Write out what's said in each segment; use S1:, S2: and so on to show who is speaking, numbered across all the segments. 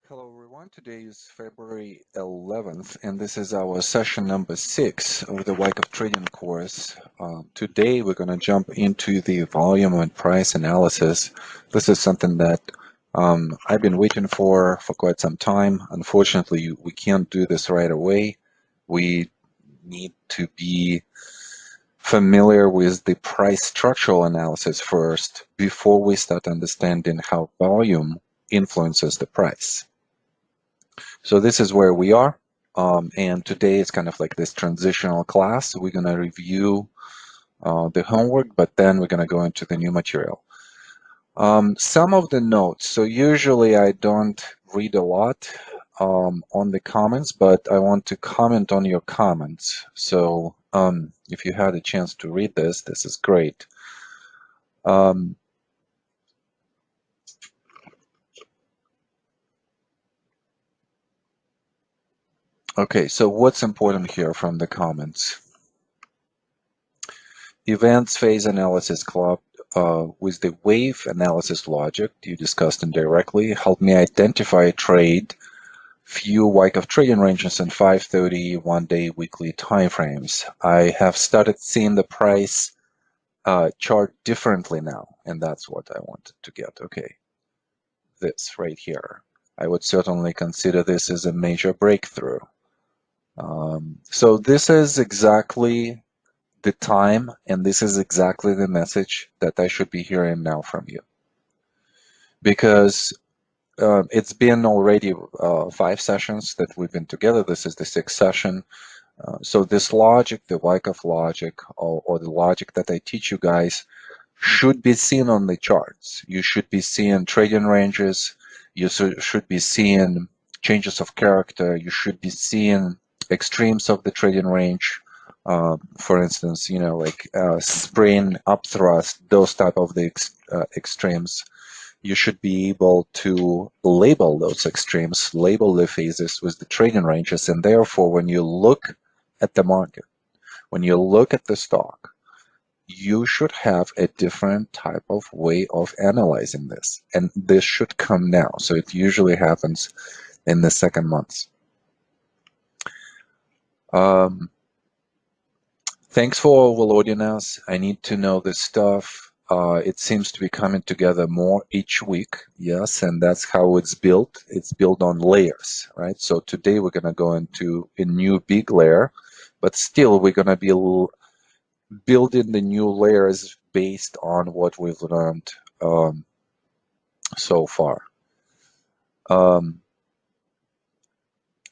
S1: Hello everyone, today is February 11th and this is our session number 6 of the Wyckoff Trading course. Today we're going to jump into the volume and price analysis. This is something that I've been waiting for quite some time. Unfortunately, we can't do this right away. We need to be familiar with the price structural analysis first before we start understanding how volume influences the price. So this is where we are. And today is kind of like this transitional class. We're going to review the homework, but then we're going to go into the new material. Some of the notes. So usually I don't read a lot on the comments, but I want to comment on your comments. So if you had a chance to read this, this is great. Okay, so what's important here from the comments? Events phase analysis club with the wave analysis logic you discussed indirectly helped me identify a trade, few Wyckoff trading ranges in 5:30, 1-day, weekly timeframes. I have started seeing the price chart differently now, and that's what I wanted to get. Okay, this right here. I would certainly consider this as a major breakthrough. So this is exactly the time, and this is exactly the message that I should be hearing now from you. Because it's been already 5 sessions that we've been together. This is the 6th session. So this logic, the Wyckoff logic, or the logic that I teach you guys, should be seen on the charts. You should be seeing trading ranges. You should be seeing changes of character. You should be seeing extremes of the trading range. For instance, you know, like spring, upthrust, those type of the extremes. You should be able to label those extremes, label the phases with the trading ranges, and therefore, when you look at the market, when you look at the stock, you should have a different type of way of analyzing this, and this should come now. So it usually happens in the second months. Thanks for overloading us. I need to know this stuff. It seems to be coming together more each week. Yes, and that's how it's built. It's built on layers, right? So today we're going to go into a new big layer, but still we're going to be building the new layers based on what we've learned so far.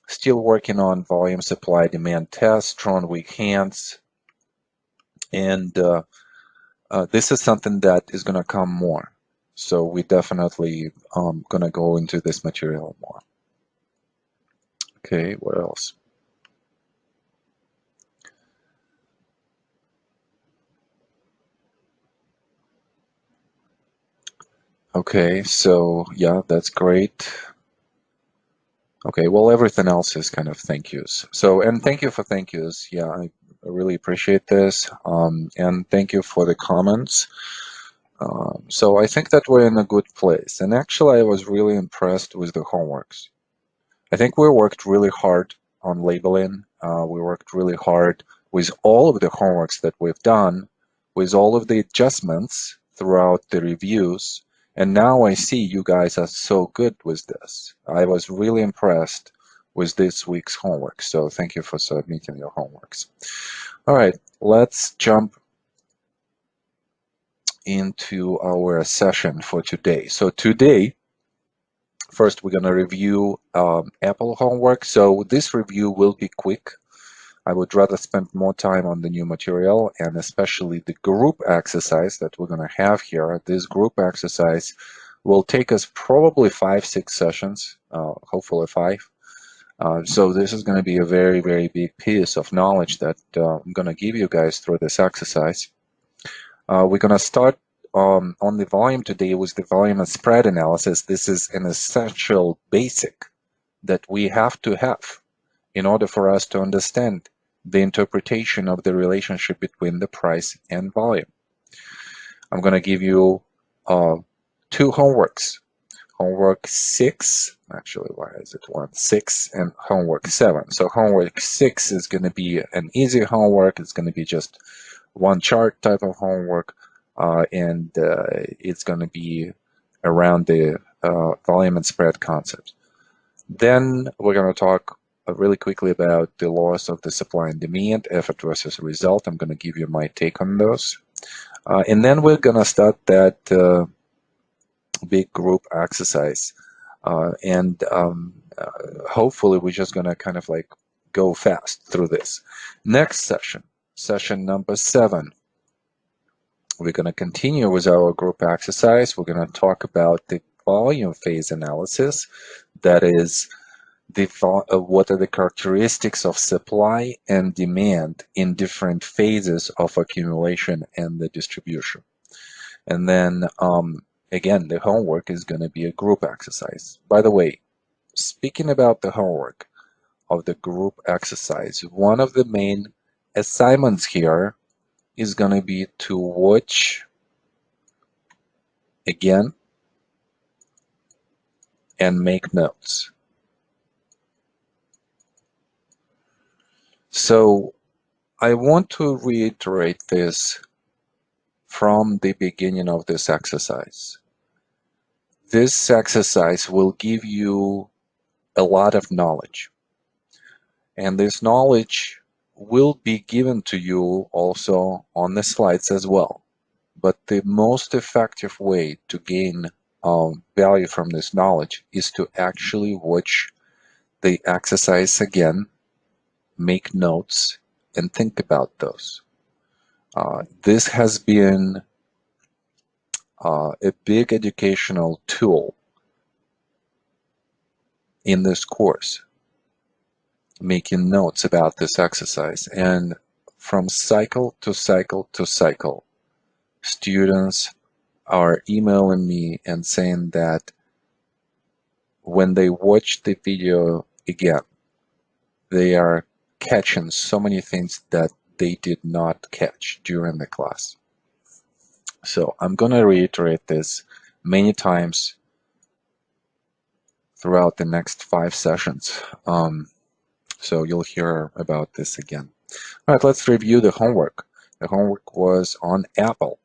S1: Still working on volume, supply, demand test, strong, weak hands, and this is something that is going to come more. So we definitely going to go into this material more. Okay, what else? Okay, so yeah, that's great. Okay, well, everything else is kind of thank yous. So, and thank you for thank yous. Yeah, I really appreciate this. And thank you for the comments. So I think that we're in a good place. And actually, I was really impressed with the homeworks. I think we worked really hard on labeling. We worked really hard with all of the homeworks that we've done, with all of the adjustments throughout the reviews. And now I see you guys are so good with this. I was really impressed with this week's homework. So thank you for submitting your homeworks. All right, let's jump into our session for today. So today, first we're going to review Apple homework. So this review will be quick. I would rather spend more time on the new material, and especially the group exercise that we're going to have here. This group exercise will take us probably 5-6 sessions, hopefully 5. So this is going to be a very, very big piece of knowledge that I'm going to give you guys through this exercise. We're going to start on the volume today with the volume and spread analysis. This is an essential basic that we have to have in order for us to understand the interpretation of the relationship between the price and volume. I'm going to give you two homeworks. Homework 6, actually, why is it 1? 6 and homework 7. So homework 6 is going to be an easy homework. It's going to be just one chart type of homework, and it's going to be around the volume and spread concept. Then we're going to talk really quickly about the laws of the supply and demand, effort versus result. I'm going to give you my take on those. And then we're going to start that big group exercise. And hopefully we're just going to kind of like go fast through this. Next session, session number 7. We're going to continue with our group exercise. We're going to talk about the volume phase analysis. That is, what are the characteristics of supply and demand in different phases of accumulation and the distribution. And then, again, the homework is going to be a group exercise. By the way, speaking about the homework of the group exercise, one of the main assignments here is going to be to watch again and make notes. So I want to reiterate this from the beginning of this exercise. This exercise will give you a lot of knowledge, and this knowledge will be given to you also on the slides as well. But the most effective way to gain value from this knowledge is to actually watch the exercise again, make notes, and think about those. This has been a big educational tool in this course, making notes about this exercise. And from cycle to cycle to cycle, students are emailing me and saying that when they watch the video again, they are catching so many things that they did not catch during the class. So I'm going to reiterate this many times throughout the next 5 sessions. So you'll hear about this again. All right, let's review the homework. The homework was on Apple.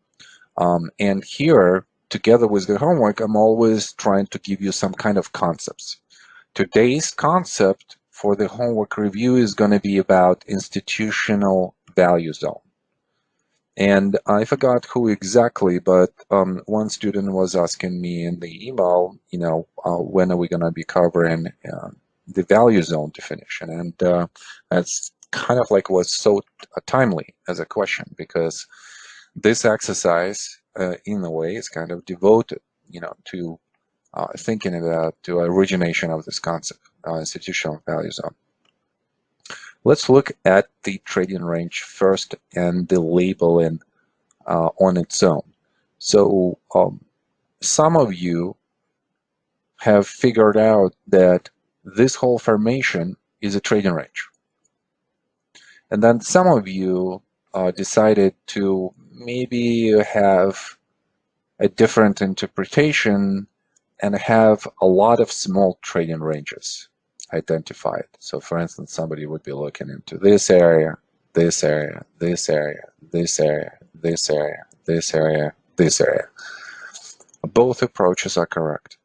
S1: And here, together with the homework, I'm always trying to give you some kind of concepts. Today's concept for the homework review is going to be about institutional value zone. And I forgot who exactly, but one student was asking me in the email, when are we going to be covering the value zone definition? And that's kind of like was so timely as a question, because this exercise, in a way, is kind of devoted, to thinking about the origination of this concept, institutional value zone. Let's look at the trading range first and the labeling on its own. So some of you have figured out that this whole formation is a trading range. And then some of you decided to maybe have a different interpretation and have a lot of small trading ranges identified. So for instance, somebody would be looking into this area, this area, this area, this area, this area, this area, this area. Both approaches are correct.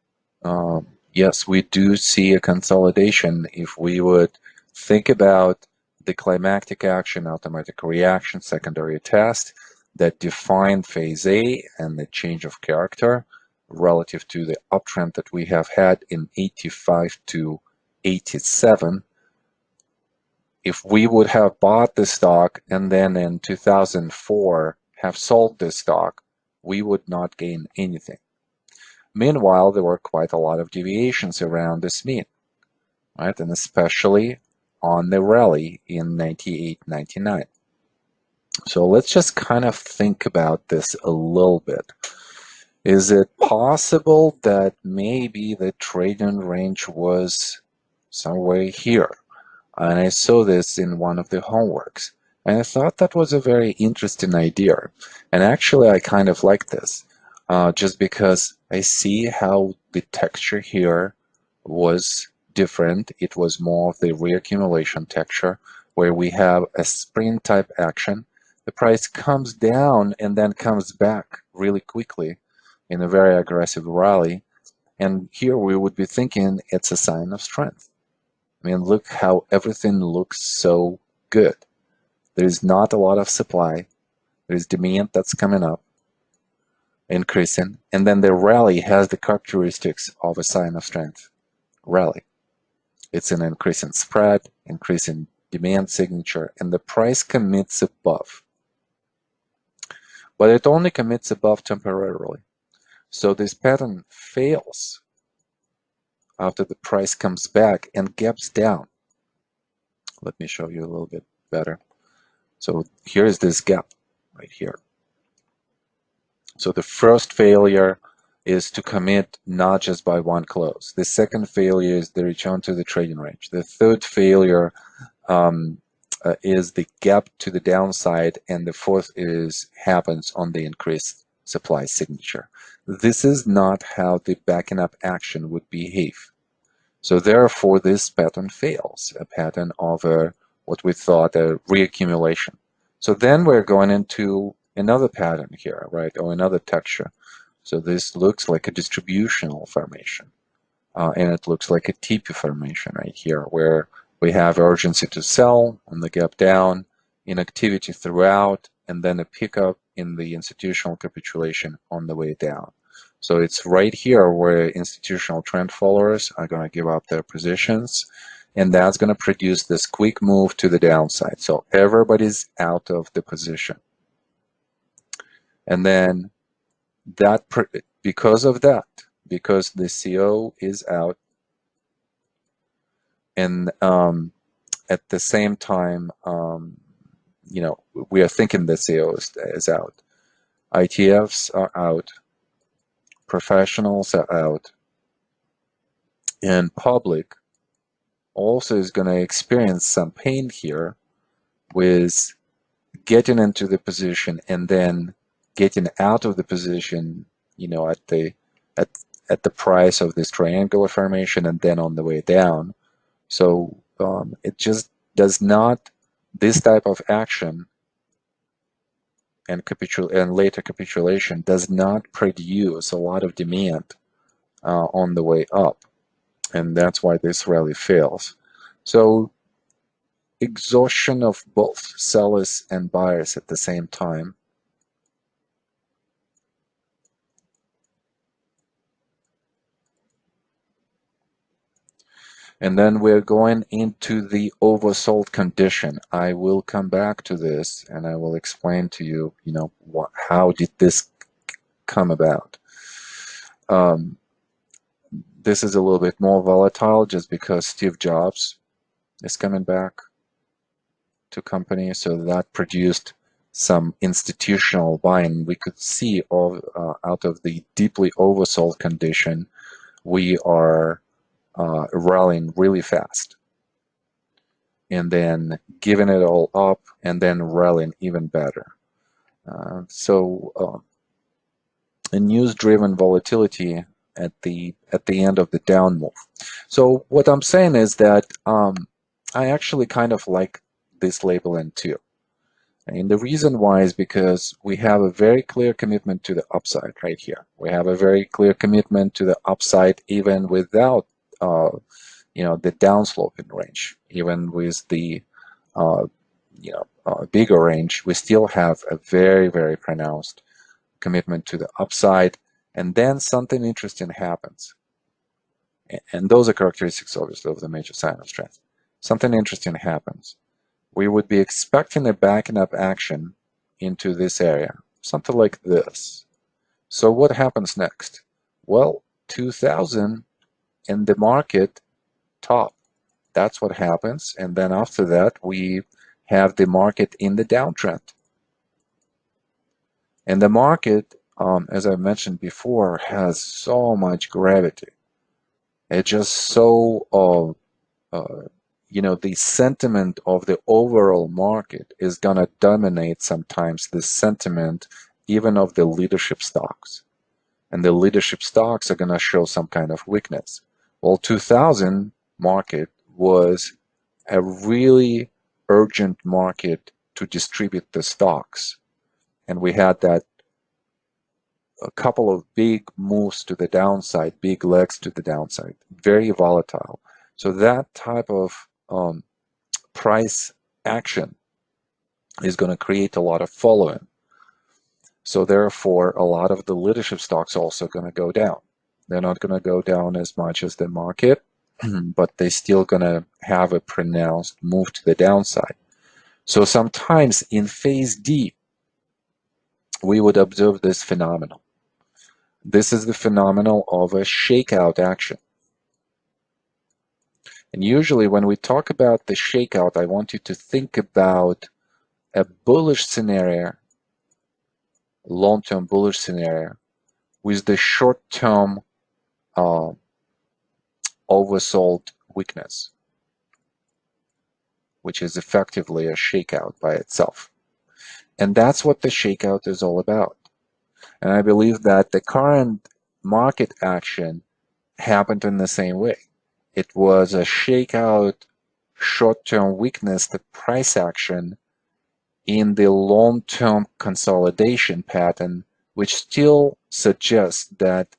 S1: Yes, we do see a consolidation if we would think about the climactic action, automatic reaction, secondary test that define phase A and the change of character relative to the uptrend that we have had in 85 to 87. If we would have bought the stock and then in 2004 have sold this stock, we would not gain anything. Meanwhile, there were quite a lot of deviations around this mean, right? And especially on the rally in 98, 99. So let's just kind of think about this a little bit. Is it possible that maybe the trading range was somewhere here? And I saw this in one of the homeworks. And I thought that was a very interesting idea. And actually, I kind of like this, just because I see how the texture here was different. It was more of the reaccumulation texture, where we have a spring type action. The price comes down and then comes back really quickly in a very aggressive rally. And here we would be thinking it's a sign of strength. I mean, look how everything looks so good. There's not a lot of supply. There's demand that's coming up, increasing, and then the rally has the characteristics of a sign of strength. Rally. It's an increasing spread, increasing demand signature, and the price commits above. But it only commits above temporarily. So this pattern fails after the price comes back and gaps down. Let me show you a little bit better. So here is this gap right here. So the first failure is to commit not just by one close. The second failure is the return to the trading range. The third failure is the gap to the downside, and the fourth happens on the increased supply signature. This is not how the backing up action would behave. So therefore, this pattern fails, a pattern of what we thought a reaccumulation. So then we're going into another pattern here, right, or another texture. So this looks like a distributional formation, and it looks like a TP formation right here, where we have urgency to sell on the gap down, inactivity throughout, and then a pickup in the institutional capitulation on the way down. So it's right here where institutional trend followers are going to give up their positions, and that's going to produce this quick move to the downside. So everybody's out of the position. And then that, because of that, because the CO is out, and at the same time, we are thinking the CO is out. ITFs are out, professionals are out, and public also is going to experience some pain here with getting into the position and then getting out of the position, at the price of this triangular formation and then on the way down. So it just does not, this type of action and later capitulation does not produce a lot of demand on the way up, and that's why this rally fails. So exhaustion of both sellers and buyers at the same time. And then we're going into the oversold condition. I will come back to this and I will explain to you, how did this come about. This is a little bit more volatile just because Steve Jobs is coming back to company, so that produced some institutional buying. We could see out of the deeply oversold condition, we are rallying really fast, and then giving it all up, and then rallying even better. So a news-driven volatility at the end of the down move. So what I'm saying is that I actually kind of like this labeling too. And the reason why is because we have a very clear commitment to the upside right here. We have a very clear commitment to the upside even without the downsloping range. Even with the bigger range, we still have a very, very pronounced commitment to the upside. And then something interesting happens. And those are characteristics, obviously, of the major sign of strength. Something interesting happens. We would be expecting a backing up action into this area, something like this. So what happens next? Well, 2000 in the market top. That's what happens. And then after that, we have the market in the downtrend. And the market, as I mentioned before, has so much gravity. It's just so the sentiment of the overall market is going to dominate sometimes the sentiment even of the leadership stocks. And the leadership stocks are going to show some kind of weakness. Well, 2000 market was a really urgent market to distribute the stocks. And we had that a couple of big moves to the downside, big legs to the downside, very volatile. So that type of price action is going to create a lot of following. So therefore, a lot of the leadership stocks also going to go down. They're not going to go down as much as the market, but they're still going to have a pronounced move to the downside. So sometimes in phase D, we would observe this phenomenon. This is the phenomenon of a shakeout action. And usually when we talk about the shakeout, I want you to think about a bullish scenario, long-term bullish scenario, with the short-term oversold weakness, which is effectively a shakeout by itself. And that's what the shakeout is all about. And I believe that the current market action happened in the same way. It was a shakeout, short-term weakness, the price action in the long-term consolidation pattern, which still suggests that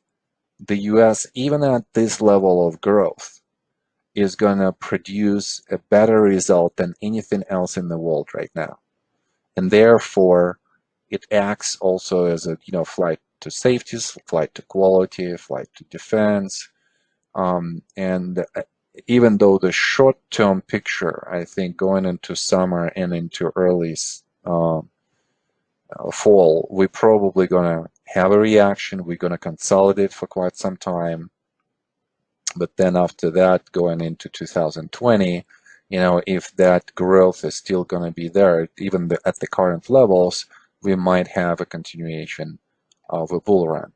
S1: the US, even at this level of growth, is going to produce a better result than anything else in the world right now. And therefore, it acts also as a flight to safety, flight to quality, flight to defense. And even though the short-term picture, I think going into summer and into early fall, we're probably going to have a reaction. We're going to consolidate for quite some time. But then after that, going into 2020, if that growth is still going to be there, even at the current levels, we might have a continuation of a bull run.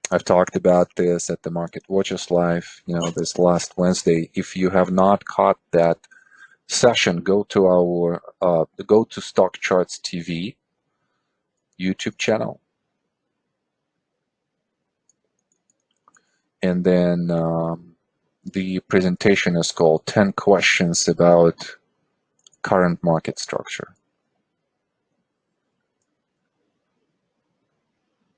S1: I've talked about this at the Market Watchers Live, this last Wednesday. If you have not caught that session, go to Stock Charts TV YouTube channel, and then the presentation is called 10 Questions About Current Market Structure.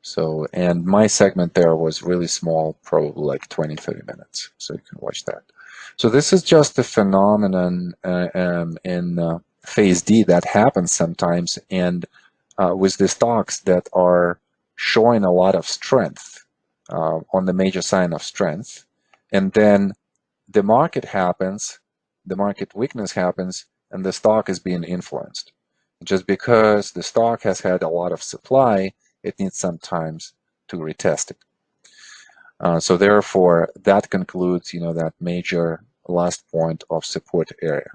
S1: So, and my segment there was really small, probably like 20-30 minutes, so you can watch that. So this is just a phenomenon in phase D that happens sometimes, and with the stocks that are showing a lot of strength on the major sign of strength, and then the market happens, the market weakness happens, and the stock is being influenced. Just because the stock has had a lot of supply, it needs sometimes to retest it. So therefore, that concludes, that major last point of support area.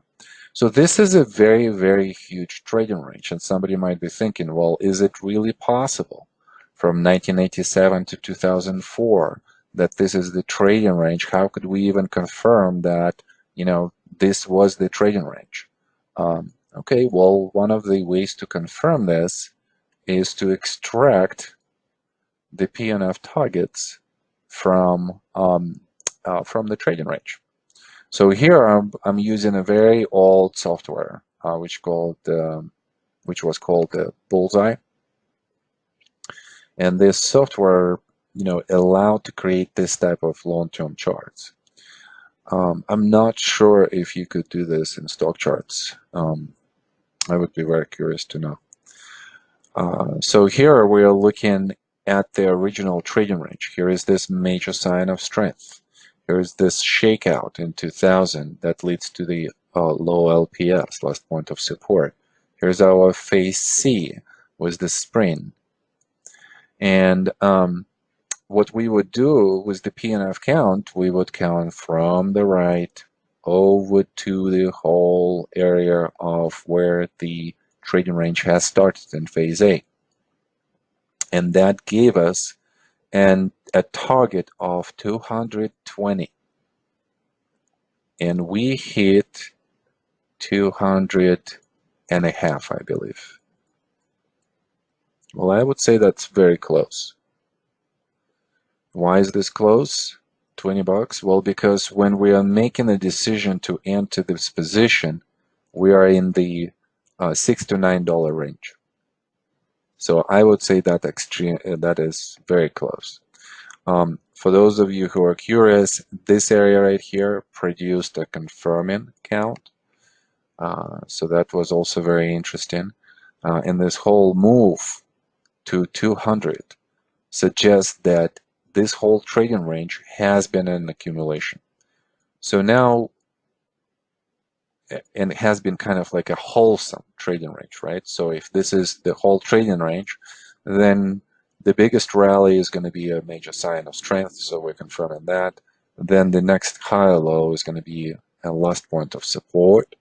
S1: So this is a very, very huge trading range, and somebody might be thinking, well, is it really possible from 1987 to 2004 that this is the trading range? How could we even confirm that, this was the trading range? Okay, well, one of the ways to confirm this is to extract the P&F targets from the trading range. So here I'm using a very old software which was called the Bullseye, and this software allowed to create this type of long-term charts. I'm not sure if you could do this in stock charts. I would be very curious to know. So here we are looking at the original trading range. Here is this major sign of strength. Here is this shakeout in 2000 that leads to the low LPS, last point of support. Here's our phase C with the spring. And what we would do with the P&F count, we would count from the right over to the whole area of where the trading range has started in phase A. And that gave us a target of 220. and we hit 200 and a half, I believe. Well, I would say that's very close. Why is this close? 20 bucks? Well, because when we are making a decision to enter this position, we are in the $6 to $9 range. So I would say that that is very close. For those of you who are curious, this area right here produced a confirming count. So that was also very interesting. And this whole move to 200 suggests that this whole trading range has been an accumulation. So now, and it has been kind of like a wholesome trading range, right? So if this is the whole trading range, then the biggest rally is going to be a major sign of strength, so we're confirming that. Then the next higher low is going to be a last point of support.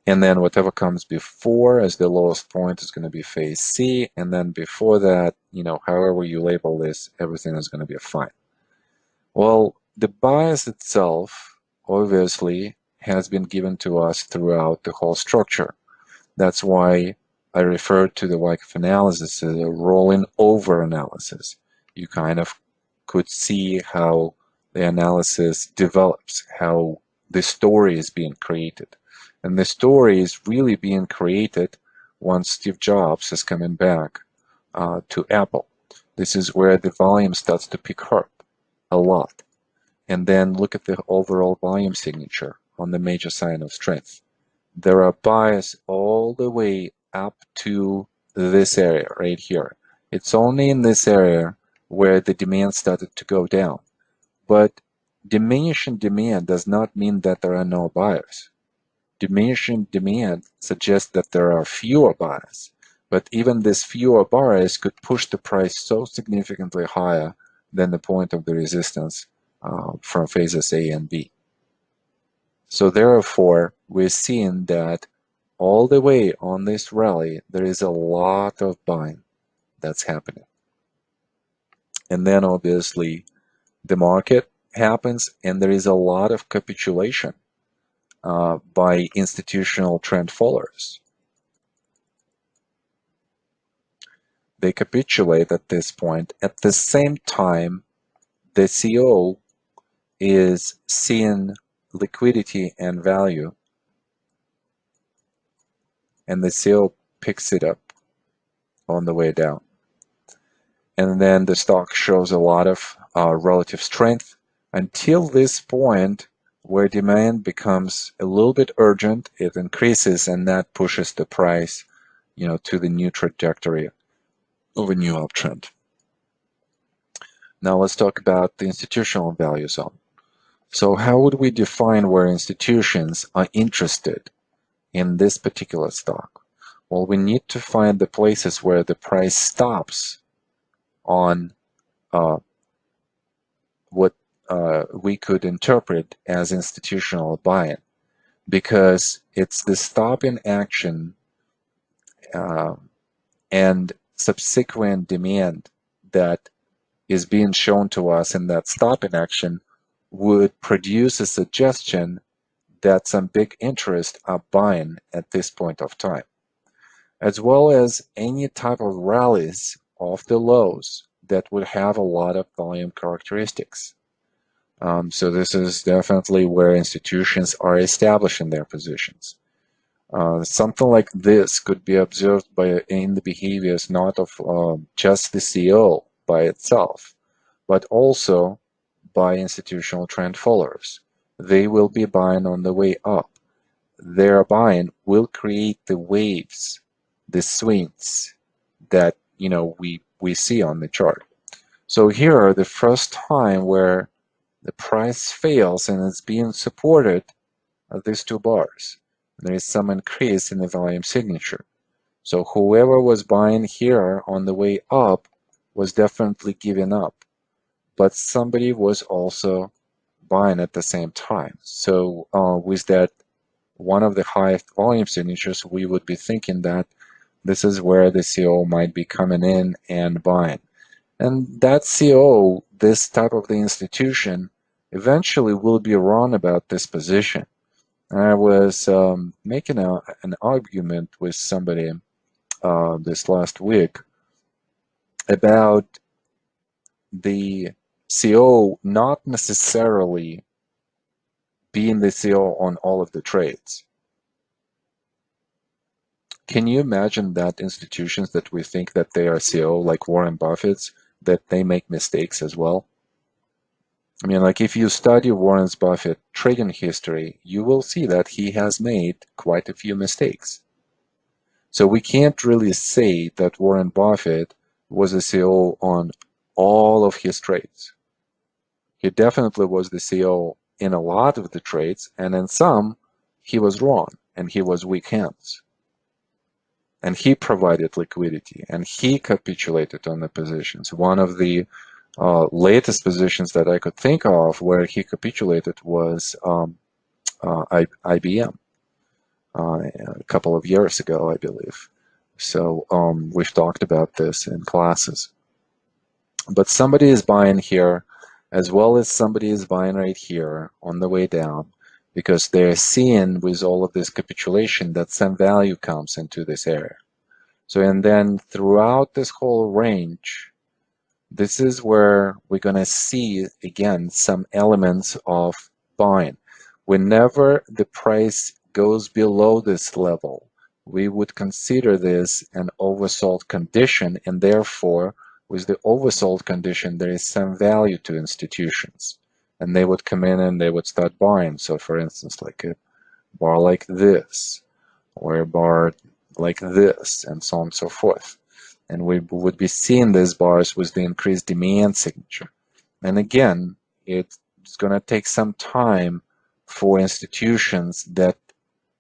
S1: And then whatever comes before as the lowest point is going to be phase C. And then before that, however you label this, everything is going to be fine. Well, the bias itself, obviously, has been given to us throughout the whole structure. That's why I referred to the Wyckoff analysis as a rolling over analysis. You kind of could see how the analysis develops, how the story is being created. And the story is really being created once Steve Jobs is coming back to Apple. This is where the volume starts to pick up a lot. And then look at the overall volume signature on the major sign of strength. There are bias all the way up to this area right here. It's only in this area where the demand started to go down. But diminishing demand does not mean that there are no buyers. Diminishing demand suggests that there are fewer buyers. But even these fewer buyers could push the price so significantly higher than the point of the resistance from phases A and B. So therefore, we're seeing that all the way on this rally, there is a lot of buying that's happening. And then obviously the market happens and there is a lot of capitulation by institutional trend followers. They capitulate at this point. At the same time, the CO is seeing liquidity and value, and the CO picks it up on the way down. And then the stock shows a lot of relative strength until this point where demand becomes a little bit urgent, it increases, and that pushes the price, to the new trajectory of a new uptrend. Now let's talk about the institutional value zone. So how would we define where institutions are interested in this particular stock? Well, we need to find the places where the price stops on what we could interpret as institutional buying, because it's the stop in action and subsequent demand that is being shown to us in that stop in action would produce a suggestion that some big interests are buying at this point of time, as well as any type of rallies off the lows that would have a lot of volume characteristics. So this is definitely where institutions are establishing their positions. Something like this could be observed in the behaviors not of just the CEO by itself, but also by institutional trend followers. They will be buying on the way up. Their buying will create the waves, the swings that we see on the chart. So here are the first time where the price fails and it's being supported of these two bars. There is some increase in the volume signature. So whoever was buying here on the way up was definitely giving up. But somebody was also buying at the same time. So with that, one of the highest volume signatures, we would be thinking that this is where the CO might be coming in and buying. And that CO, this type of the institution, eventually will be wrong about this position. I was making an argument with somebody this last week about the CO not necessarily being the CO on all of the trades. Can you imagine that institutions that we think that they are CO, like Warren Buffett's, that they make mistakes as well? I mean, like if you study Warren Buffett trading history, you will see that he has made quite a few mistakes. So we can't really say that Warren Buffett was a CO on all of his trades. He definitely was the CO in a lot of the trades, and in some, he was wrong and he was weak hands. And he provided liquidity and he capitulated on the positions. One of the latest positions that I could think of where he capitulated was IBM a couple of years ago, I believe. So we've talked about this in classes. But somebody is buying here as well as somebody is buying right here on the way down because they're seeing with all of this capitulation that some value comes into this area. So, and then throughout this whole range, this is where we're going to see, again, some elements of buying. Whenever the price goes below this level, we would consider this an oversold condition, and therefore, with the oversold condition, there is some value to institutions. And they would come in and they would start buying. So, for instance, like a bar like this, or a bar like this, and so on and so forth. And we would be seeing these bars with the increased demand signature. And again, it's going to take some time for institutions that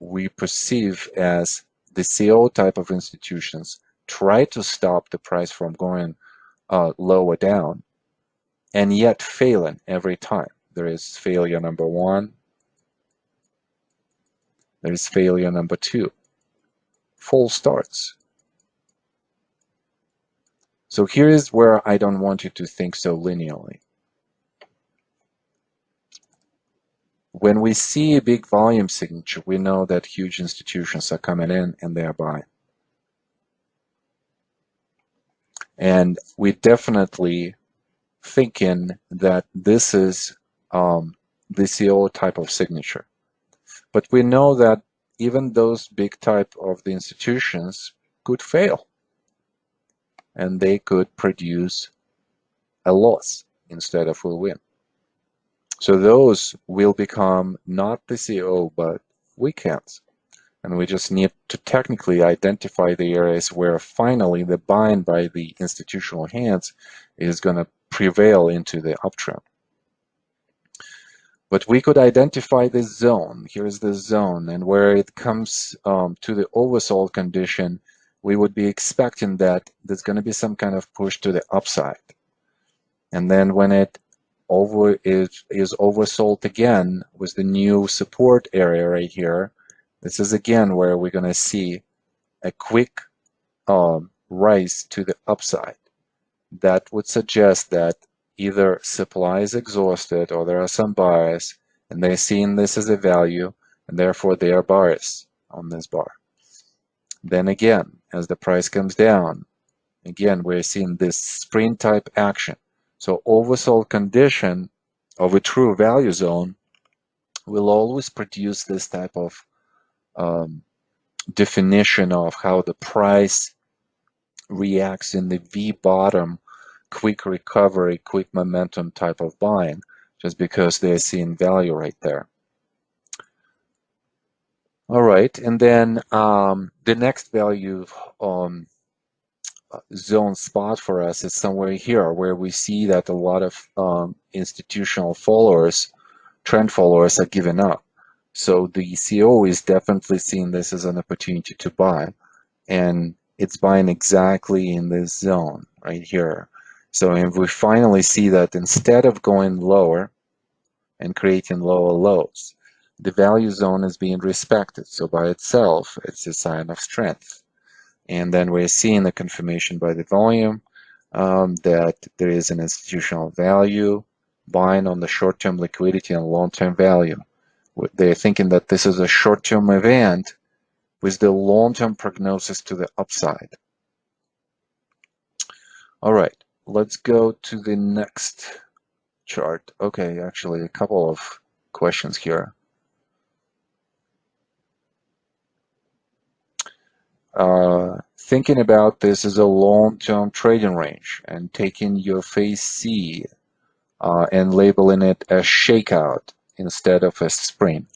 S1: we perceive as the CO type of institutions try to stop the price from going lower down, and yet failing every time. There is failure number one, there is failure number two, false starts. So here is where I don't want you to think so linearly. When we see a big volume signature, we know that huge institutions are coming in and they are buying. And we definitely thinking that this is the CO type of signature. But we know that even those big type of the institutions could fail and they could produce a loss instead of a win. So those will become not the CO but weak hands. And we just need to technically identify the areas where finally the buying by the institutional hands is going to prevail into the uptrend. But we could identify this zone. Here's the zone, and where it comes to the oversold condition, we would be expecting that there's going to be some kind of push to the upside. And then when it is oversold again with the new support area right here, this is again where we're going to see a quick rise to the upside. That would suggest that either supply is exhausted or there are some buyers and they're seeing this as a value and therefore they are buyers on this bar. Then again, as the price comes down, again, we're seeing this sprint type action. So oversold condition of a true value zone will always produce this type of definition of how the price reacts in the V bottom, quick recovery, quick momentum type of buying, just because they're seeing value right there. All right, and then the next value zone spot for us is somewhere here where we see that a lot of institutional followers, trend followers, are giving up. So the CO is definitely seeing this as an opportunity to buy, and it's buying exactly in this zone right here. So if we finally see that instead of going lower and creating lower lows, the value zone is being respected. So by itself, it's a sign of strength. And then we're seeing the confirmation by the volume that there is an institutional value buying on the short-term liquidity and long-term value. They're thinking that this is a short-term event with the long-term prognosis to the upside. All right, let's go to the next chart. Okay, actually a couple of questions here. Thinking about this as a long-term trading range and taking your phase C and labeling it as shakeout instead of a sprint.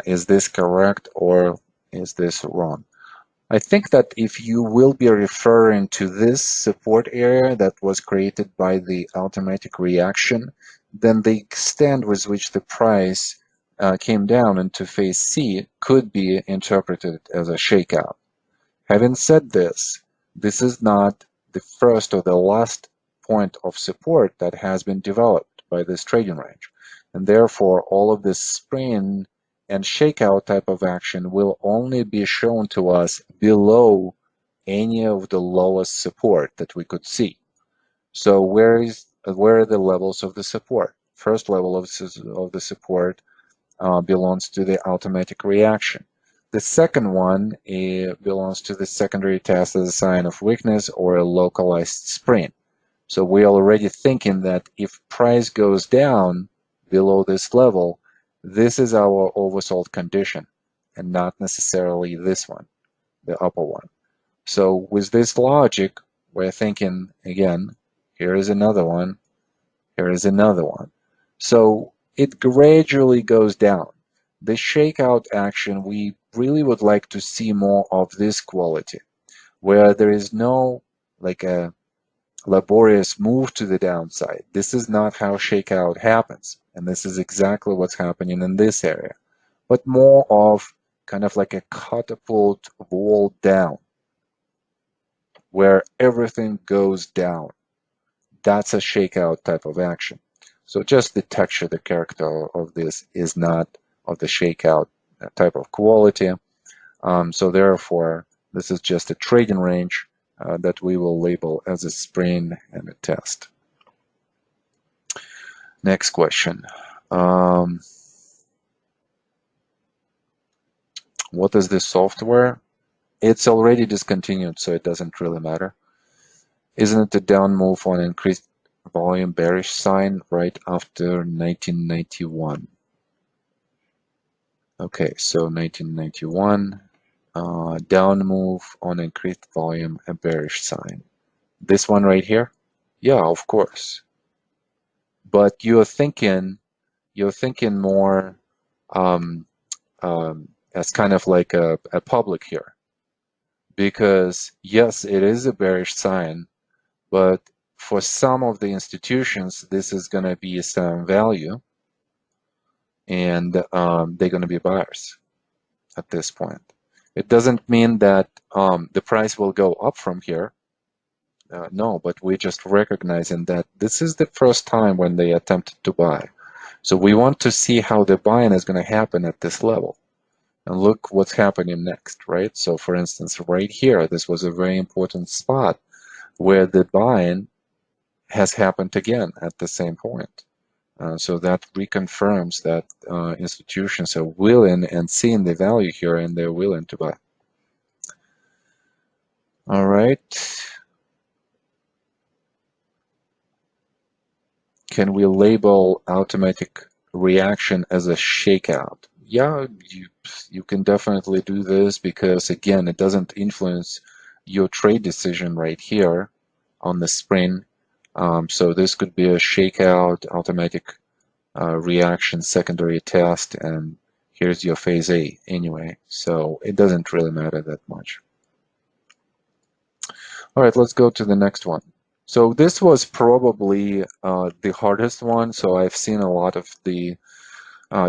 S1: Is this correct or is this wrong? I think that if you will be referring to this support area that was created by the automatic reaction, then the extent with which the price came down into phase C could be interpreted as a shakeout. Having said this, this is not the first or the last point of support that has been developed by this trading range. And therefore, all of this spring and shakeout type of action will only be shown to us below any of the lowest support that we could see. So where are the levels of the support? First level of the support belongs to the automatic reaction. The second one belongs to the secondary test as a sign of weakness or a localized sprint. So we're already thinking that if price goes down below this level, this is our oversold condition and not necessarily this one, the upper one. So with this logic, we're thinking, again, here is another one, here is another one. So it gradually goes down. The shakeout action, we really would like to see more of this quality, where there is no like a laborious move to the downside. This is not how shakeout happens, and this is exactly what's happening in this area, but more of kind of like a catapult wall down, where everything goes down. That's a shakeout type of action. So just the texture, the character of this is not of the shakeout type of quality. So therefore, this is just a trading range that we will label as a spring and a test. Next question. What is this software? It's already discontinued, so it doesn't really matter. Isn't it a down move on increased volume bearish sign right after 1991? Okay, so 1991, down move on increased volume, a bearish sign. This one right here? Yeah, of course. But you're thinking more um, as kind of like a public here. Because yes, it is a bearish sign, but for some of the institutions, this is going to be some value, and they're going to be buyers at this point. It doesn't mean that the price will go up from here. No, but we're just recognizing that this is the first time when they attempted to buy. So we want to see how the buying is going to happen at this level. And look what's happening next, right? So for instance, right here, this was a very important spot where the buying has happened again at the same point. So that reconfirms that institutions are willing and seeing the value here, and they're willing to buy. All right. Can we label automatic reaction as a shakeout? Yeah, you can definitely do this because, again, it doesn't influence your trade decision right here on the spring. So this could be a shakeout, automatic reaction, secondary test, and here's your phase A anyway. So it doesn't really matter that much. All right, let's go to the next one. So this was probably the hardest one. So I've seen a lot of the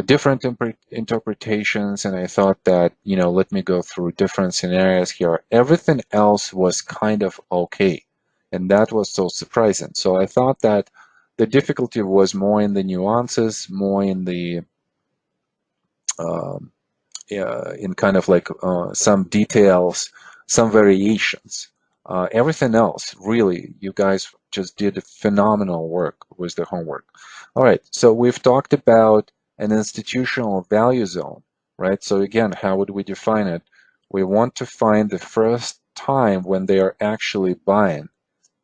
S1: different interpretations, and I thought that, let me go through different scenarios here. Everything else was kind of okay, and that was so surprising. So I thought that the difficulty was more in the nuances, more in the um, in kind of like some details, some variations. Everything else, really, you guys just did phenomenal work with the homework. All right, so we've talked about an institutional value zone, right? So again, how would we define it? We want to find the first time when they are actually buying,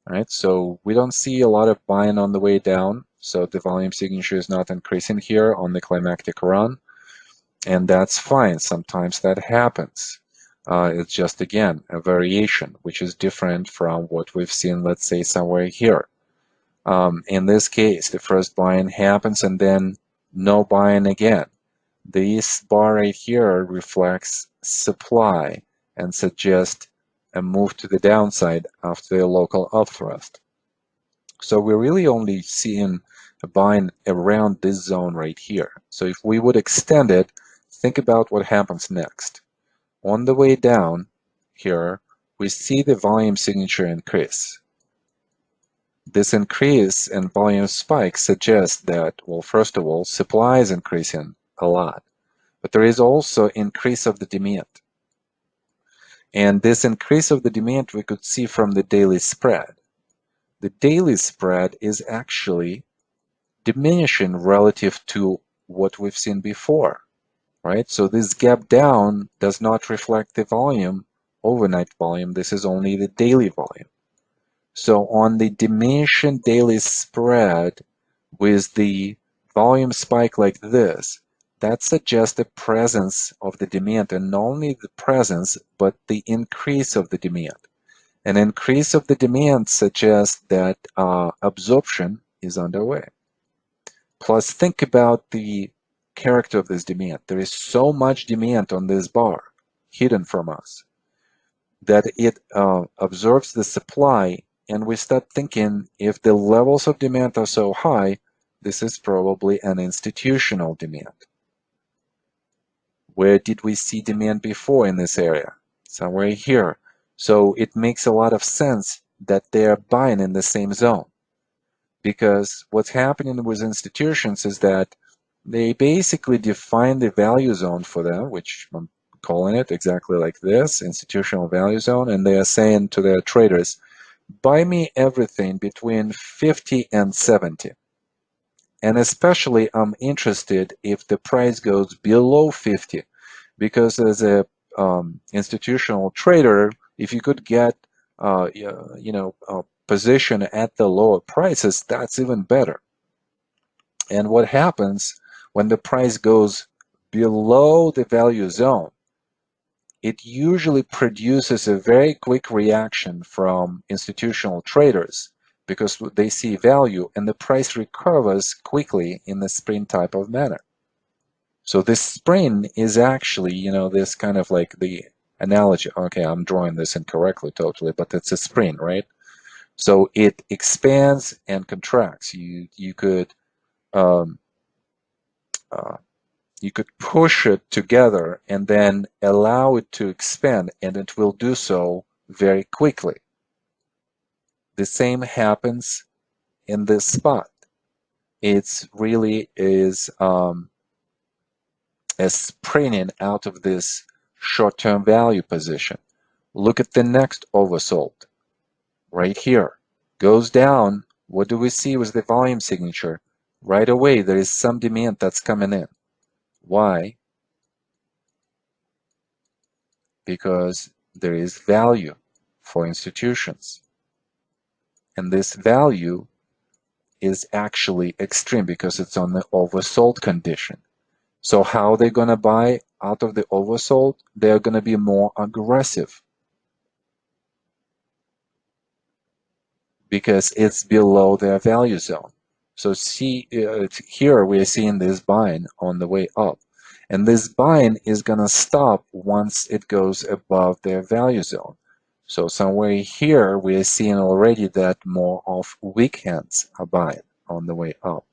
S1: right? So we don't see a lot of buying on the way down. So the volume signature is not increasing here on the climactic run. And that's fine. Sometimes that happens. It's just, again, a variation, which is different from what we've seen, let's say, somewhere here. In this case, the first buying happens and then no buying again. This bar right here reflects supply and suggests a move to the downside after a local upthrust. So we're really only seeing a buying around this zone right here. So if we would extend it, think about what happens next. On the way down here, we see the volume signature increase. This increase in volume spike suggests that, well, first of all, supply is increasing a lot, but there is also increase of the demand. And this increase of the demand we could see from the daily spread. The daily spread is actually diminishing relative to what we've seen before, right? So this gap down does not reflect the volume, overnight volume. This is only the daily volume. So on the diminishing daily spread with the volume spike like this, that suggests the presence of the demand, and not only the presence, but the increase of the demand. An increase of the demand suggests that absorption is underway. Plus, think about the character of this demand. There is so much demand on this bar hidden from us that it absorbs the supply, and we start thinking if the levels of demand are so high, this is probably an institutional demand. Where did we see demand before in this area? Somewhere here. So it makes a lot of sense that they are buying in the same zone. Because what's happening with institutions is that they basically define the value zone for them, which I'm calling it exactly like this, institutional value zone, and they are saying to their traders, buy me everything between 50 and 70. And especially I'm interested if the price goes below 50, because as a institutional trader, if you could get a position at the lower prices, that's even better. And what happens when the price goes below the value zone? It usually produces a very quick reaction from institutional traders because they see value and the price recovers quickly in the sprint type of manner. So this sprint is actually, this kind of like the analogy. Okay, I'm drawing this incorrectly totally, but it's a sprint, right? So it expands and contracts. You could you could push it together and then allow it to expand, and it will do so very quickly. The same happens in this spot. It really is a sprinting out of this short-term value position. Look at the next oversold right here. Goes down. What do we see with the volume signature? Right away, there is some demand that's coming in. Why? Because there is value for institutions. And this value is actually extreme because it's on the oversold condition. So how are they going to buy out of the oversold? They're going to be more aggressive because it's below their value zone. So see, here we are seeing this buying on the way up. And this buying is going to stop once it goes above their value zone. So somewhere here we are seeing already that more of weak hands are buying on the way up.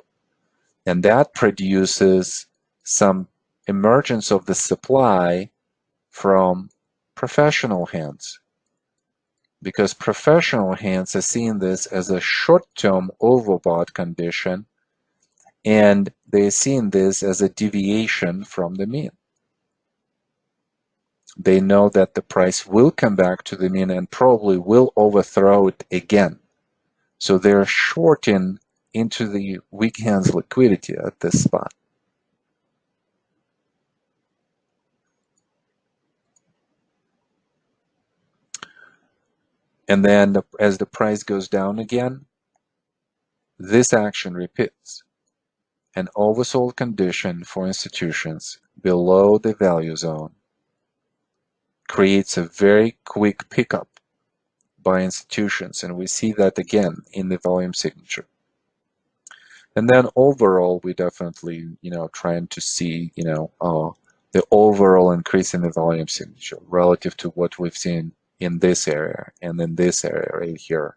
S1: And that produces some emergence of the supply from professional hands. Because professional hands are seeing this as a short-term overbought condition, and they're seeing this as a deviation from the mean. They know that the price will come back to the mean and probably will overthrow it again. So they're shorting into the weak hands liquidity at this spot. And then as the price goes down again, this action repeats. An oversold condition for institutions below the value zone creates a very quick pickup by institutions, and we see that again in the volume signature. And then overall, we definitely, trying to see, the overall increase in the volume signature relative to what we've seen in this area and in this area right here.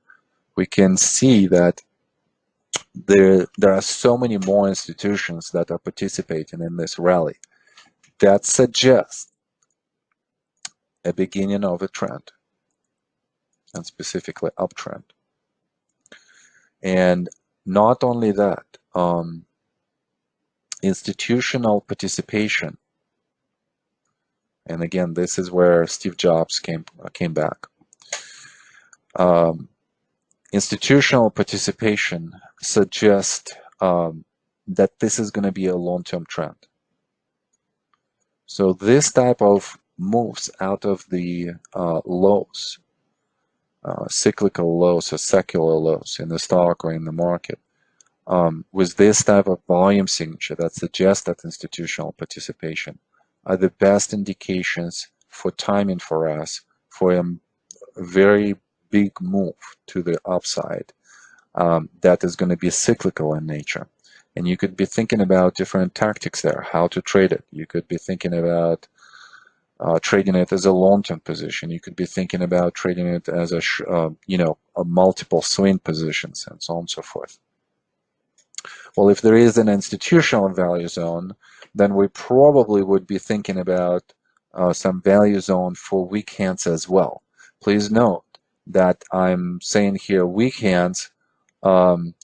S1: We can see that there are so many more institutions that are participating in this rally. That suggests a beginning of a trend, and specifically uptrend. And not only that, institutional participation, and again, this is where Steve Jobs came back. Institutional participation suggests that this is going to be a long-term trend. So this type of moves out of the lows, cyclical lows or secular lows in the stock or in the market, with this type of volume signature that suggests that institutional participation are the best indications for timing for us for a very big move to the upside that is going to be cyclical in nature. And you could be thinking about different tactics there, how to trade it. You could be thinking about trading it as a long-term position. You could be thinking about trading it as a multiple swing positions and so on and so forth. Well, if there is an institutional value zone, then we probably would be thinking about some value zone for weak hands as well. Please note that I'm saying here weak hands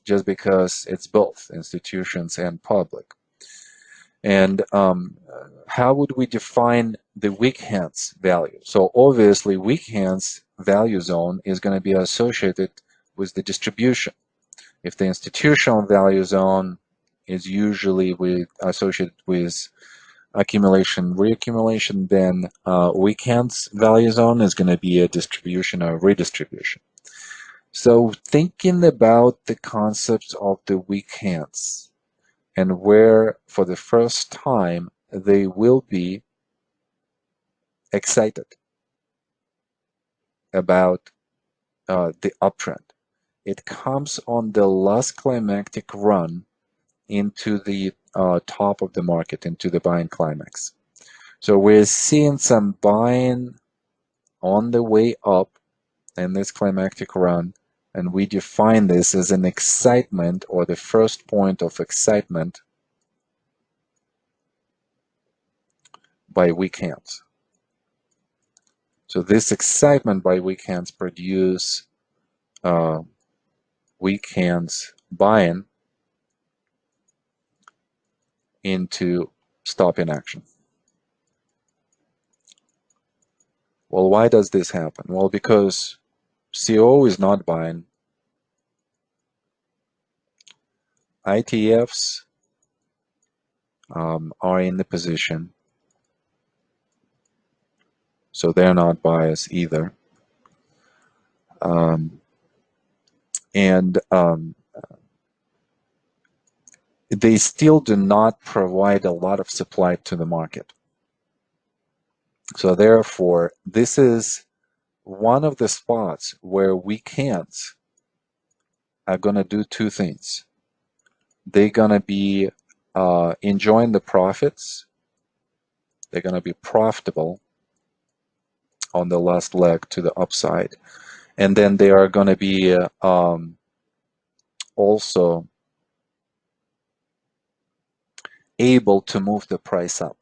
S1: just because it's both institutions and public. And how would we define the weak hands value? So obviously, weak hands value zone is going to be associated with the distribution. If the institutional value zone is usually associated with accumulation, reaccumulation, then weak hands value zone is going to be a distribution or redistribution. So thinking about the concepts of the weak hands and where for the first time they will be excited about the uptrend. It comes on the last climactic run into the top of the market, into the buying climax. So we're seeing some buying on the way up in this climactic run, and we define this as an excitement or the first point of excitement by weak hands. So this excitement by weak hands produce weak hands buying into stopping action. Well, why does this happen? Well, because CO is not buying. ITFs are in the position, so they're not biased either. And they still do not provide a lot of supply to the market. So therefore, this is one of the spots where weak hands are going to do two things. They're going to be enjoying the profits. They're going to be profitable on the last leg to the upside. And then they are going to be also able to move the price up.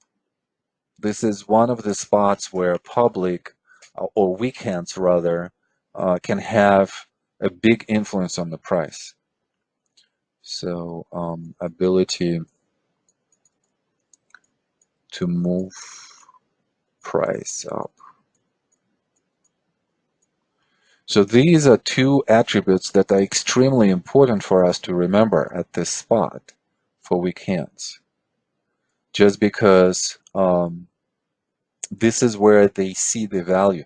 S1: This is one of the spots where public or weak hands rather can have a big influence on the price. So ability to move price up. So these are two attributes that are extremely important for us to remember at this spot for weak hands. Just because this is where they see the value.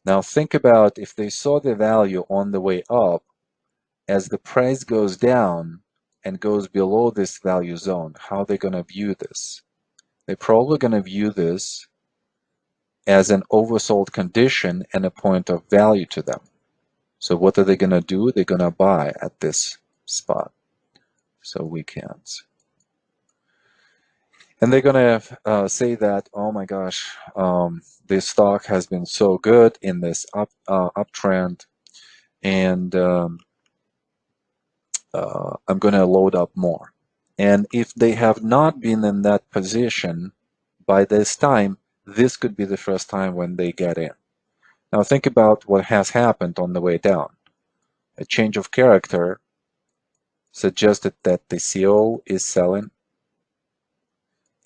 S1: Now think about if they saw the value on the way up, as the price goes down and goes below this value zone, how they're going to view this? They're probably going to view this as an oversold condition and a point of value to them. So what are they going to do? They're going to buy at this spot. So weekends. And they're going to say that, oh my gosh, this stock has been so good in this uptrend, and I'm going to load up more. And if they have not been in that position by this time, this could be the first time when they get in. Now think about what has happened on the way down. A change of character suggested that the CO is selling.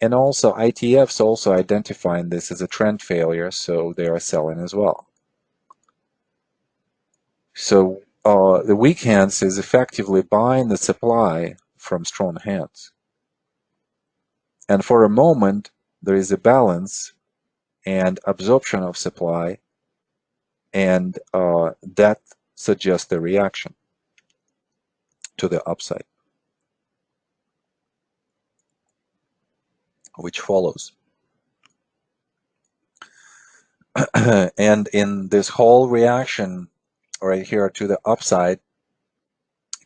S1: And also ITFs also identifying this as a trend failure, so they are selling as well. So the weak hands is effectively buying the supply from strong hands. And for a moment, there is a balance and absorption of supply, and that suggests the reaction to the upside, which follows. And in this whole reaction right here to the upside,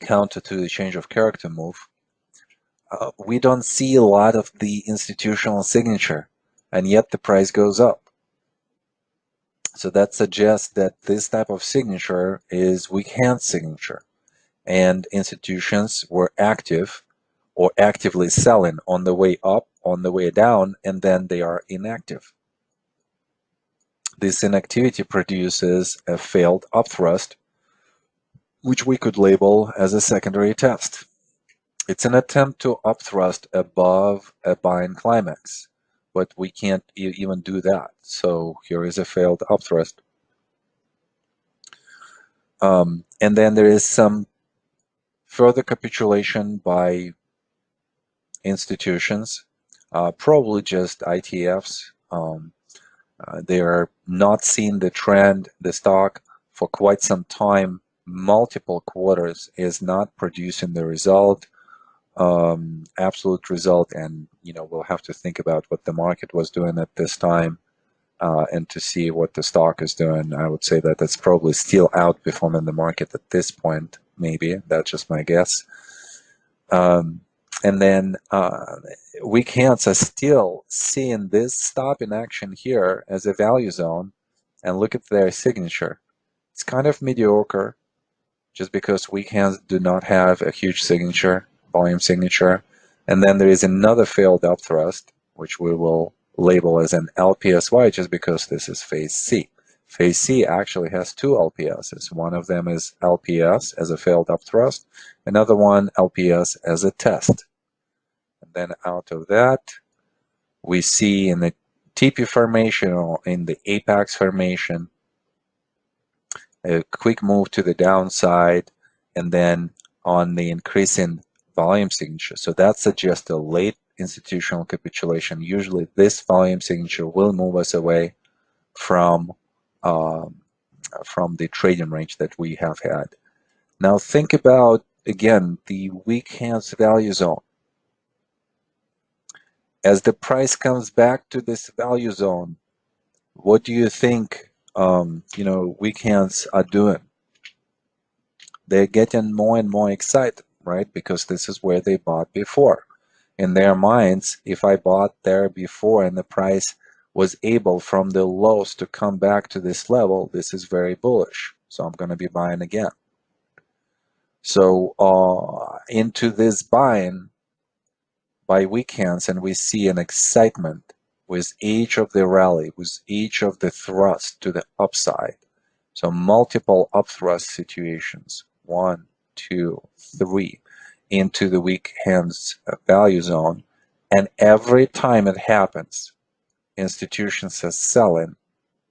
S1: counter to the change of character move, we don't see a lot of the institutional signature, and yet the price goes up. So that suggests that this type of signature is weak hand signature, and institutions were active or actively selling on the way up, on the way down, and then they are inactive. This inactivity produces a failed upthrust, which we could label as a secondary test. It's an attempt to upthrust above a buying climax, but we can't even do that. So here is a failed upthrust. And then there is some further capitulation by institutions, probably just ITFs. They are not seeing the trend. The stock for quite some time, multiple quarters, is not producing the result, absolute result. And we'll have to think about what the market was doing at this time, and to see what the stock is doing. I would say that it's probably still outperforming the market at this point. Maybe that's just my guess. And then weak hands are still seeing this stop in action here as a value zone, and look at their signature. It's kind of mediocre, just because weak hands do not have a huge signature, volume signature. And then there is another failed upthrust, which we will label as an LPSY, just because this is phase C. Phase C actually has two LPSs. One of them is LPS as a failed upthrust, another one LPS as a test. And then out of that, we see in the TP formation or in the apex formation, a quick move to the downside, and then on the increasing volume signature. So that suggests a late institutional capitulation. Usually this volume signature will move us away from the trading range that we have had. Now think about, again, the weak hands value zone. As the price comes back to this value zone, what do you think weak hands are doing? They're getting more and more excited, right? Because this is where they bought before. In their minds, if I bought there before and the price was able from the lows to come back to this level, this is very bullish. So I'm going to be buying again. So into this buying by weak hands, and we see an excitement with each of the rally, with each of the thrust to the upside. So multiple upthrust situations, 1, 2, 3, into the weak hands value zone. And every time it happens, institutions are selling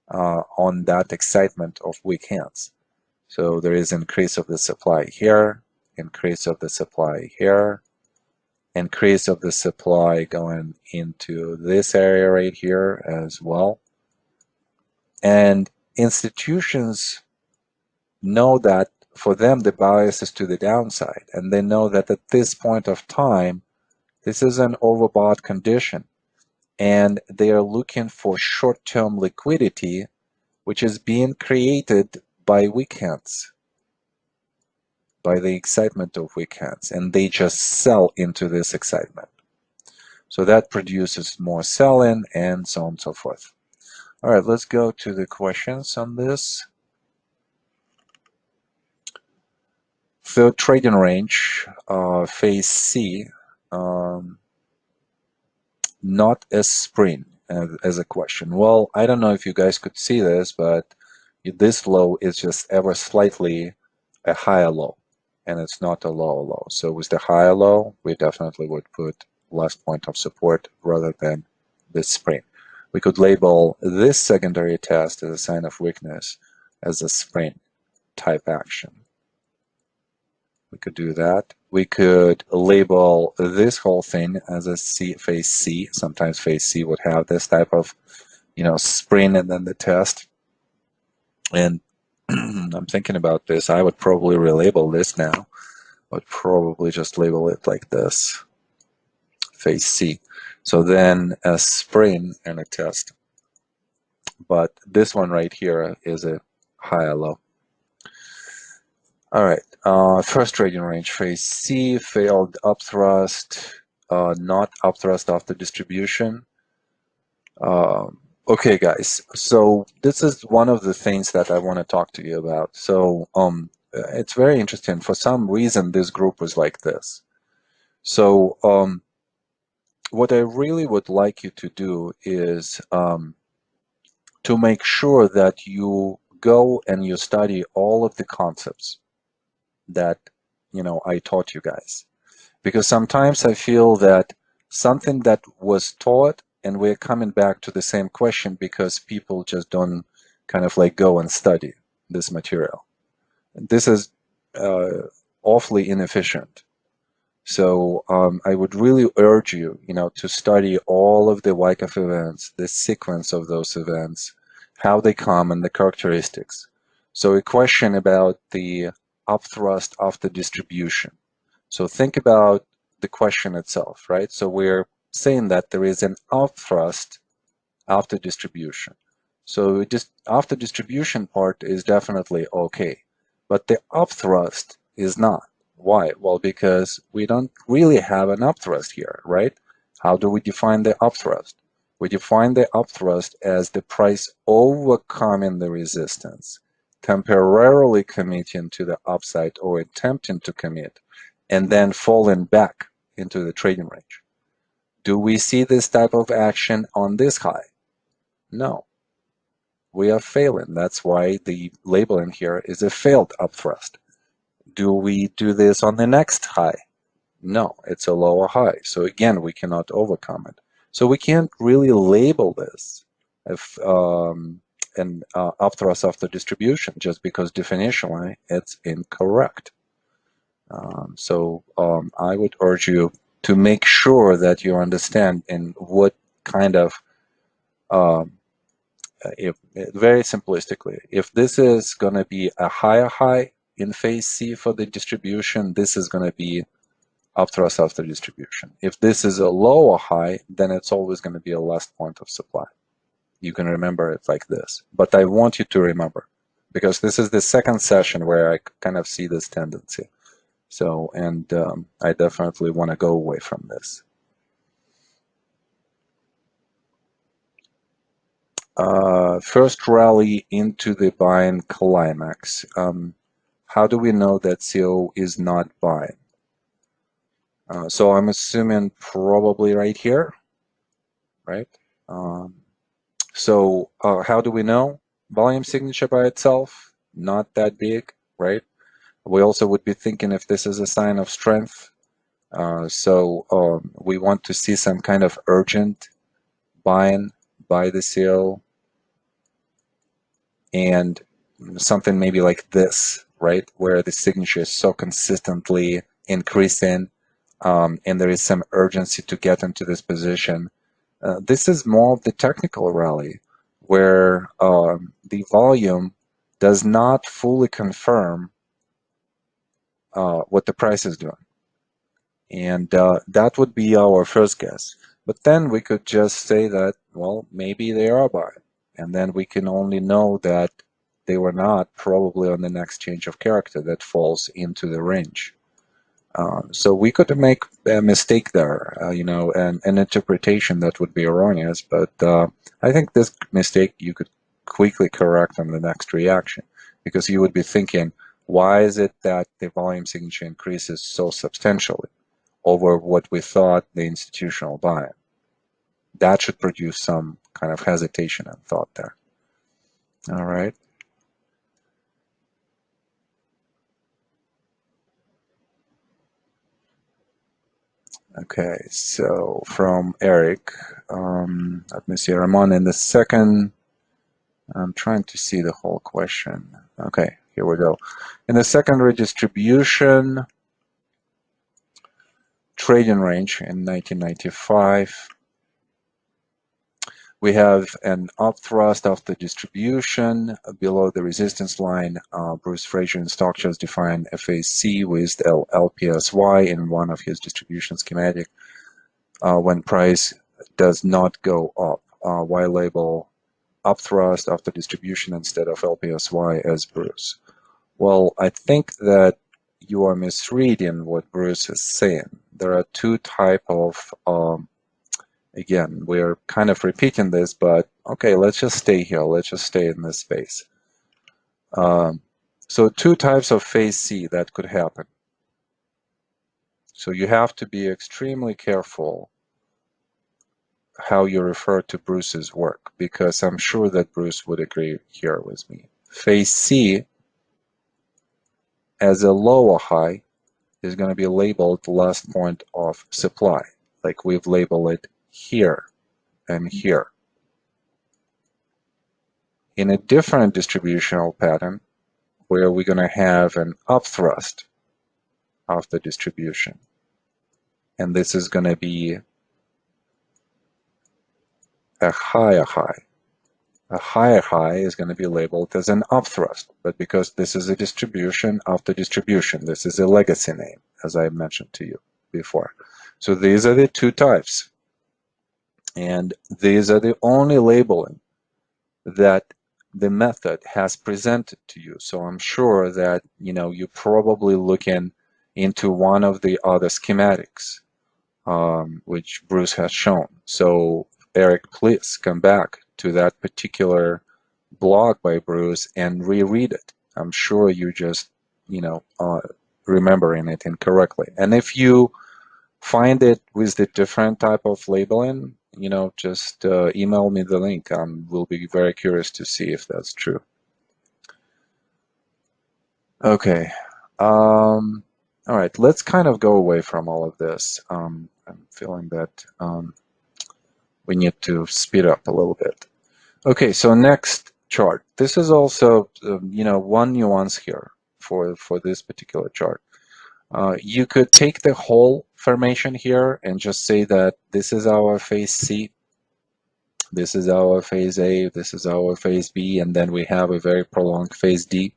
S1: on that excitement of weak hands. So there is increase of the supply here, increase of the supply here, increase of the supply going into this area right here as well. And institutions know that for them the bias is to the downside, and they know that at this point of time, this is an overbought condition, and they are looking for short-term liquidity, which is being created by weekends, by the excitement of weekends, and they just sell into this excitement. So that produces more sell-in and so on and so forth. All right, let's go to the questions on this. Third trading range, phase C, not a sprint as a question. Well, I don't know if you guys could see this, but this low is just ever slightly a higher low, and it's not a lower low. So with the higher low, we definitely would put last point of support rather than this sprint. We could label this secondary test as a sign of weakness as a sprint type action. We could do that. We could label this whole thing as a phase C. Sometimes phase C would have this type of, sprint and then the test. And I'm thinking about this. I would probably relabel this now. I would probably just label it like this, phase C. So then a sprint and a test. But this one right here is a higher low. All right, first trading range, phase C, failed upthrust, not upthrust after distribution. Okay, guys, so this is one of the things that I want to talk to you about. So it's very interesting. For some reason, this group was like this. So what I really would like you to do is to make sure that you go and you study all of the concepts that I taught you guys, because sometimes I feel that something that was taught and we're coming back to the same question because people just don't kind of like go and study this material. This is awfully inefficient. So I would really urge you, to study all of the Wyckoff events, the sequence of those events, how they come and the characteristics. So a question about the upthrust after distribution. So think about the question itself, right? So we're saying that there is an upthrust after distribution. So just after distribution part is definitely okay, but the upthrust is not. Why? Well, because we don't really have an upthrust here, right? How do we define the upthrust? We define the upthrust as the price overcoming the resistance, temporarily committing to the upside or attempting to commit, and then falling back into the trading range. Do we see this type of action on this high? No, we are failing. That's why the labeling here is a failed upthrust. Do we do this on the next high? No, it's a lower high. So again, we cannot overcome it. So we can't really label this if an upthrust after distribution just because definitionally it's incorrect. So I would urge you to make sure that you understand in what kind of very simplistically, if this is going to be a higher high in phase C for the distribution, this is going to be upthrust after distribution. If this is a lower high, then it's always going to be a last point of supply. You can remember it like this. But I want you to remember, because this is the second session where I kind of see this tendency. So, and I definitely want to go away from this. First rally into the buying climax. How do we know that CO is not buying? So I'm assuming probably right here, right? So how do we know? Volume signature by itself, not that big, right? We also would be thinking if this is a sign of strength. So we want to see some kind of urgent buying by the CO, and something maybe like this, right, where the signature is so consistently increasing, and there is some urgency to get into this position. This is more of the technical rally, where the volume does not fully confirm what the price is doing. And that would be our first guess. But then we could just say that, well, maybe they are buying. And then we can only know that they were not probably on the next change of character that falls into the range. So we could make a mistake there, and an interpretation that would be erroneous. But I think this mistake you could quickly correct on the next reaction, because you would be thinking, why is it that the volume signature increases so substantially over what we thought the institutional buy? That should produce some kind of hesitation and thought there. All right. Okay, so from Eric, let me see, Ramon, in the second, I'm trying to see the whole question. Okay, here we go. In the secondary distribution trading range in 1995, we have an upthrust of the distribution below the resistance line. Bruce Fraser in stock charts defined FAC with LPSY in one of his distribution schematic. When price does not go up, why label upthrust after distribution instead of LPSY as Bruce? Well, I think that you are misreading what Bruce is saying. There are two type of again, we're kind of repeating this, but okay, let's just stay here. Let's just stay in this space. So two types of phase C that could happen. So you have to be extremely careful how you refer to Bruce's work, because I'm sure that Bruce would agree here with me. Phase C as a lower high is going to be labeled the last point of supply, like we've labeled it here and here. In a different distributional pattern, where we're going to have an upthrust of the distribution, and this is going to be a higher high. A higher high is going to be labeled as an upthrust, but because this is a distribution after distribution, this is a legacy name, as I mentioned to you before. So these are the two types, and these are the only labeling that the method has presented to you. So I'm sure that you're probably looking into one of the other schematics, which Bruce has shown. So Eric, please come back to that particular blog by Bruce and reread it. I'm sure you just remembering it incorrectly. And if you find it with the different type of labeling, just email me the link. We'll be very curious to see if that's true. Okay. All right, let's kind of go away from all of this. I'm feeling that we need to speed up a little bit. Okay, so next chart. This is also, one nuance here for this particular chart. You could take the whole formation here and just say that this is our phase C, this is our phase A, this is our phase B, and then we have a very prolonged phase D.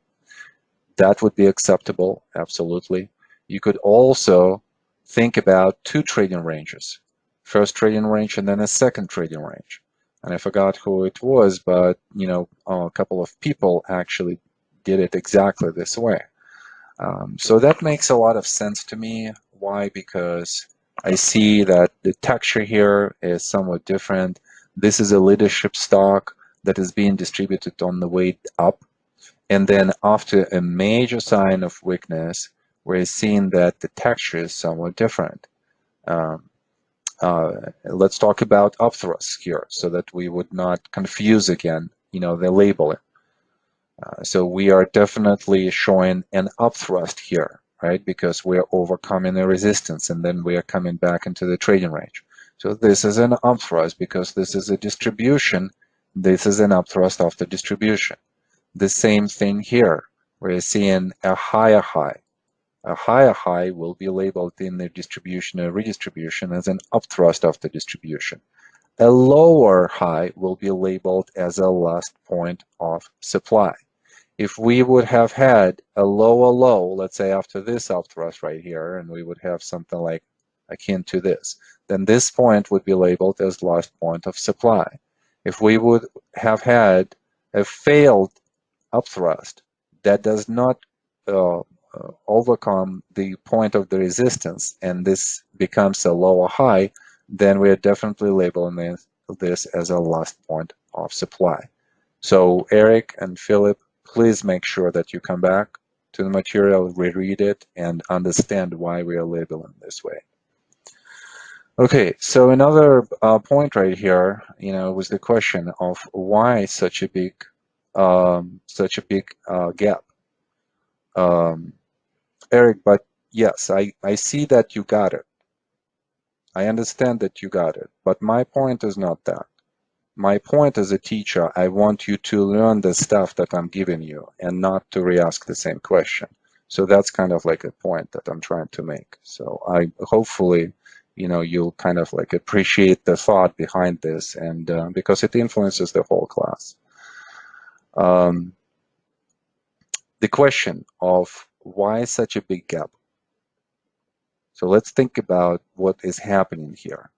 S1: That would be acceptable, absolutely. You could also think about two trading ranges. First trading range and then a second trading range. And I forgot who it was, but a couple of people actually did it exactly this way. So that makes a lot of sense to me. Why? Because I see that the texture here is somewhat different. This is a leadership stock that is being distributed on the way up. And then after a major sign of weakness, we're seeing that the texture is somewhat different. Let's talk about upthrusts here so that we would not confuse again, the labeling. So we are definitely showing an upthrust here, right? Because we're overcoming a resistance and then we are coming back into the trading range. So this is an upthrust because this is a distribution. This is an upthrust after distribution. The same thing here. We're seeing a higher high. A higher high will be labeled in the distribution or redistribution as an upthrust after distribution. A lower high will be labeled as a last point of supply. If we would have had a lower low, let's say after this upthrust right here, and we would have something like akin to this, then this point would be labeled as last point of supply. If we would have had a failed upthrust that does not uh, overcome the point of the resistance, and this becomes a lower high, then we are definitely labeling this as a last point of supply. So Eric and Philip, please make sure that you come back to the material, reread it, and understand why we are labeling this way. Okay, so another point right here, was the question of why such a big gap. Um, Eric, but yes, I see that you got it. I understand that you got it, but my point is not that. My point as a teacher, I want you to learn the stuff that I'm giving you and not to re-ask the same question. So that's kind of like a point that I'm trying to make. So I hopefully, you'll kind of like appreciate the thought behind this, and because it influences the whole class. Um, the question of why such a big gap? So let's think about what is happening here.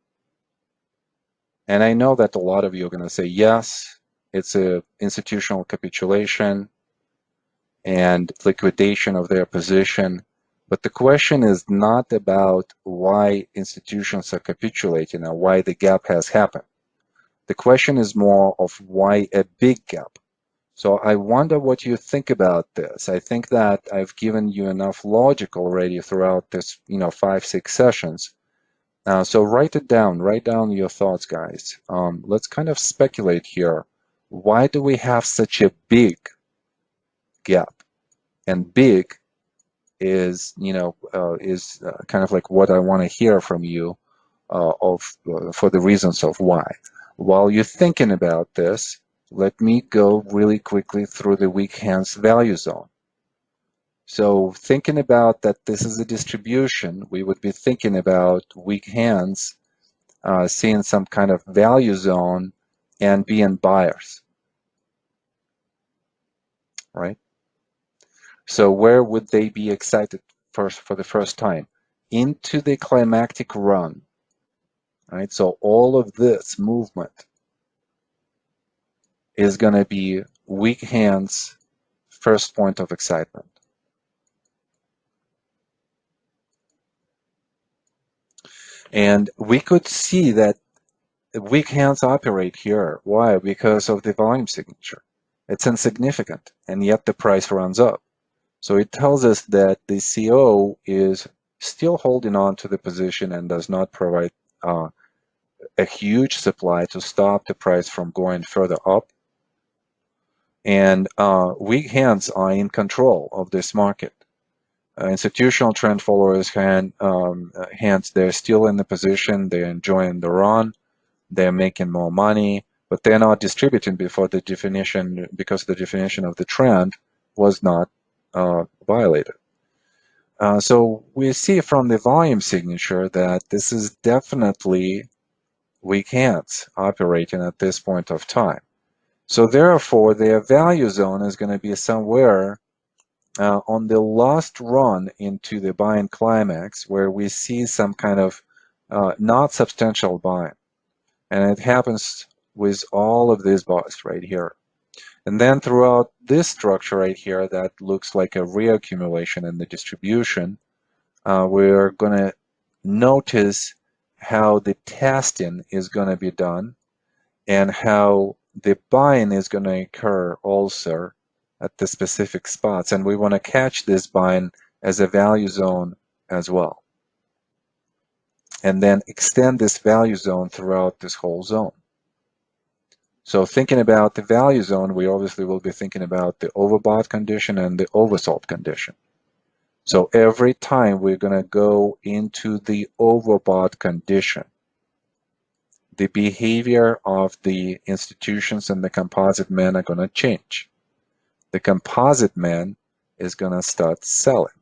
S1: And I know that a lot of you are going to say, yes, it's a institutional capitulation and liquidation of their position. But the question is not about why institutions are capitulating or why the gap has happened. The question is more of why a big gap. So I wonder what you think about this. I think that I've given you enough logic already throughout this, 5-6 sessions. So write it down. Write down your thoughts, guys. Let's kind of speculate here. Why do we have such a big gap? And big is, kind of like what I want to hear from you for the reasons of why. While you're thinking about this, let me go really quickly through the weak hands value zone. So thinking about that this is a distribution, we would be thinking about weak hands seeing some kind of value zone and being buyers, right? So where would they be excited first for the first time? Into the climactic run, right? So all of this movement is going to be weak hands first point of excitement. And we could see that weak hands operate here. Why? Because of the volume signature. It's insignificant, and yet the price runs up. So it tells us that the CO is still holding on to the position and does not provide a huge supply to stop the price from going further up. And weak hands are in control of this market. Institutional trend followers hands, they're still in the position, they're enjoying the run, they're making more money, but they're not distributing because the definition of the trend was not violated. So we see from the volume signature that this is definitely weak hands operating at this point of time. So therefore, their value zone is going to be somewhere on the last run into the buying climax, where we see some kind of not substantial buying. And it happens with all of these bars right here. And then throughout this structure right here that looks like a reaccumulation in the distribution, we're going to notice how the testing is going to be done and how the buying is going to occur also at the specific spots. And we want to catch this buying as a value zone as well. And then extend this value zone throughout this whole zone. So thinking about the value zone, we obviously will be thinking about the overbought condition and the oversold condition. So every time we're going to go into the overbought condition, the behavior of the institutions and the composite man are going to change. The composite man is going to start selling.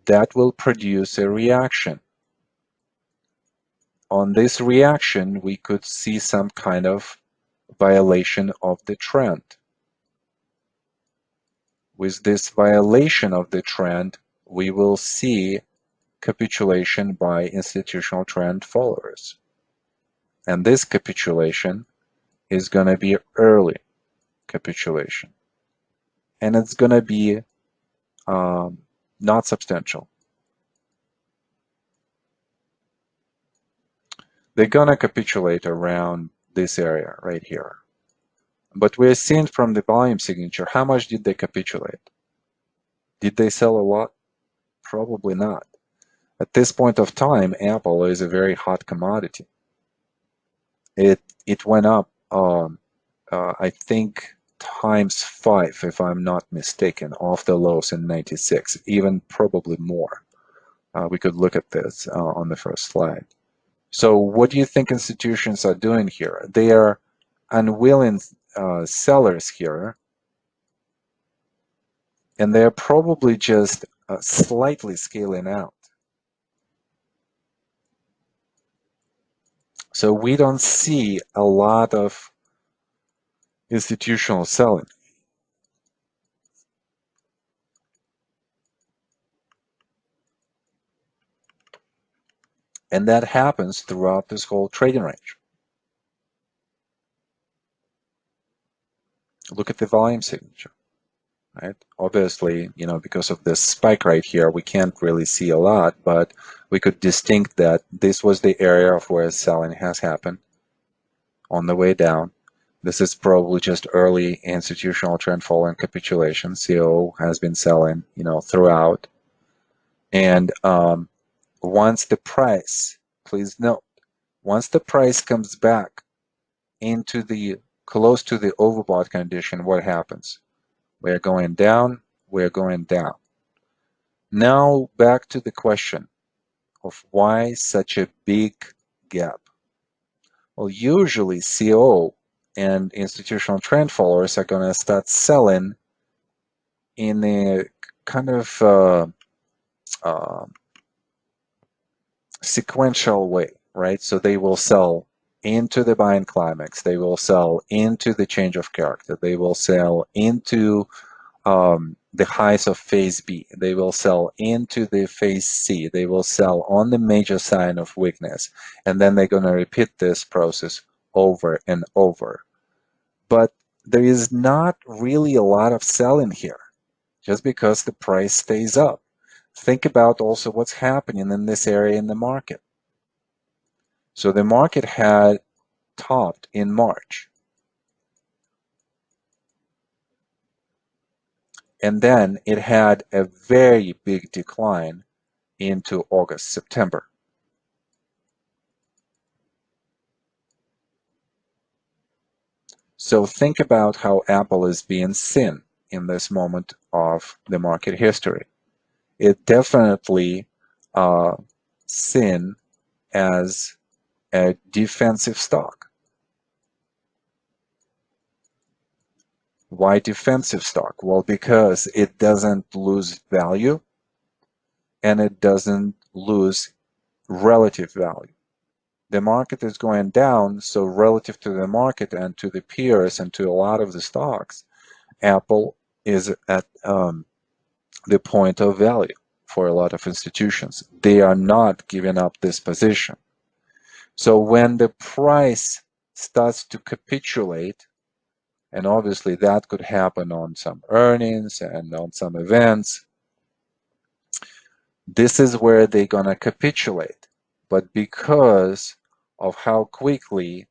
S1: That will produce a reaction. on this reaction, we could see some kind of violation of the trend. With this violation of the trend, we will see capitulation by institutional trend followers. And this capitulation is going to be early capitulation. And it's going to be not substantial. They're going to capitulate around this area right here. But we're seeing from the volume signature, how much did they capitulate? Did they sell a lot? Probably not. At this point of time, Apple is a very hot commodity. It went up, I think, ×5, if I'm not mistaken, off the lows in 96, even probably more. We could look at this on the first slide. So what do you think institutions are doing here? They are unwilling sellers here, and they're probably just slightly scaling out. So we don't see a lot of institutional selling. And that happens throughout this whole trading range. Look at the volume signature, right? Obviously, because of this spike right here, we can't really see a lot, but we could distinct that this was the area of where selling has happened on the way down. This is probably just early institutional trend following capitulation. CO has been selling, throughout. And once the price, please note, once the price comes back into the close to the overbought condition, what happens? We're going down, we're going down. Now back to the question of why such a big gap. Well, usually CO and institutional trend followers are going to start selling in a kind of sequential way, right? So they will sell into the buying climax, they will sell into the change of character, they will sell into the highs of phase B, they will sell into the phase C, they will sell on the major sign of weakness, and then they're going to repeat this process over and over. But there is not really a lot of selling here, just because the price stays up. Think about also what's happening in this area in the market. So the market had topped in March. And then it had a very big decline into August, September. So think about how Apple is being seen in this moment of the market history. It definitely seen as a defensive stock. Why defensive stock? Well, because it doesn't lose value and it doesn't lose relative value. The market is going down, so relative to the market and to the peers and to a lot of the stocks, Apple is at the point of value for a lot of institutions. They are not giving up this position. So when the price starts to capitulate, and obviously that could happen on some earnings and on some events, this is where they're going to capitulate. But because of how quickly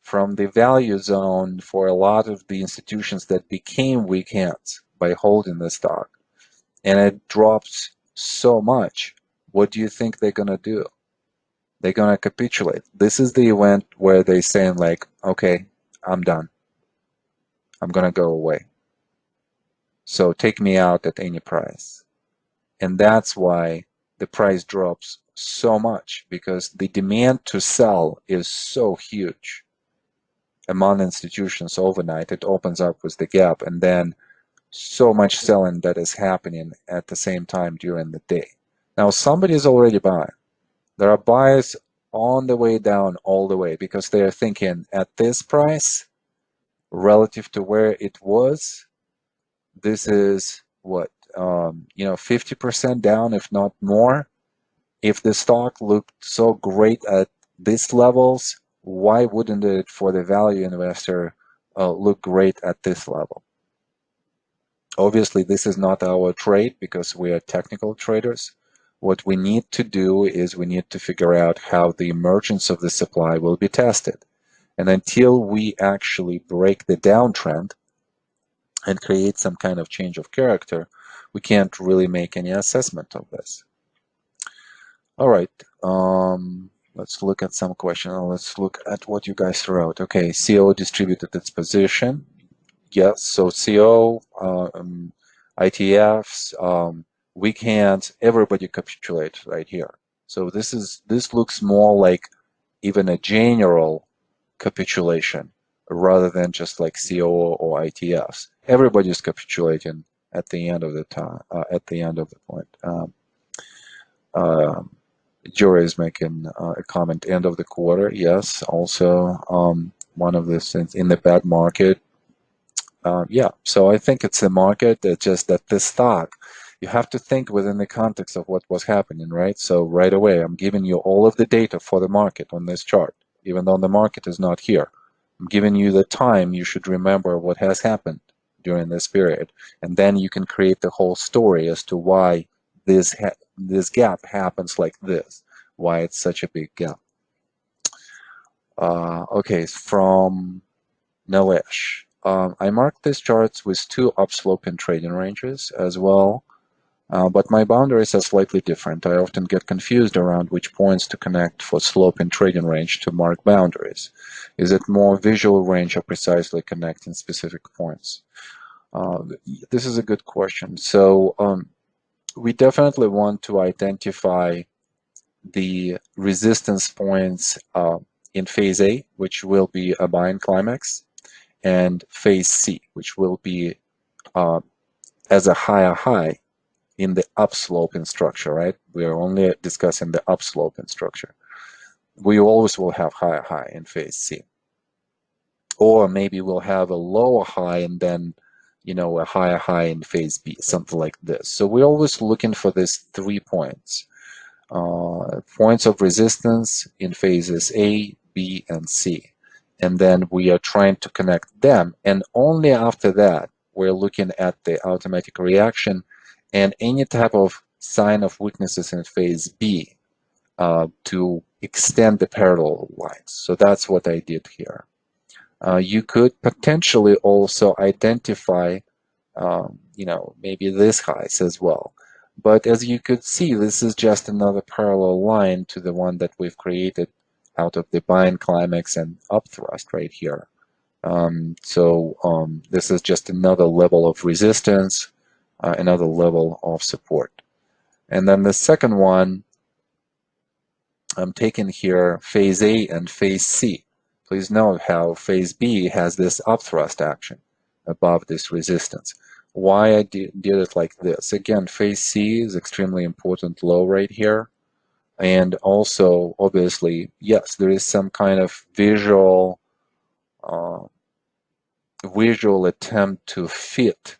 S1: from the value zone for a lot of the institutions that became weak hands by holding the stock, and it drops so much, what do you think they're going to do? They're going to capitulate. This is the event where they're saying like, okay, I'm done. I'm going to go away. So take me out at any price. And that's why the price drops so much, because the demand to sell is so huge among institutions overnight. It opens up with the gap, and then so much selling that is happening at the same time during the day. Now somebody is already buying. There are buyers on the way down all the way, because they are thinking at this price relative to where it was, this is what, 50% down, if not more. If the stock looked so great at these levels, why wouldn't it for the value investor look great at this level? Obviously, this is not our trade because we are technical traders. What we need to do is we need to figure out how the emergence of the supply will be tested. And until we actually break the downtrend and create some kind of change of character, we can't really make any assessment of this. All right, let's look at some questions. Let's look at what you guys wrote. Okay, CO distributed its position. Yes, so CO, ITFs, weak hands, everybody capitulates right here. So this looks more like even a general capitulation rather than just like CO or ITFs. Everybody's capitulating at the end of the time, at the end of the point. Jory is making a comment, end of the quarter. Yes, also one of the things in the bad market. Yeah, so I think it's a market that just that this stock, you have to think within the context of what was happening, right? So right away, I'm giving you all of the data for the market on this chart, even though the market is not here. I'm giving you the time. You should remember what has happened during this period, and then you can create the whole story as to why this gap happens like this, why it's such a big gap. Okay, from Nilesh. I marked these charts with two upslope and trading ranges as well, but my boundaries are slightly different. I often get confused around which points to connect for slope and trading range to mark boundaries. Is it more visual range or precisely connecting specific points? This is a good question. So we definitely want to identify the resistance points in phase A, which will be a buying climax, and phase C, which will be as a higher high in the upsloping structure, right? We are only discussing the upsloping structure. We always will have higher high in phase C. Or maybe we'll have a lower high and then, a higher high in phase B, something like this. So we're always looking for these 3 points. Points of resistance in phases A, B, and C. And then we are trying to connect them. And only after that, we're looking at the automatic reaction and any type of sign of weaknesses in phase B to extend the parallel lines. So that's what I did here. You could potentially also identify, maybe this highs as well. But as you could see, this is just another parallel line to the one that we've created out of the buying climax and upthrust right here. This is just another level of resistance, another level of support. And then the second one, I'm taking here phase A and phase C. Please note how phase B has this upthrust action above this resistance. Why I did it like this. Again, phase C is extremely important low right here. And also, obviously, yes, there is some kind of visual attempt to fit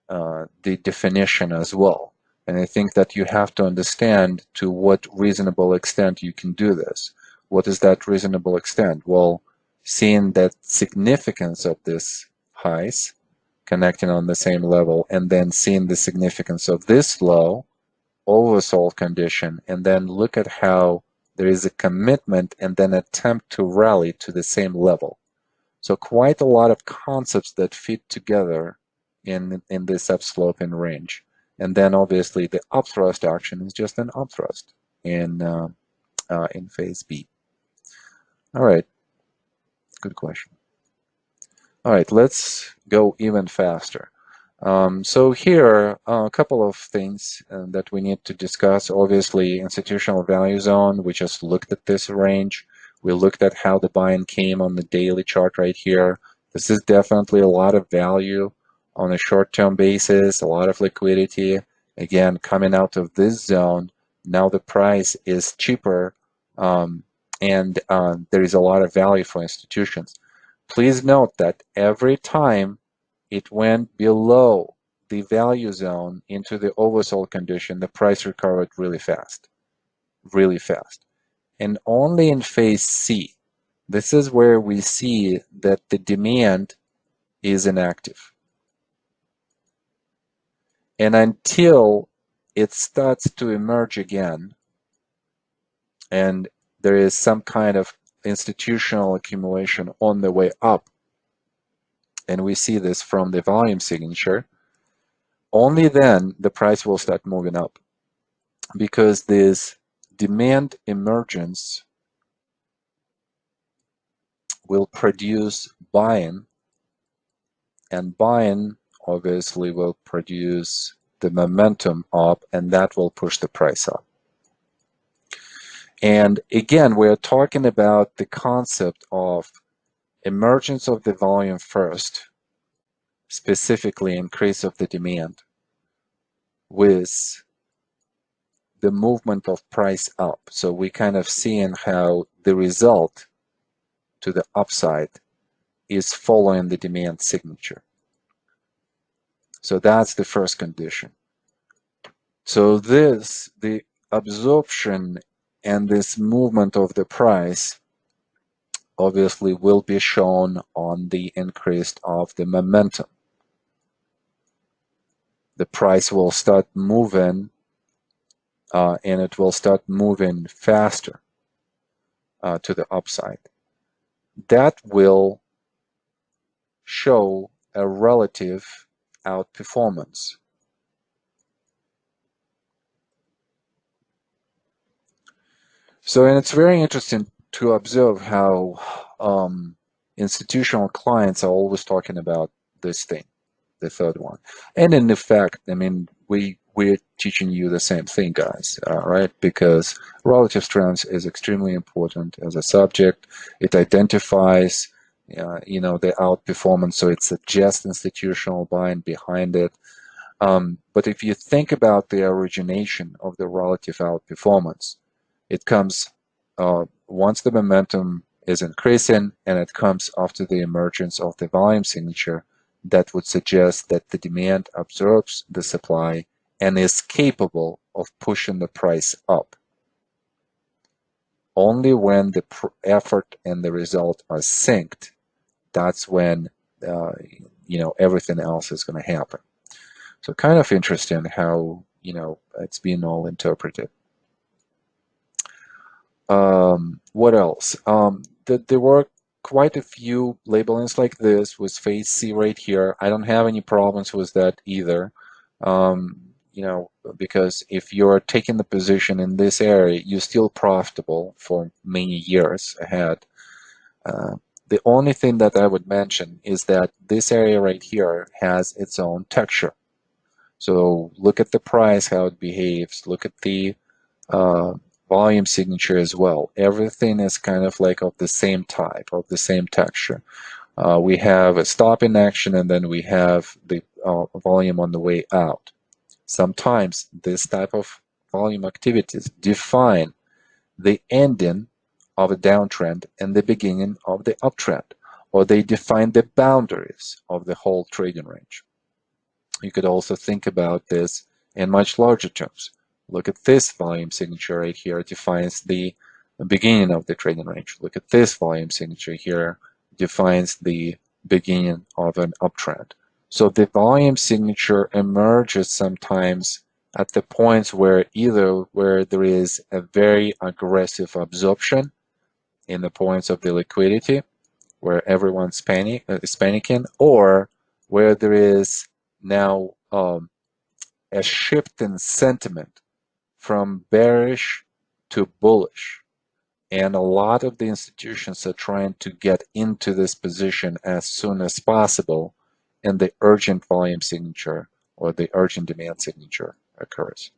S1: the definition as well. And I think that you have to understand to what reasonable extent you can do this. What is that reasonable extent? Well, seeing that significance of this highs connecting on the same level, and then seeing the significance of this low oversold condition, and then look at how there is a commitment and then attempt to rally to the same level. So quite a lot of concepts that fit together in this upsloping range. And then obviously the upthrust action is just an upthrust in phase B. All right, good question. All right, let's go even faster. So here are a couple of things that we need to discuss. Obviously, institutional value zone, we just looked at this range. We looked at how the buy-in came on the daily chart right here. This is definitely a lot of value on a short-term basis, a lot of liquidity. Again, coming out of this zone, now the price is cheaper and there is a lot of value for institutions. Please note that every time it went below the value zone into the oversold condition, the price recovered really fast, really fast. And only in phase C, this is where we see that the demand is inactive. And until it starts to emerge again, and there is some kind of institutional accumulation on the way up, and we see this from the volume signature, only then the price will start moving up, because this demand emergence will produce buying, and buying obviously will produce the momentum up, and that will push the price up. And again, we're talking about the concept of emergence of the volume first, specifically increase of the demand, with the movement of price up. So we kind of seeing how the result to the upside is following the demand signature. So that's the first condition. So this, the absorption and this movement of the price obviously will be shown on the increase of the momentum. The price will start moving and it will start moving faster to the upside. That will show a relative outperformance. So, and it's very interesting to observe how institutional clients are always talking about this thing, the third one. And in effect, I mean, we're teaching you the same thing, guys, right? Because relative strength is extremely important as a subject. It identifies, the outperformance, so it suggests institutional buying behind it. But if you think about the origination of the relative outperformance, it comes once the momentum is increasing, and it comes after the emergence of the volume signature that would suggest that the demand absorbs the supply and is capable of pushing the price up. Only when the effort and the result are synced, that's when everything else is going to happen. So kind of interesting how it's being all interpreted. What else? There were quite a few labelings like this with phase C right here. I don't have any problems with that either. Because if you're taking the position in this area, you're still profitable for many years ahead. The only thing that I would mention is that this area right here has its own texture. So look at the price, how it behaves. Look at the volume signature as well. Everything is kind of like of the same type, of the same texture. We have a stop in action, and then we have the volume on the way out. Sometimes this type of volume activities define the ending of a downtrend and the beginning of the uptrend, or they define the boundaries of the whole trading range. You could also think about this in much larger terms. Look at this volume signature right here, it defines the beginning of the trading range. Look at this volume signature here, defines the beginning of an uptrend. So the volume signature emerges sometimes at the points where there is a very aggressive absorption in the points of the liquidity, where everyone's panicking, or where there is now a shift in sentiment from bearish to bullish. And a lot of the institutions are trying to get into this position as soon as possible, and the urgent volume signature or the urgent demand signature occurs.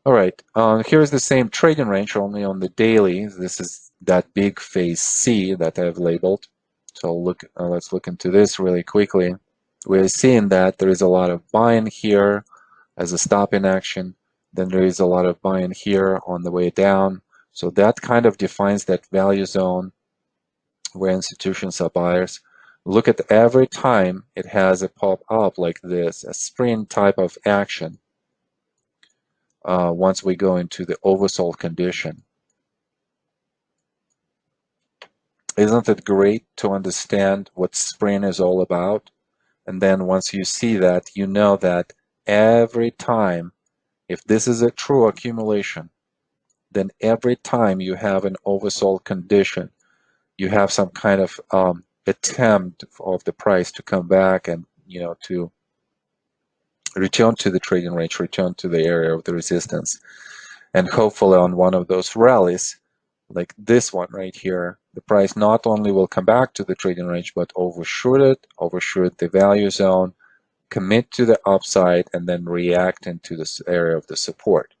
S1: All right, here's the same trading range, only on the daily. This is that big phase C that I've labeled. So let's look into this really quickly. We're seeing that there is a lot of buying here as a stop in action. Then there is a lot of buying here on the way down. So that kind of defines that value zone where institutions are buyers. Look at every time it has a pop up like this, a sprint type of action. Once we go into the oversold condition, isn't it great to understand what sprint is all about? And then once you see that, you know that every time, if this is a true accumulation, then every time you have an oversold condition, you have some kind of attempt of the price to come back and to return to the trading range, return to the area of the resistance, and hopefully on one of those rallies, like this one right here, the price not only will come back to the trading range, but overshoot the value zone, commit to the upside, and then react into this area of the support.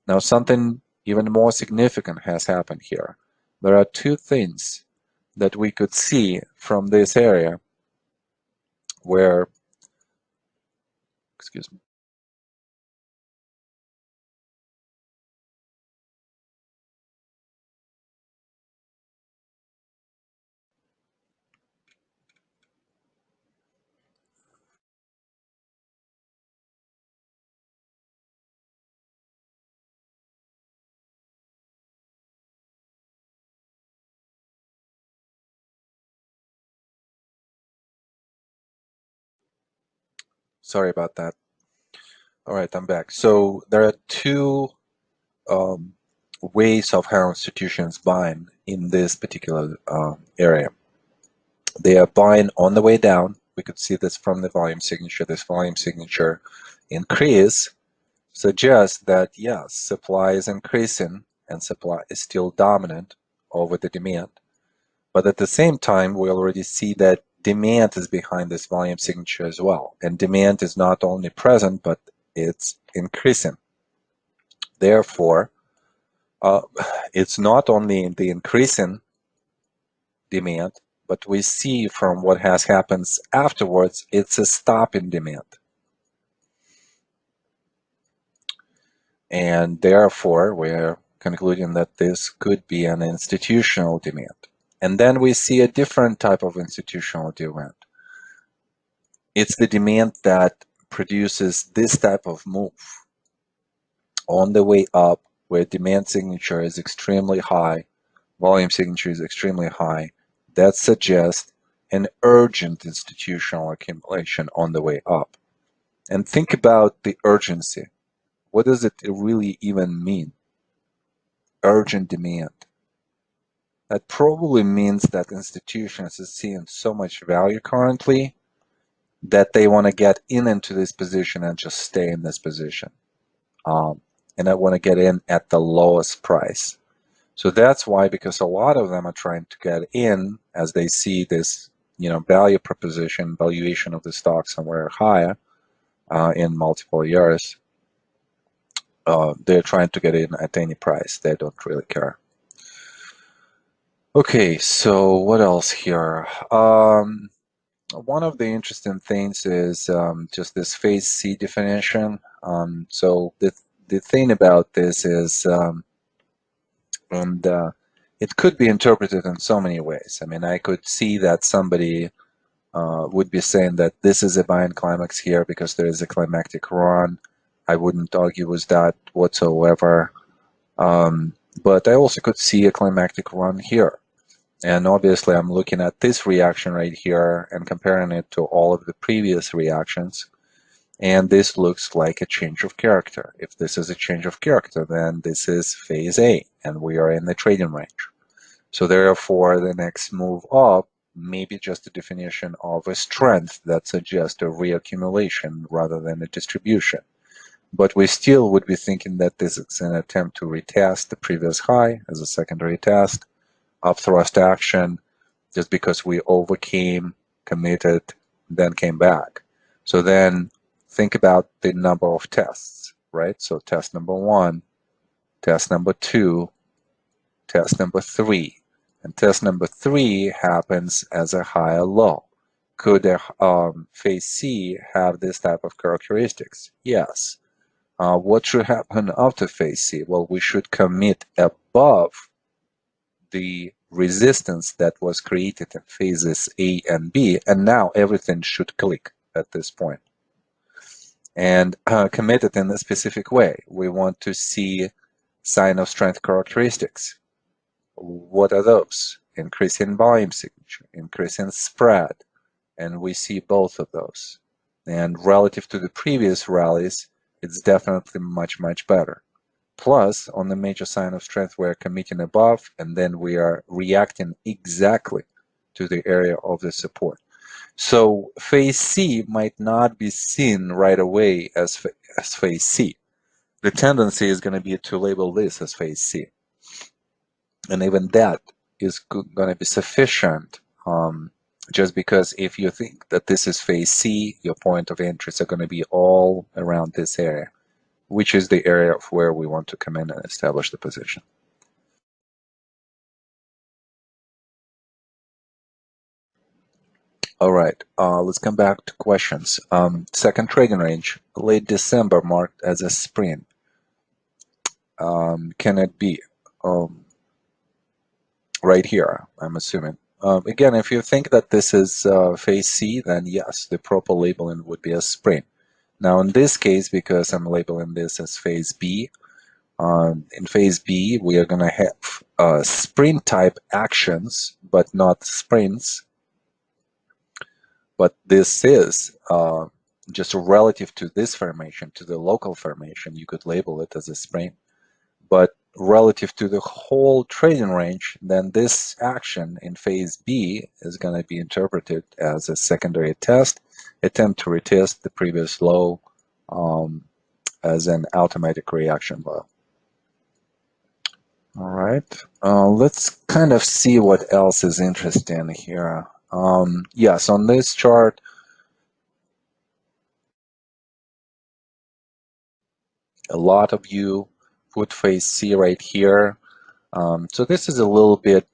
S1: Now, something even more significant has happened here. There are two things that we could see from this area where, excuse me, sorry about that. All right, I'm back. So there are two um, ways of how institutions buying in this particular area. They are buying on the way down. We could see this from the volume signature. This volume signature increase suggests that yes, supply is increasing and supply is still dominant over the demand. But at the same time, we already see that demand is behind this volume signature as well. And demand is not only present, but it's increasing. Therefore, uh, it's not only the increasing demand, but we see from what has happened afterwards, it's a stop in demand. And therefore, we're concluding that this could be an institutional demand. And then we see a different type of institutional demand. It's the demand that produces this type of move on the way up, where demand signature is extremely high, volume signature is extremely high. That suggests an urgent institutional accumulation on the way up. And think about the urgency. What does it really even mean? Urgent demand. That probably means that institutions are seeing so much value currently that they want to get into this position and just stay in this position. And I want to get in at the lowest price. So that's why, because a lot of them are trying to get in as they see this, value proposition, valuation of the stock somewhere higher in multiple years. They're trying to get in at any price. They don't really care. Okay, so what else here? One of the interesting things is just this phase C definition. So the thing about this is, and it could be interpreted in so many ways. I mean, I could see that somebody would be saying that this is a buying climax here because there is a climactic run. I wouldn't argue with that whatsoever. But I also could see a climactic run here. And obviously, I'm looking at this reaction right here and comparing it to all of the previous reactions. And this looks like a change of character. If this is a change of character, then this is phase A, and we are in the trading range. So therefore, the next move up may be just a definition of a strength that suggests a reaccumulation rather than a distribution. But we still would be thinking that this is an attempt to retest the previous high as a secondary test, upthrust action, just because we overcame, committed, then came back. So then think about the number of tests, right? So test number 1, test number 2, test number 3. And test number 3 happens as a higher low. Could a phase C have this type of characteristics? Yes. What should happen after phase C? Well, we should commit above the resistance that was created in phases A and B, and now everything should click at this point. And commit it in a specific way. We want to see sign of strength characteristics. What are those? Increase in volume signature, increase in spread, and we see both of those. And relative to the previous rallies, it's definitely much, much better. Plus, on the major sign of strength, we're committing above, and then we are reacting exactly to the area of the support. So phase C might not be seen right away as phase C. The tendency is going to be to label this as phase C. And even that is going to be sufficient, just because if you think that this is phase C, your point of entries are going to be all around this area, which is the area of where we want to come in and establish the position. All right, let's come back to questions. Second trading range, late December marked as a sprint. Can it be right here, I'm assuming? Again, if you think that this is phase C, then yes, the proper labeling would be a sprint. Now, in this case, because I'm labeling this as phase B, in phase B, we are going to have sprint type actions, but not sprints. But this is just relative to this formation, to the local formation, you could label it as a sprint. But relative to the whole trading range, then this action in phase B is going to be interpreted as a secondary test, attempt to retest the previous low as an automatic reaction low. All right, let's kind of see what else is interesting here. Yes, on this chart, a lot of you put phase C right here. So this is a little bit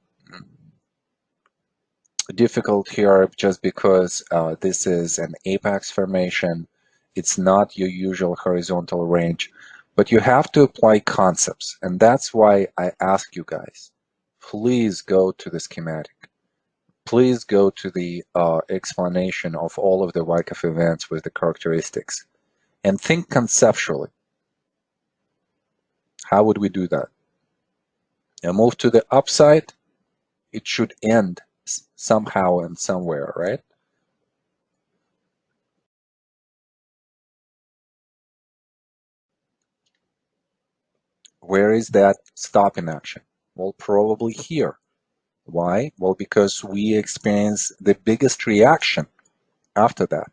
S1: difficult here just because this is an apex formation. It's not your usual horizontal range, but you have to apply concepts. And that's why I ask you guys, please go to the schematic. Please go to the explanation of all of the Wyckoff events with the characteristics and think conceptually. How would we do that? A move to the upside, it should end somehow and somewhere, right? Where is that stopping action? Well, probably here. Why? Well, because we experience the biggest reaction after that.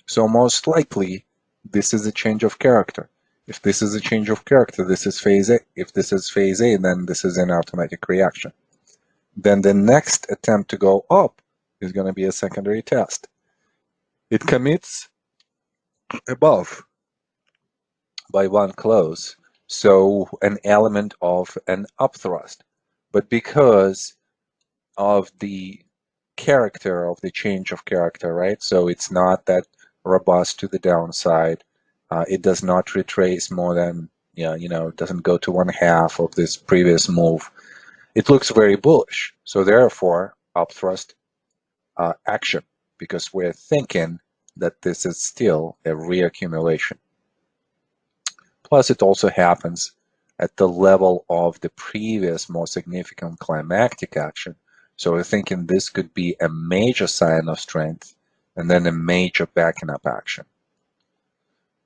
S1: So most likely, this is a change of character. If this is a change of character, this is phase A. If this is phase A, then this is an automatic reaction. Then the next attempt to go up is going to be a secondary test. It commits above by one close, so an element of an upthrust. But because of the character of the change of character, right? So it's not that robust to the downside. It does not retrace more than, it doesn't go to one half of this previous move. It looks very bullish. So therefore, upthrust action, because we're thinking that this is still a reaccumulation. Plus, it also happens at the level of the previous more significant climactic action. So we're thinking this could be a major sign of strength and then a major backing up action.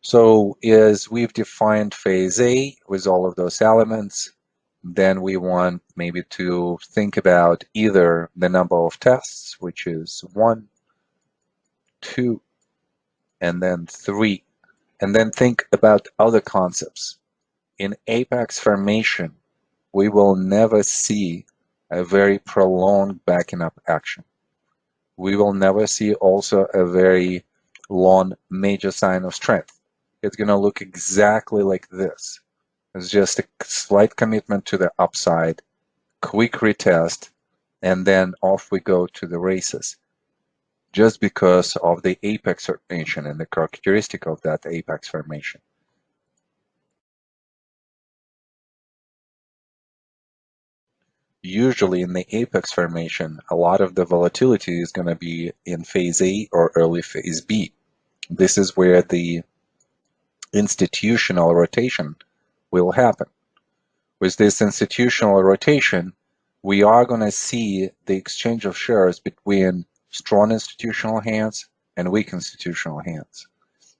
S1: So as we've defined phase A with all of those elements, then we want maybe to think about either the number of tests, which is 1, 2, and then 3, and then think about other concepts. In apex formation, we will never see a very prolonged backing up action. We will never see also a very long major sign of strength. It's going to look exactly like this. It's just a slight commitment to the upside, quick retest, and then off we go to the races. Just because of the apex formation and the characteristic of that apex formation. usually in the apex formation, a lot of the volatility is going to be in phase A or early phase B. This is where the institutional rotation will happen. With this institutional rotation, we are going to see the exchange of shares between strong institutional hands and weak institutional hands.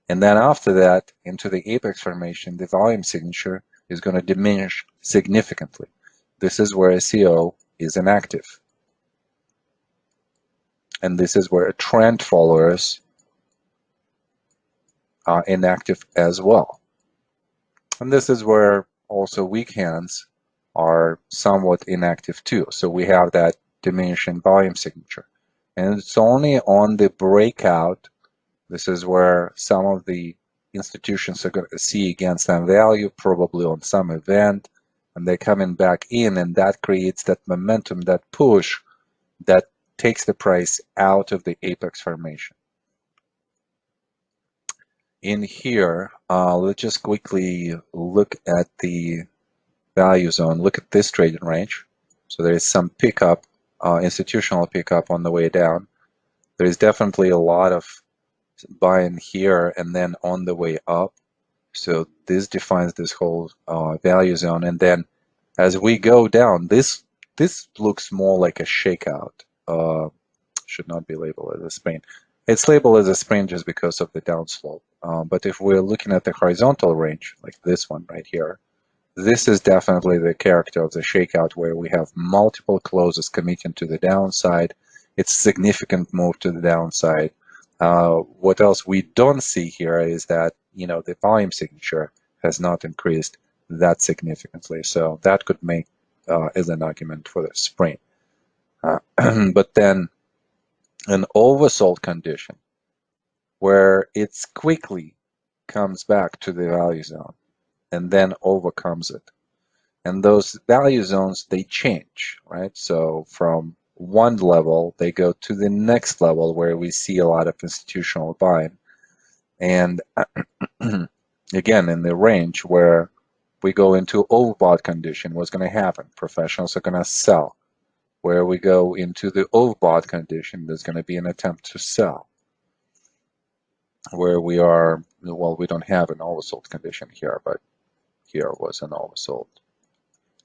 S1: And then after that, into the apex formation, the volume signature is going to diminish significantly. This is where SEO is inactive. And this is where trend followers are inactive as well. And this is where also weak hands are somewhat inactive too. So we have that diminishing volume signature. And it's only on the breakout, this is where some of the institutions are going to see again some value, probably on some event, and they're coming back in, and that creates that momentum, that push that takes the price out of the apex formation. In here, let's just quickly look at the value zone. Look at this trading range. So there is some pickup, institutional pickup on the way down. There is definitely a lot of buying here and then on the way up. So this defines this whole value zone. And then as we go down, this looks more like a shakeout. Should not be labeled as a sprain. It's labeled as a sprain just because of the downslope. But if we're looking at the horizontal range, like this one right here, this is definitely the character of the shakeout where we have multiple closes committing to the downside. It's a significant move to the downside. What else we don't see here is that, you know, the volume signature has not increased that significantly. So that could make as an argument for the sprain. But then an oversold condition where it's quickly comes back to the value zone and then overcomes it. And those value zones, they change, right? So from one level, they go to the next level where we see a lot of institutional buying. And again, in the range where we go into overbought condition, what's going to happen? Professionals are going to sell. Where we go into the overbought condition, there's going to be an attempt to sell. Where we are, well, we don't have an oversold condition here, but here was an oversold.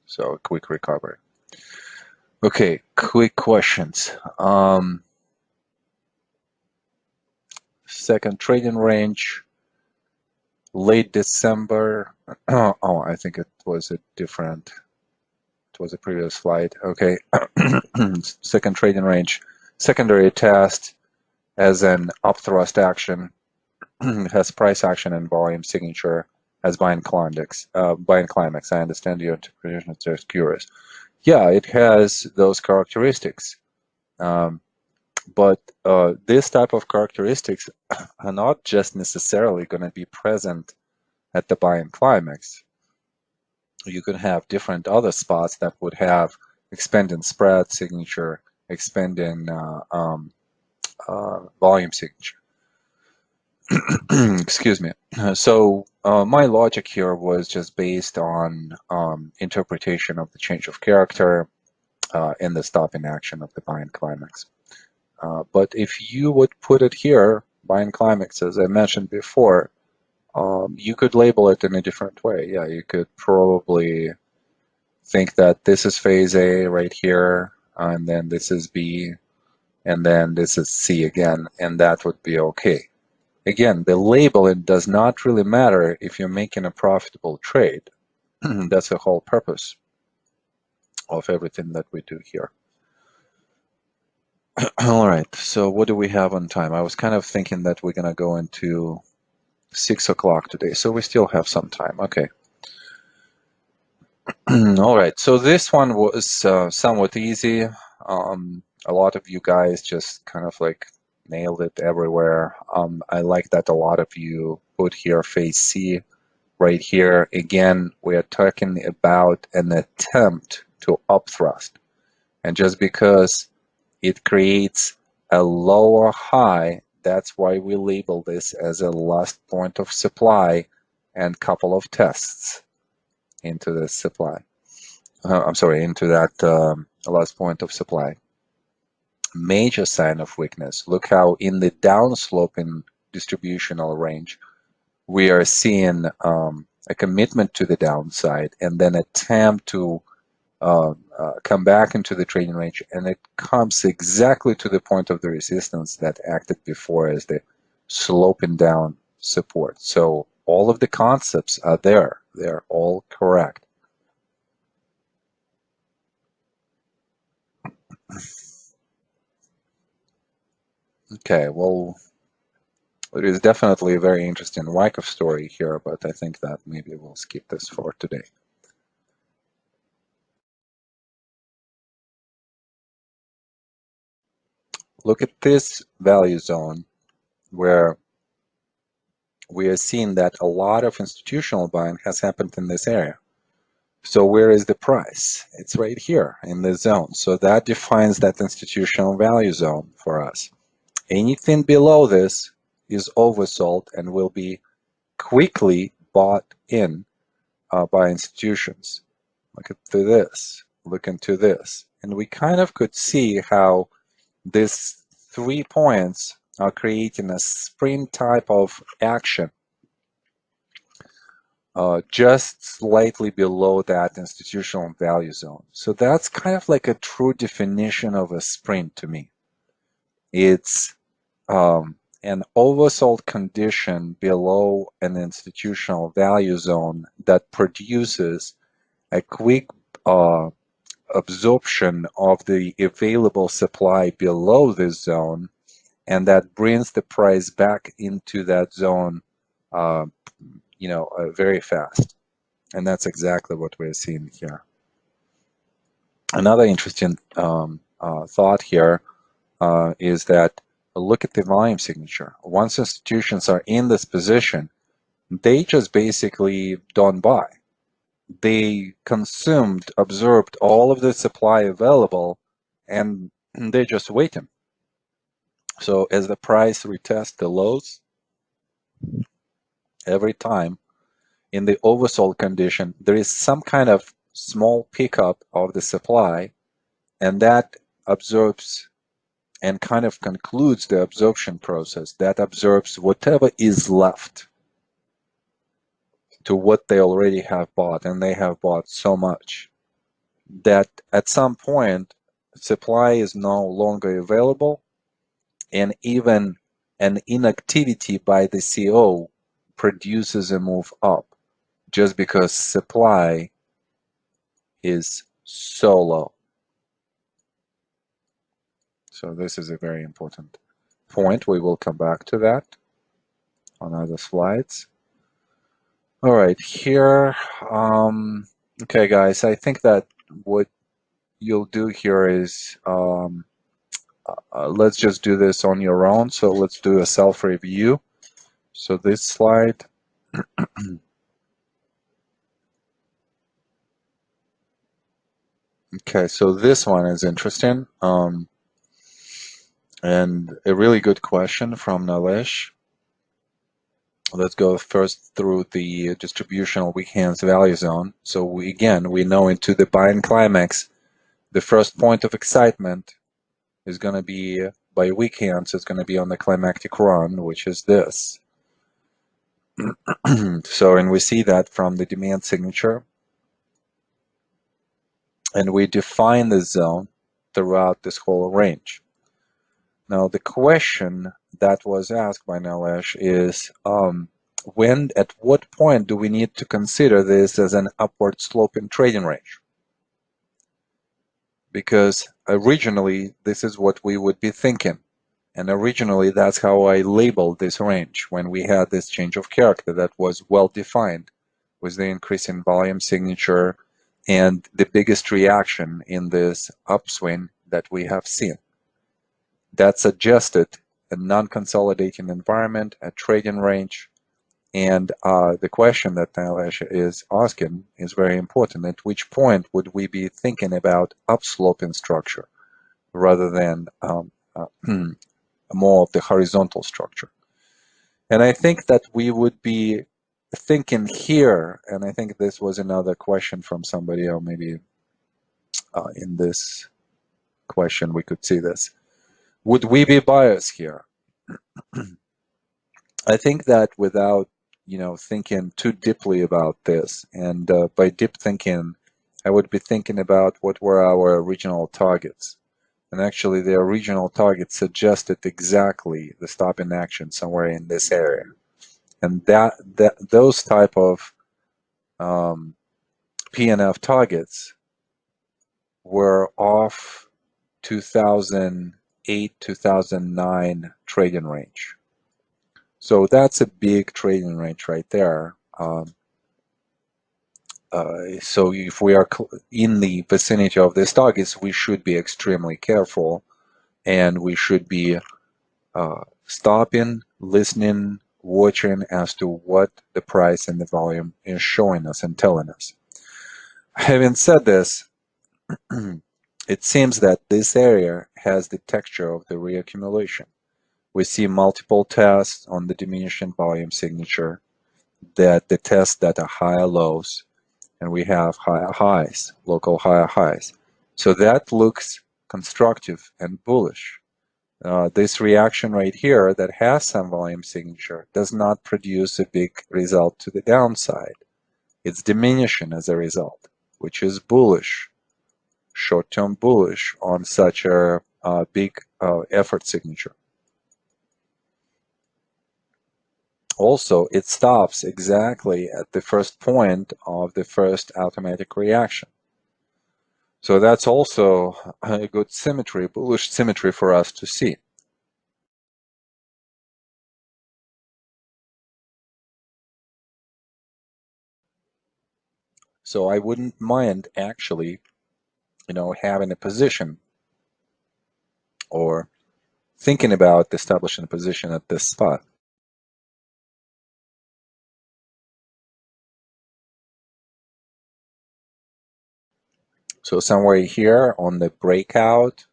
S1: So a quick recovery. Okay, quick questions. Second trading range, late December. Oh, I think it was a different, it was a previous slide. Okay, second trading range, secondary test as an upthrust action, has price action and volume signature, as buying climax. I understand your interpretation is just curious. Yeah, it has those characteristics. But this type of characteristics are not just necessarily going to be present at the buy-in climax. You could have different other spots that would have expanding spread signature, expanding volume signature. Excuse me. So my logic here was just based on interpretation of the change of character and the stopping action of the buy-in climax. But if you would put it here, buy-in climax, as I mentioned before, you could label it in a different way. Yeah, you could probably think that this is phase A right here, and then this is B, and then this is C again, and that would be okay. Again, the labeling does not really matter if you're making a profitable trade. That's the whole purpose of everything that we do here. All right, so what do we have on time? I was kind of thinking that we're going to go into 6 o'clock today, so we still have some time. Okay. All right, so this one was somewhat easy. A lot of you guys just kind of like nailed it everywhere. I like that a lot of you put here phase C right here. Again, we are talking about an attempt to upthrust. And just because it creates a lower high, that's why we label this as a last point of supply and couple of tests into the supply. I'm sorry, into that last point of supply. Major sign of weakness. Look how in the downsloping distributional range, we are seeing a commitment to the downside and then attempt to come back into the trading range, and it comes exactly to the point of the resistance that acted before as the sloping down support. So all of the concepts are there. They're all correct. Okay, well, it is definitely a very interesting Wyckoff story here, but I think that maybe we'll skip this for today. Look at this value zone where we are seeing that a lot of institutional buying has happened in this area. So where is the price? It's right here in this zone. So that defines that institutional value zone for us. Anything below this is oversold and will be quickly bought in by institutions. Look into this, look into this. And we kind of could see how these 3 points are creating a sprint type of action just slightly below that institutional value zone. So that's kind of like a true definition of a sprint to me. It's an oversold condition below an institutional value zone that produces a quick absorption of the available supply below this zone, and that brings the price back into that zone, very fast. And that's exactly what we're seeing here. Another interesting thought here is that look at the volume signature. Once institutions are in this position, they just basically don't buy. They consumed, absorbed all of the supply available, and they're just waiting. So as the price retests the lows, every time in the oversold condition, there is some kind of small pickup of the supply, and that absorbs and kind of concludes the absorption process. That absorbs whatever is left to what they already have bought, and they have bought so much that at some point supply is no longer available, and even an inactivity by the CO produces a move up just because supply is so low. So this is a very important point. We will come back to that on other slides. All right, here, okay, guys, I think that what you'll do here is let's just do this on your own. So let's do a self-review. So this slide, okay, so this one is interesting, and a really good question from Nalesh. Let's go first through the distributional weak hands value zone. So we know into the buying climax, the first point of excitement is going to be by weak hands, it's going to be on the climactic run, which is this. So, and we see that from the demand signature, and we define the zone throughout this whole range. Now, the question that was asked by Nalesh is, at what point do we need to consider this as an upward sloping trading range? Because originally, this is what we would be thinking. And originally, that's how I labeled this range when we had this change of character that was well defined with the increase in volume signature and the biggest reaction in this upswing that we have seen. That suggested a non-consolidating environment, a trading range, and the question that Nailesh is asking is very important. At which point would we be thinking about upsloping structure rather than more of the horizontal structure? And I think that we would be thinking here, and I think this was another question from somebody, or maybe in this question we could see this. Would we be biased here? I think that without, thinking too deeply about this, and by deep thinking, I would be thinking about what were our original targets. And actually, the original target suggested exactly the stop in action somewhere in this area. And those type of PNF targets were off 2008, 2009 trading range. So that's a big trading range right there. So if we are in the vicinity of these targets, we should be extremely careful, and we should be stopping, listening, watching as to what the price and the volume is showing us and telling us. Having said this, it seems that this area has the texture of the reaccumulation. We see multiple tests on the diminishing volume signature, that the tests that are higher lows, and we have higher highs, local higher highs. So that looks constructive and bullish. This reaction right here that has some volume signature does not produce a big result to the downside. It's diminishing as a result, which is bullish, short-term bullish on such a big effort signature. Also, it stops exactly at the first point of the first automatic reaction. So that's also a good symmetry, bullish symmetry for us to see. So I wouldn't mind actually, having a position or thinking about establishing a position at this spot. So somewhere here on the breakout,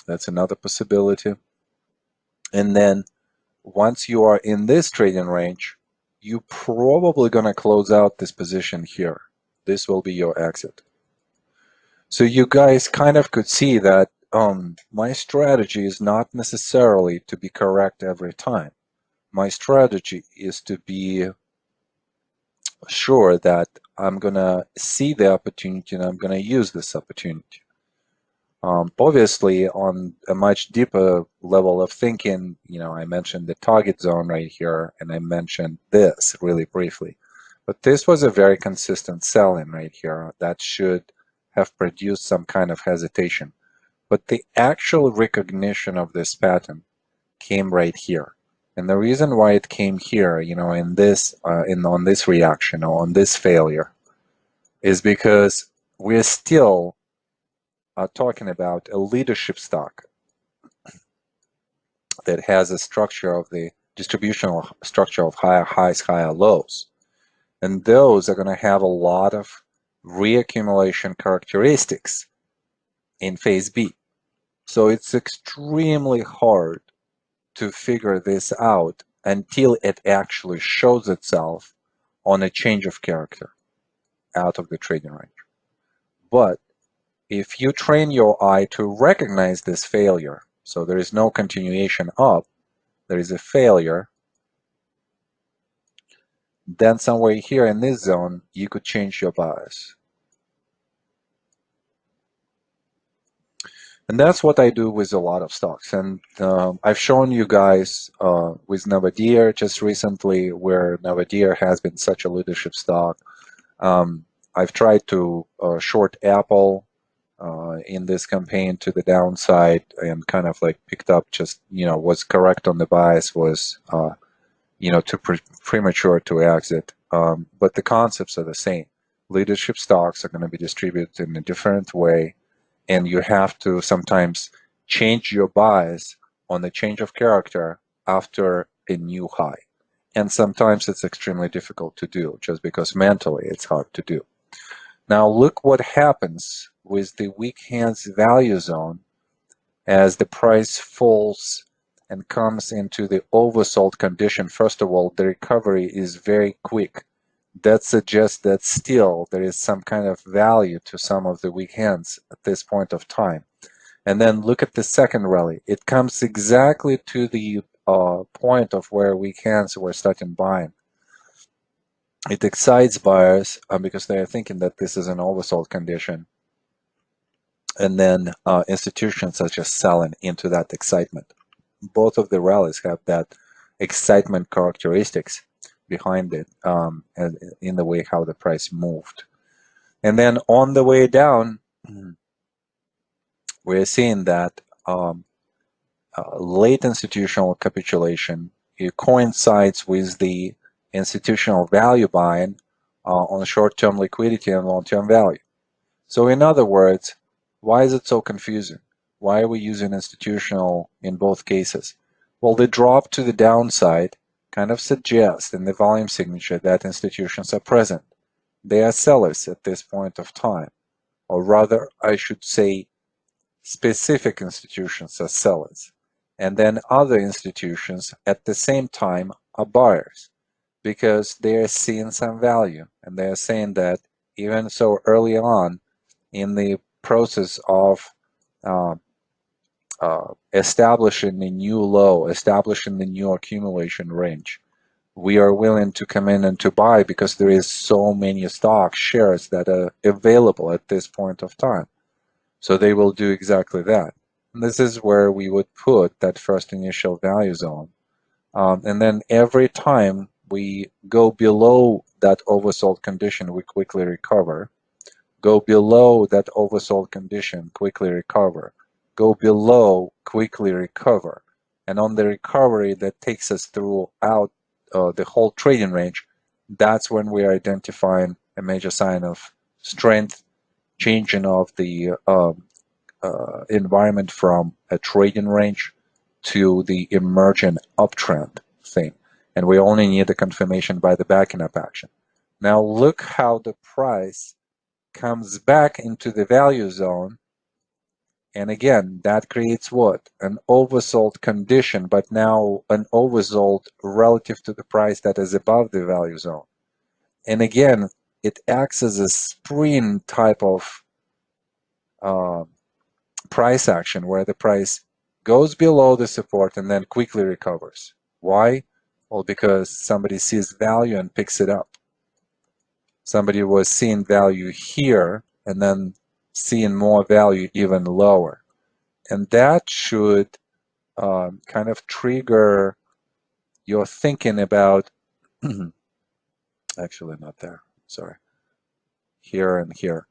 S1: that's another possibility. And then once you are in this trading range, you're probably going to close out this position here. This will be your exit. So you guys kind of could see that my strategy is not necessarily to be correct every time. My strategy is to be sure that I'm going to see the opportunity and I'm going to use this opportunity. Obviously, on a much deeper level of thinking, I mentioned the target zone right here, and I mentioned this really briefly. But this was a very consistent sell-in right here that should have produced some kind of hesitation. But the actual recognition of this pattern came right here. And the reason why it came here, in this, on this reaction or on this failure, is because we're still talking about a leadership stock that has a structure of the distributional structure of higher highs, higher lows. And those are going to have a lot of reaccumulation characteristics in phase B. So it's extremely hard to figure this out until it actually shows itself on a change of character out of the trading range. But if you train your eye to recognize this failure, so there is no continuation up, there is a failure, then somewhere here in this zone, you could change your bias. And that's what I do with a lot of stocks. And I've shown you guys with Navadir just recently, where Navadir has been such a leadership stock. I've tried to short Apple in this campaign to the downside and kind of like picked up just, was correct on the bias, was, too premature to exit. But the concepts are the same. Leadership stocks are going to be distributed in a different way, and you have to sometimes change your bias on the change of character after a new high. And sometimes it's extremely difficult to do just because mentally it's hard to do. Now look what happens with the weak hands value zone as the price falls and comes into the oversold condition. First of all, the recovery is very quick. That suggests that still there is some kind of value to some of the weak hands at this point of time. And then look at the second rally. It comes exactly to the point of where weak hands were starting buying. It excites buyers because they are thinking that this is an oversold condition. And then institutions are just selling into that excitement. Both of the rallies have that excitement characteristics behind it, and in the way how the price moved. And then on the way down, we're seeing that late institutional capitulation, it coincides with the institutional value buying on short-term liquidity and long-term value. So in other words, why is it so confusing? Why are we using institutional in both cases? Well, the drop to the downside kind of suggests in the volume signature that institutions are present. They are sellers at this point of time, or rather, I should say, specific institutions are sellers. And then other institutions at the same time are buyers because they are seeing some value and they are saying that even so early on in the process of uh, establishing a new low, establishing the new accumulation range, we are willing to come in and to buy because there is so many stock shares that are available at this point of time. So they will do exactly that. And this is where we would put that first initial value zone. And then every time we go below that oversold condition, we quickly recover. Go below that oversold condition, quickly recover. Go below, quickly recover. And on the recovery that takes us throughout the whole trading range, that's when we are identifying a major sign of strength, changing of the environment from a trading range to the emergent uptrend thing. And we only need the confirmation by the backing up action. Now look how the price comes back into the value zone. And again, that creates what? An oversold condition, but now an oversold relative to the price that is above the value zone. And again, it acts as a spring type of uh, price action where the price goes below the support and then quickly recovers. Why? Well, because somebody sees value and picks it up. Somebody was seeing value here and then seeing more value even lower. And that should kind of trigger your thinking about, actually not there, sorry, here and here.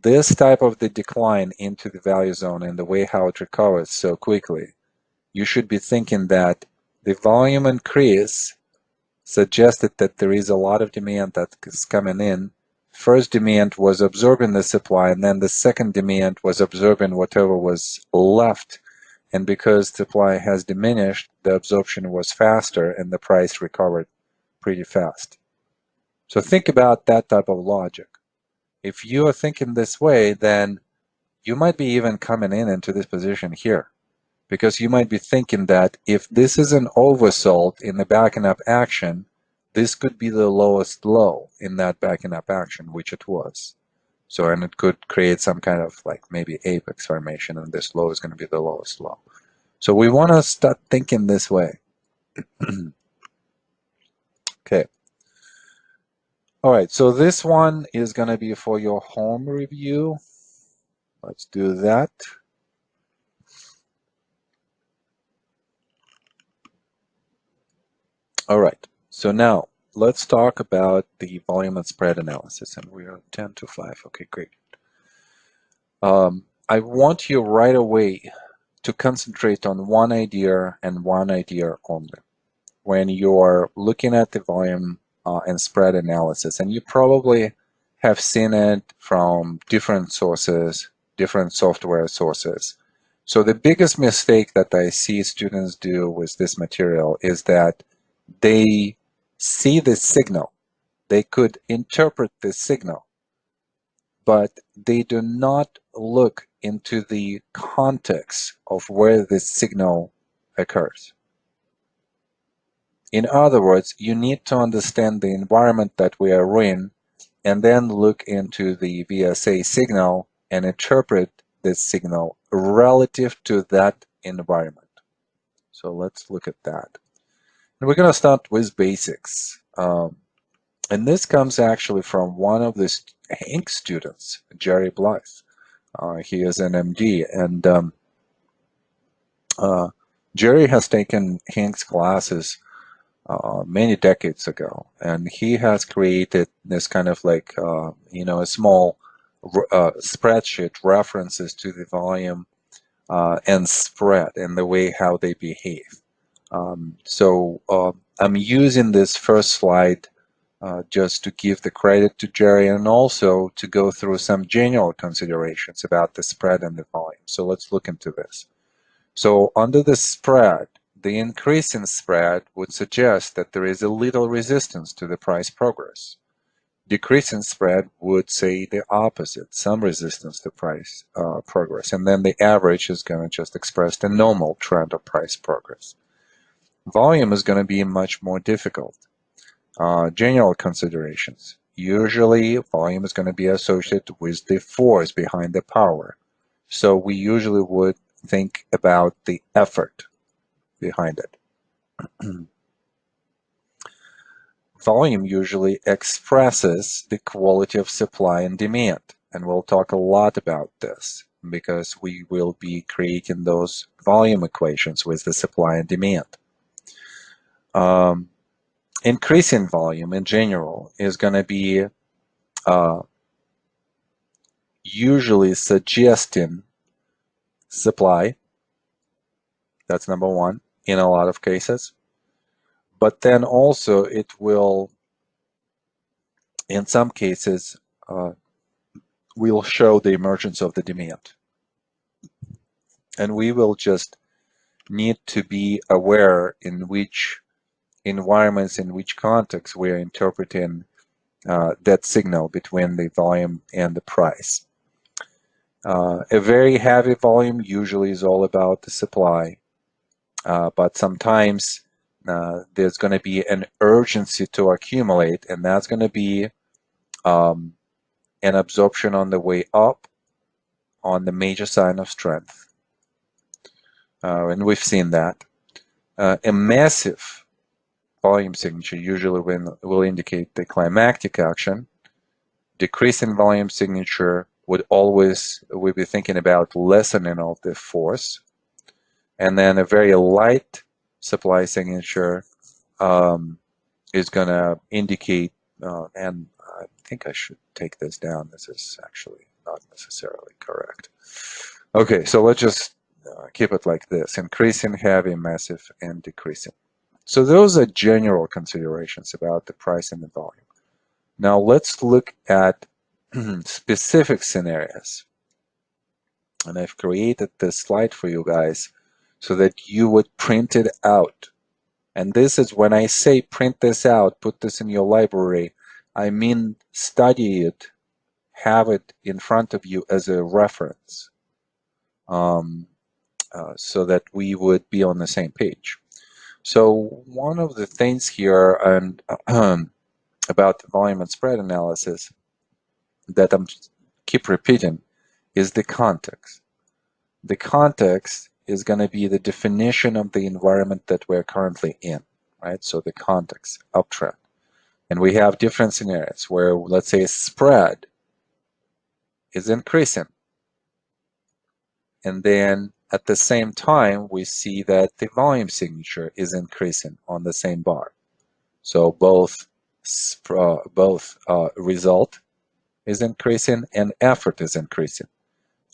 S1: This type of the decline into the value zone and the way how it recovers so quickly, you should be thinking that the volume increase suggested that there is a lot of demand that is coming in. First demand was absorbing the supply, and then the second demand was absorbing whatever was left. And because supply has diminished, the absorption was faster and the price recovered pretty fast. So think about that type of logic. If you are thinking this way, then you might be even coming in into this position here, because you might be thinking that if this is an oversold in the backing up action, this could be the lowest low in that backing up action, which it was. So, and it could create some kind of like maybe apex formation, and this low is going to be the lowest low. So we want to start thinking this way. Okay. All right, so this one is going to be for your home review. Let's do that. All right, so now let's talk about the volume and spread analysis, and we are 10 to 5. Okay, great. I want you right away to concentrate on one idea and one idea only when you're looking at the volume and spread analysis. And you probably have seen it from different sources, different software sources. So the biggest mistake that I see students do with this material is that they see the signal. They could interpret the signal, but they do not look into the context of where this signal occurs. In other words, you need to understand the environment that we are in and then look into the VSA signal and interpret this signal relative to that environment. So let's look at that. And we're going to start with basics. And this comes actually from one of the Hank students, Jerry Blythe. He is an MD, and Jerry has taken Hank's classes many decades ago, and he has created this kind of like a small spreadsheet references to the volume and spread and the way how they behave. So I'm using this first slide just to give the credit to Jerry and also to go through some general considerations about the spread and the volume. So let's look into this. So under the spread, the increase in spread would suggest that there is a little resistance to the price progress. Decrease in spread would say the opposite, some resistance to price progress. And then the average is going to just express the normal trend of price progress. Volume is going to be much more difficult. General considerations. Usually, volume is going to be associated with the force behind the power. So we usually would think about the effort behind it. Volume usually expresses the quality of supply and demand. And we'll talk a lot about this because we will be creating those volume equations with the supply and demand. Increase in volume in general is going to be usually suggesting supply. That's number one in a lot of cases. But then also it will, in some cases, will show the emergence of the demand. And we will just need to be aware in which environments, in which context we're interpreting that signal between the volume and the price. A very heavy volume usually is all about the supply, but sometimes there's going to be an urgency to accumulate, and that's going to be an absorption on the way up on the major sign of strength. And we've seen that. A massive volume signature usually will indicate the climactic action. Decrease in volume signature would always, we'd be thinking about lessening of the force. And then a very light supply signature is going to indicate, and I think I should take this down. This is actually not necessarily correct. Okay, so let's just keep it like this: increasing, heavy, massive, and decreasing. So those are general considerations about the price and the volume. Now let's look at specific scenarios. And I've created this slide for you guys so that you would print it out. And this is when I say print this out, put this in your library, I mean study it, have it in front of you as a reference, so that we would be on the same page. So one of the things here and about the volume and spread analysis that I'm keep repeating is the context. The context is going to be the definition of the environment that we're currently in, right? So the context, uptrend. And we have different scenarios where, let's say, spread is increasing. And then at the same time, we see that the volume signature is increasing on the same bar. So both result is increasing and effort is increasing.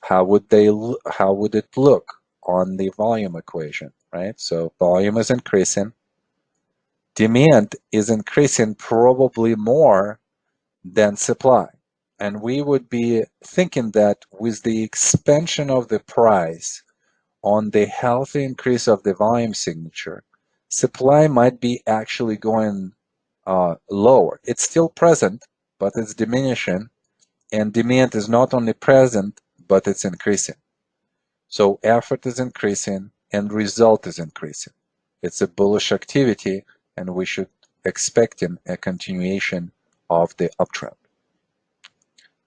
S1: How would it look on the volume equation, right? So volume is increasing. Demand is increasing probably more than supply. And we would be thinking that with the expansion of the price on the healthy increase of the volume signature, supply might be actually going lower. It's still present, but it's diminishing. And demand is not only present, but it's increasing. So effort is increasing and result is increasing. It's a bullish activity, and we should expect a continuation of the uptrend.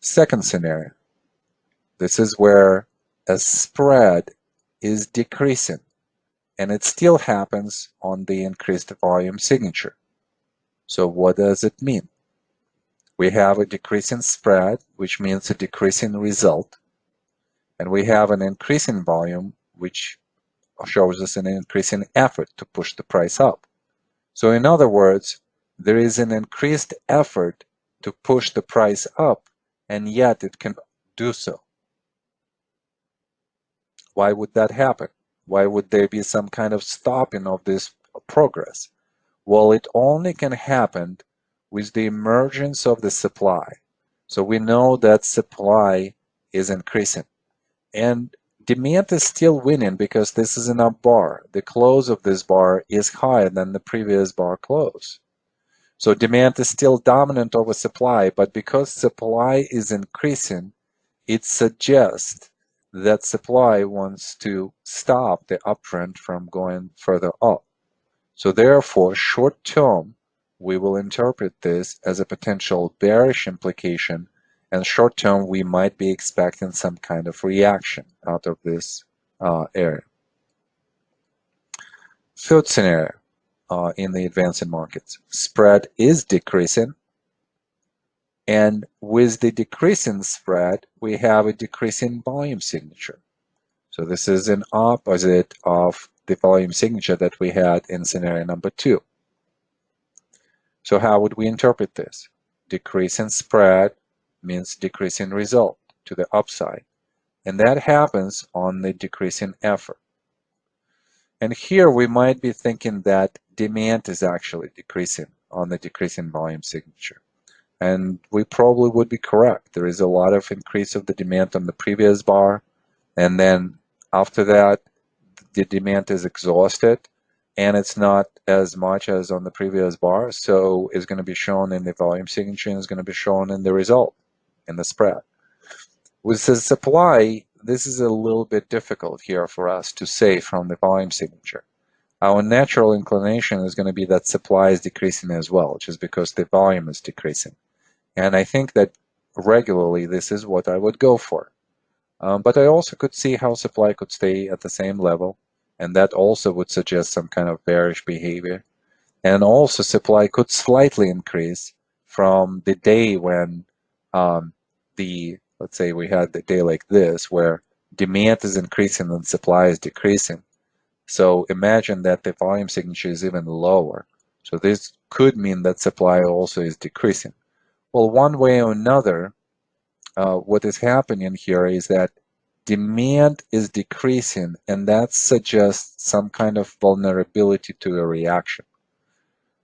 S1: Second scenario. This is where a spread is decreasing, and it still happens on the increased volume signature. So what does it mean? We have a decreasing spread, which means a decreasing result, and we have an increasing volume, which shows us an increasing effort to push the price up. So in other words, there is an increased effort to push the price up, and yet it can do so. Why would that happen? Why would there be some kind of stopping of this progress? Well, it only can happen with the emergence of the supply. So we know that supply is increasing. And demand is still winning because this is an up bar. The close of this bar is higher than the previous bar close. So demand is still dominant over supply, but because supply is increasing, it suggests that supply wants to stop the uptrend from going further up. So therefore, short term, we will interpret this as a potential bearish implication, and short term, we might be expecting some kind of reaction out of this area. Third scenario in the advancing markets, spread is decreasing, and with the decreasing spread, we have a decreasing volume signature. So this is an opposite of the volume signature that we had in scenario number 2. So how would we interpret this? Decreasing spread means decreasing result to the upside. And that happens on the decreasing effort. And here we might be thinking that demand is actually decreasing on the decreasing volume signature. And we probably would be correct. There is a lot of increase of the demand on the previous bar. And then after that, the demand is exhausted. And it's not as much as on the previous bar, so it's going to be shown in the volume signature and it's going to be shown in the result, in the spread. With the supply, this is a little bit difficult here for us to say from the volume signature. Our natural inclination is going to be that supply is decreasing as well, just because the volume is decreasing. And I think that regularly this is what I would go for. But I also could see how supply could stay at the same level, and that also would suggest some kind of bearish behavior. And also supply could slightly increase from the day when let's say we had the day like this, where demand is increasing and supply is decreasing. So imagine that the volume signature is even lower. So this could mean that supply also is decreasing. Well, one way or another, what is happening here is that demand is decreasing, and that suggests some kind of vulnerability to a reaction.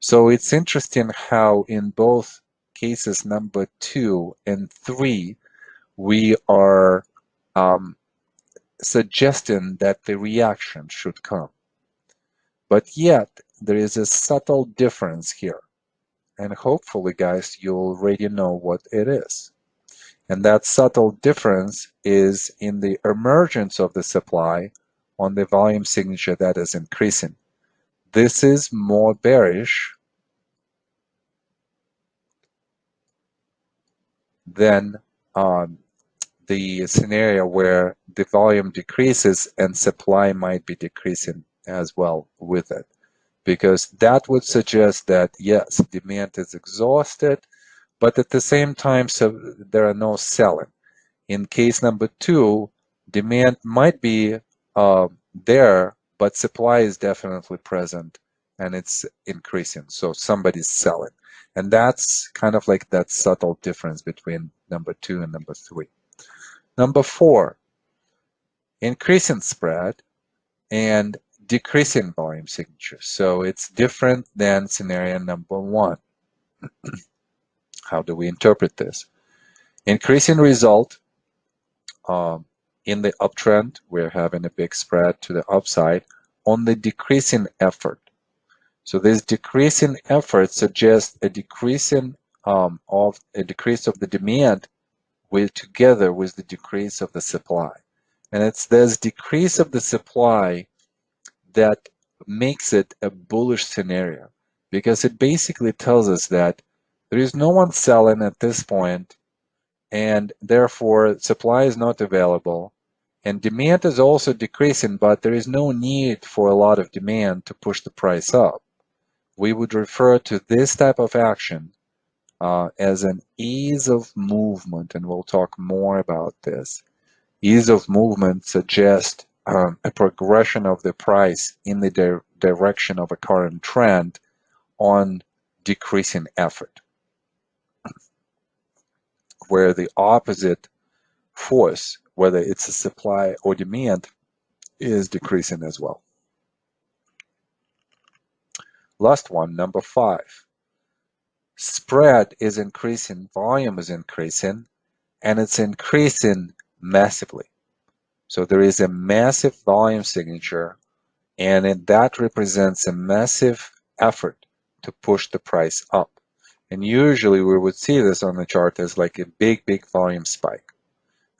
S1: So it's interesting how in both cases number 2 and 3, we are suggesting that the reaction should come. But yet, there is a subtle difference here. And hopefully, guys, you already know what it is. And that subtle difference is in the emergence of the supply on the volume signature that is increasing. This is more bearish than the scenario where the volume decreases and supply might be decreasing as well with it. Because that would suggest that, yes, demand is exhausted, but at the same time, so there are no selling. In case number 2, demand might be there, but supply is definitely present and it's increasing. So somebody's selling. And that's kind of like that subtle difference between number 2 and number 3. Number 4, increasing spread and decreasing volume signature. So it's different than scenario number 1. How do we interpret this? Increasing result in the uptrend, we're having a big spread to the upside on the decreasing effort. So this decreasing effort suggests a decreasing of a decrease of the demand together with the decrease of the supply. And it's this decrease of the supply that makes it a bullish scenario, because it basically tells us that there is no one selling at this point, and therefore supply is not available, And demand is also decreasing, but there is no need for a lot of demand to push the price up. We would refer to this type of action as an ease of movement, and we'll talk more about this. Ease of movement suggests a progression of the price in the direction of a current trend on decreasing effort, where the opposite force, whether it's a supply or demand, is decreasing as well. Last one, number 5. Spread is increasing, volume is increasing, and it's increasing massively. So there is a massive volume signature, and that represents a massive effort to push the price up. And usually we would see this on the chart as like a big, big volume spike.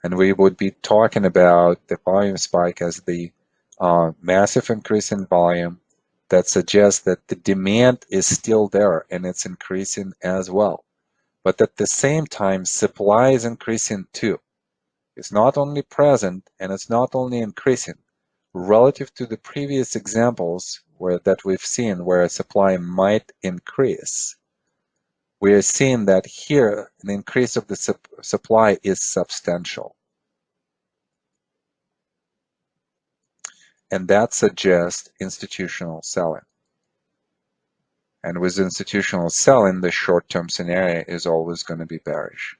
S1: And we would be talking about the volume spike as the massive increase in volume that suggests that the demand is still there and it's increasing as well. But at the same time, supply is increasing too. It's not only present and it's not only increasing. Relative to the previous examples that we've seen where supply might increase, we are seeing that here an increase of the supply is substantial. And that suggests institutional selling. And with institutional selling, the short-term scenario is always going to be bearish.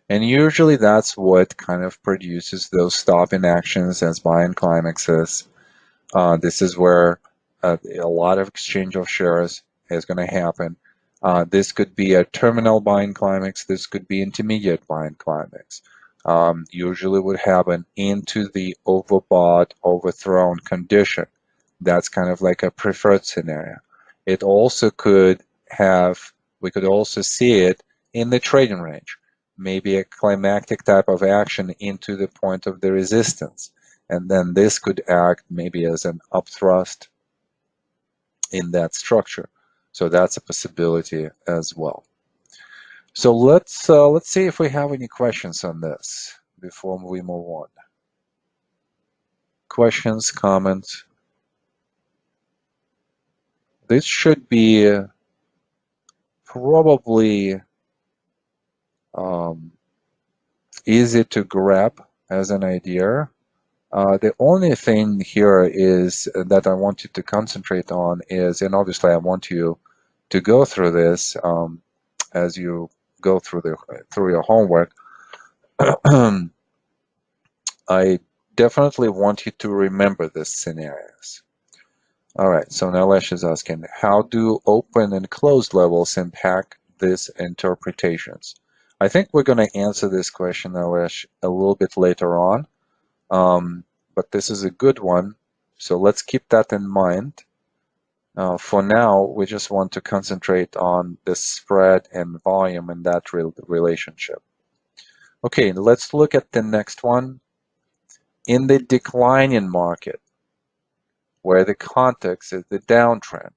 S1: And usually that's what kind of produces those stopping actions as buying climaxes. This is where a lot of exchange of shares is going to happen. This could be a terminal buying climax. This could be intermediate buying climax. Usually would happen into the overbought, overthrown condition. That's kind of like a preferred scenario. It also could have, we could also see it in the trading range, maybe a climactic type of action into the point of the resistance. And then this could act maybe as an upthrust in that structure. So that's a possibility as well. So let's see if we have any questions on this before we move on. Questions, comments? This should be probably easy to grab as an idea. The only thing here is that I want you to concentrate on is, and obviously I want you to go through this as you go through your homework. I definitely want you to remember these scenarios. All right, so Nailesh is asking, how do open and closed levels impact these interpretations? I think we're going to answer this question, Nailesh, a little bit later on, but this is a good one, so let's keep that in mind. For now, we just want to concentrate on the spread and volume and that relationship. Okay, let's look at the next one. In the declining market, where the context is the downtrend,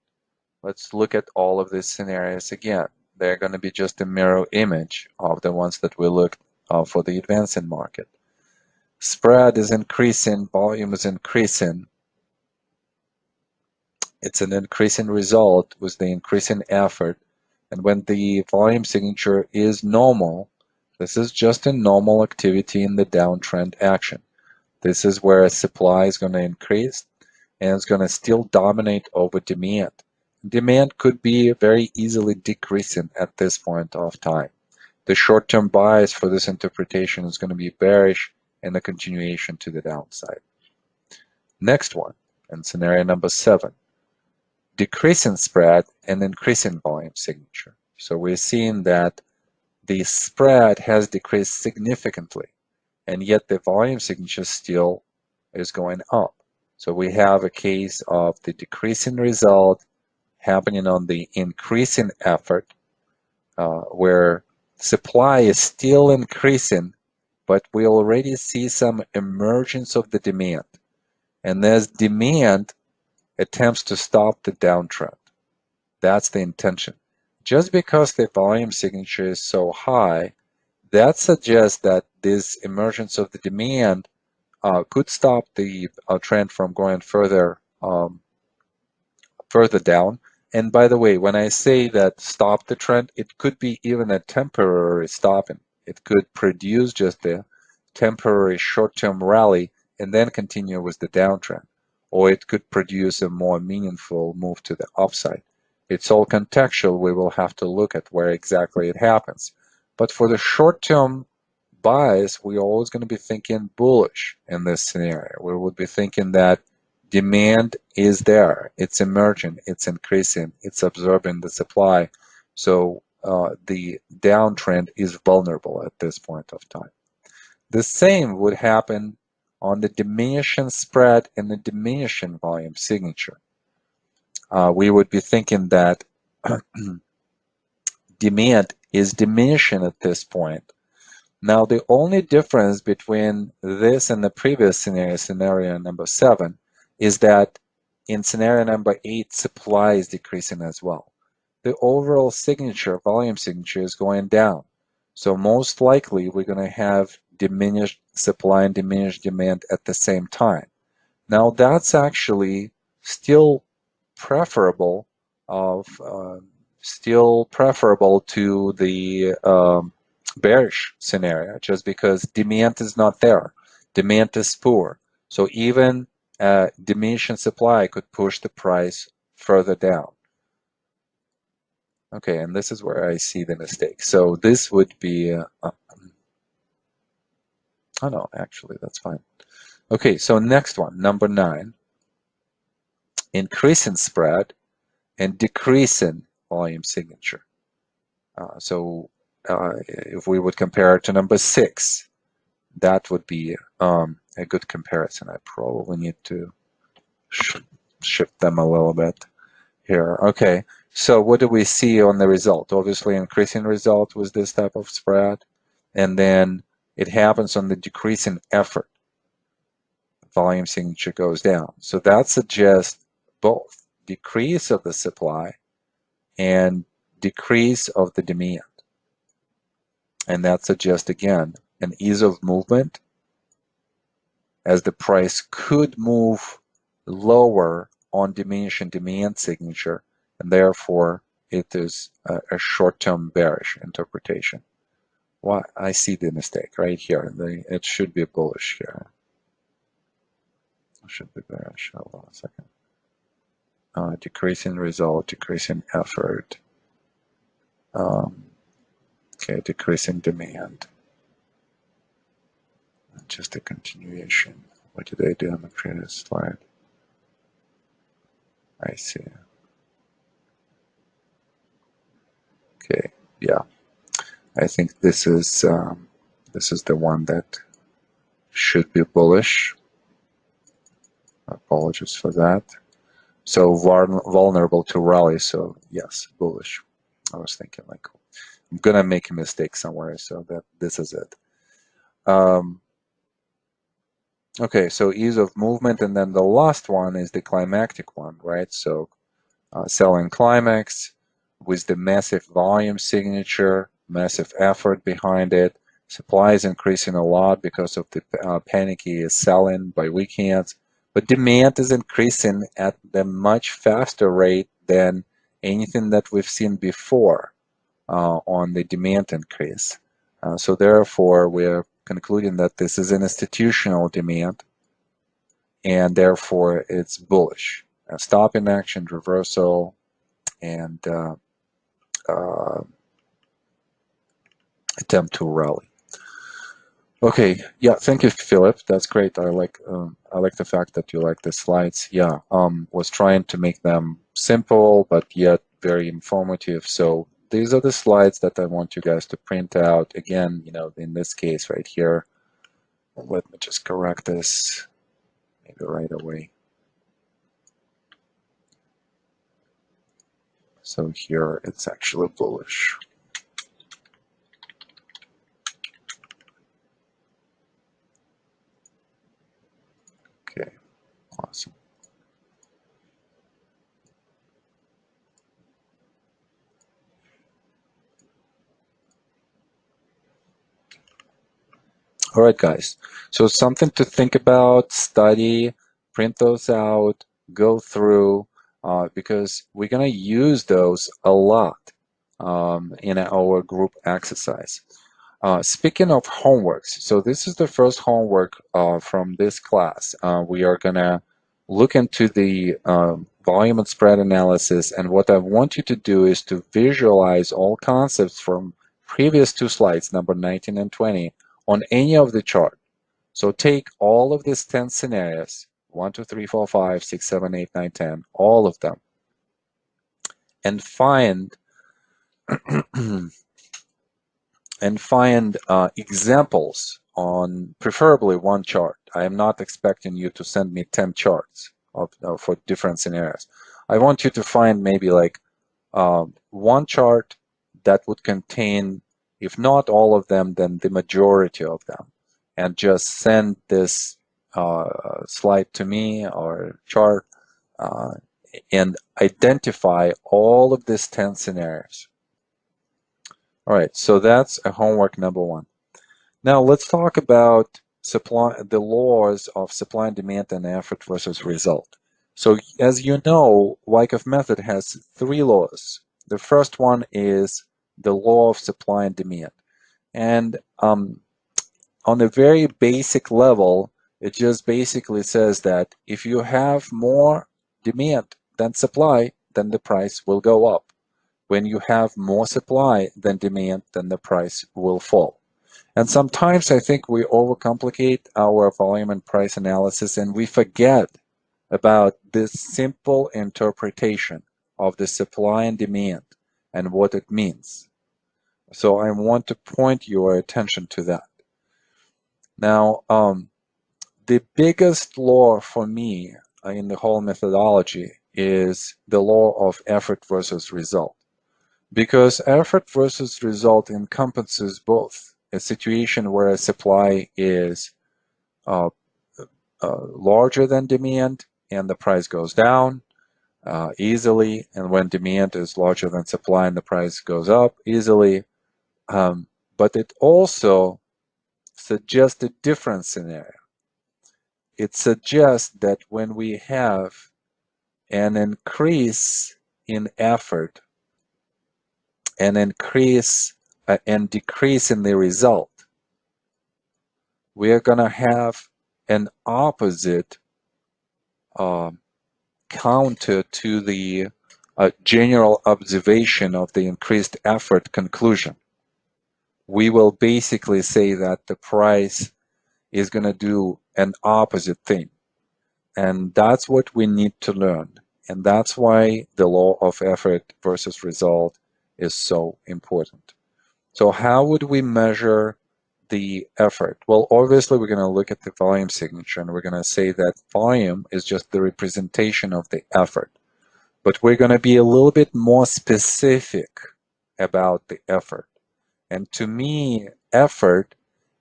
S1: let's look at all of these scenarios again. They're going to be just a mirror image of the ones that we looked for the advancing market. Spread is increasing, volume is increasing. It's an increasing result with the increasing effort. And when the volume signature is normal, this is just a normal activity in the downtrend action. This is where supply is going to increase and it's going to still dominate over demand. Demand could be very easily decreasing at this point of time. The short-term bias for this interpretation is going to be bearish and a continuation to the downside. Next one, and scenario number 7, decreasing spread and increasing volume signature. So we're seeing that the spread has decreased significantly, and yet the volume signature still is going up. So we have a case of the decreasing result happening on the increasing effort, where supply is still increasing, but we already see some emergence of the demand. And as demand attempts to stop the downtrend, that's the intention. Just because the volume signature is so high, that suggests that this emergence of the demand could stop the trend from going further down. And by the way, when I say that stop the trend, it could be even a temporary stopping. It could produce just a temporary short-term rally and then continue with the downtrend. Or it could produce a more meaningful move to the upside. It's all contextual. We will have to look at where exactly it happens. But for the short-term buys, we're always going to be thinking bullish in this scenario. We would be thinking that demand is there, it's emerging, it's increasing, it's absorbing the supply. So the downtrend is vulnerable at this point of time. The same would happen on the diminishing spread and the diminishing volume signature. We would be thinking that demand is diminishing at this point. Now, the only difference between this and the previous scenario number 7, is that in scenario number 8, supply is decreasing as well. The overall signature, volume signature, is going down. So most likely, we're going to have diminished supply and diminished demand at the same time. Now, that's actually still preferable to the bearish scenario, just because demand is not there. Demand is poor. So even diminishing supply could push the price further down. Okay, and this is where I see the mistake. So this would be, oh no, actually, that's fine. Okay, so next one, number 9, increase in spread and decrease in volume signature. If we would compare it to number 6, that would be a good comparison. I probably need to shift them a little bit here. Okay, so what do we see on the result? Obviously, increasing result with this type of spread, and then it happens on the decreasing effort. Volume signature goes down. So that suggests both decrease of the supply and decrease of the demand. And that suggests, again, an ease of movement, as the price could move lower on diminishing demand signature, and therefore it is a short-term bearish interpretation. Well, I see the mistake right here. It should be bullish here. It should be bearish. Hold on a second. Decreasing result, decreasing effort. Okay, decreasing demand. Just a continuation. What did I do on the previous slide? I see. Okay, yeah. I think this is the one that should be bullish. Apologies for that. So vulnerable to rally. So yes, bullish. I was thinking like I'm gonna make a mistake somewhere. So that this is it. Okay, so ease of movement, and then the last one is the climactic one, right? So selling climax with the massive volume signature, massive effort behind it. Supply is increasing a lot because of the panicky selling by weekends, but demand is increasing at a much faster rate than anything that we've seen before on the demand increase. So therefore, we're concluding that this is an institutional demand, and therefore it's bullish. Stop in action, reversal, and attempt to rally. Okay, yeah, thank you, Philip. That's great. I like the fact that you like the slides. Yeah, was trying to make them simple but yet very informative. So these are the slides that I want you guys to print out. Again, in this case right here, let me just correct this maybe right away. So here it's actually bullish. Okay, awesome. All right, guys. So something to think about, study, print those out, go through, because we're going to use those a lot in our group exercise. Speaking of homeworks, so this is the first homework from this class. We are going to look into the volume and spread analysis, and what I want you to do is to visualize all concepts from previous two slides, number 19 and 20, on any of the chart. So take all of these 10 scenarios, 1, 2, 3, 4, 5, 6, 7, 8, 9, 10, all of them, and find examples on preferably one chart. I am not expecting you to send me 10 charts for different scenarios. I want you to find maybe like one chart that would contain, if not all of them, then the majority of them, and just send this slide to me or chart uh, and identify all of these 10 scenarios. All right, so that's a homework number one. Now let's talk about the laws of supply and demand and effort versus result. So as you know, Wyckoff method has three laws. The first one is the law of supply and demand. And on a very basic level, it just basically says that if you have more demand than supply, then the price will go up. When you have more supply than demand, then the price will fall. And sometimes I think we overcomplicate our volume and price analysis and we forget about this simple interpretation of the supply and demand and what it means. So I want to point your attention to that. Now, the biggest law for me in the whole methodology is the law of effort versus result. Because effort versus result encompasses both a situation where a supply is uh, larger than demand and the price goes down easily, and when demand is larger than supply and the price goes up easily. But it also suggests a different scenario. It suggests that when we have an increase in effort, an increase and decrease in the result, we are going to have an opposite counter to the general observation of the increased effort conclusion. We will basically say that the price is going to do an opposite thing. And that's what we need to learn. And that's why the law of effort versus result is so important. So how would we measure the effort? Well, obviously, we're going to look at the volume signature, and we're going to say that volume is just the representation of the effort. But we're going to be a little bit more specific about the effort. And to me, effort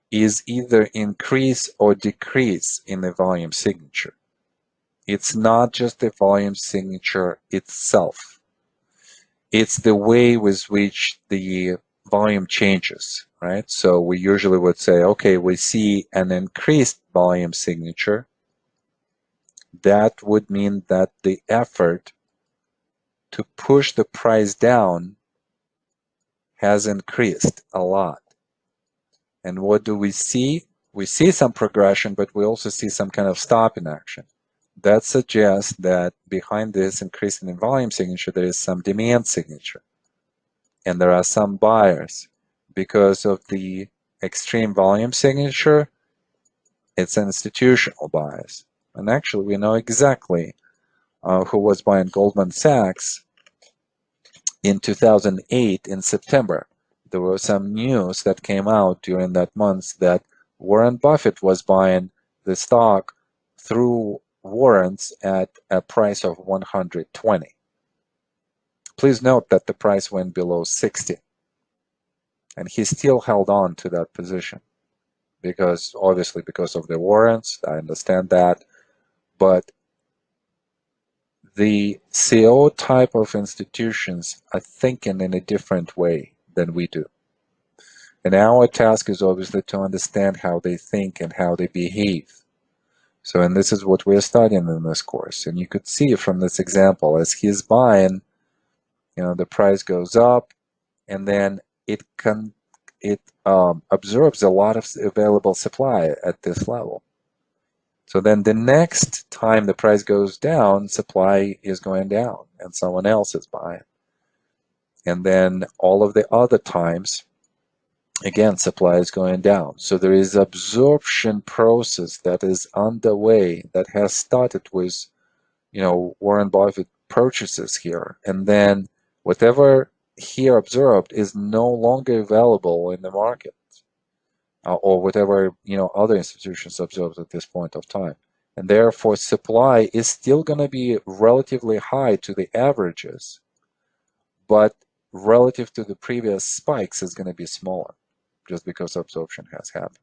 S1: is either increase or decrease in the volume signature. It's not just the volume signature itself. It's the way with which the volume changes, right? So we usually would say, okay, we see an increased volume signature. That would mean that the effort to push the price down has increased a lot. And what do we see? We see some progression, but we also see some kind of stop in action. That suggests that behind this increase in volume signature, there is some demand signature. And there are some buyers. Because of the extreme volume signature, it's institutional buyers. And actually, we know exactly who was buying Goldman Sachs in 2008 in September. There was some news that came out during that month that Warren Buffett was buying the stock through warrants at a price of 120. Please note that the price went below 60, and he still held on to that position because obviously because of the warrants. I understand that, but the CO type of institutions are thinking in a different way than we do. And our task is obviously to understand how they think and how they behave. So, and this is what we're studying in this course. And you could see from this example, as he's buying, the price goes up, and then it absorbs a lot of available supply at this level. So then the next time the price goes down, supply is going down, and someone else is buying. And then all of the other times, again, supply is going down. So there is absorption process that is underway that has started with, Warren Buffett purchases here. And then whatever he absorbed is no longer available in the market, or whatever, other institutions absorbed at this point of time. And therefore, supply is still going to be relatively high to the averages, but relative to the previous spikes is going to be smaller, just because absorption has happened.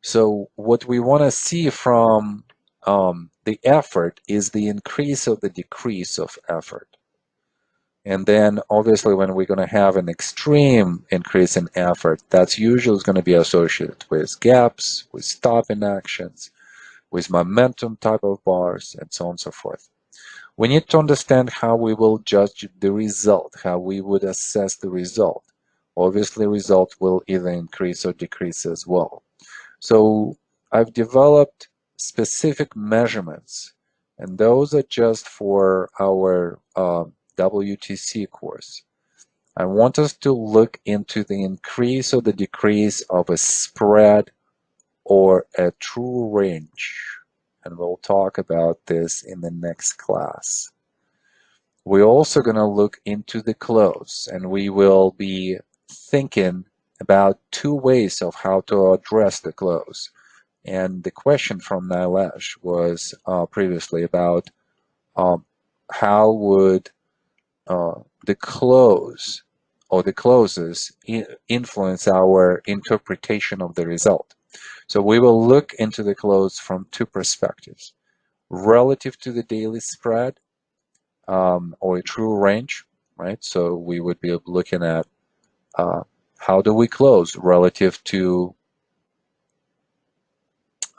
S1: So what we want to see from the effort is the increase or the decrease of effort. And then obviously when we're going to have an extreme increase in effort, that's usually going to be associated with gaps, with stopping actions, with momentum type of bars, and so on and so forth. We need to understand how we will judge the result, how we would assess the result. Obviously, result will either increase or decrease as well. So I've developed specific measurements, and those are just for our WTC course. I want us to look into the increase or the decrease of a spread or a true range, and we'll talk about this in the next class. We're also going to look into the close, and we will be thinking about two ways of how to address the close. And the question from Nilesh was previously about how would the close or the closes influence our interpretation of the result. So we will look into the close from two perspectives: relative to the daily spread, or a true range, right? So we would be looking at how do we close relative to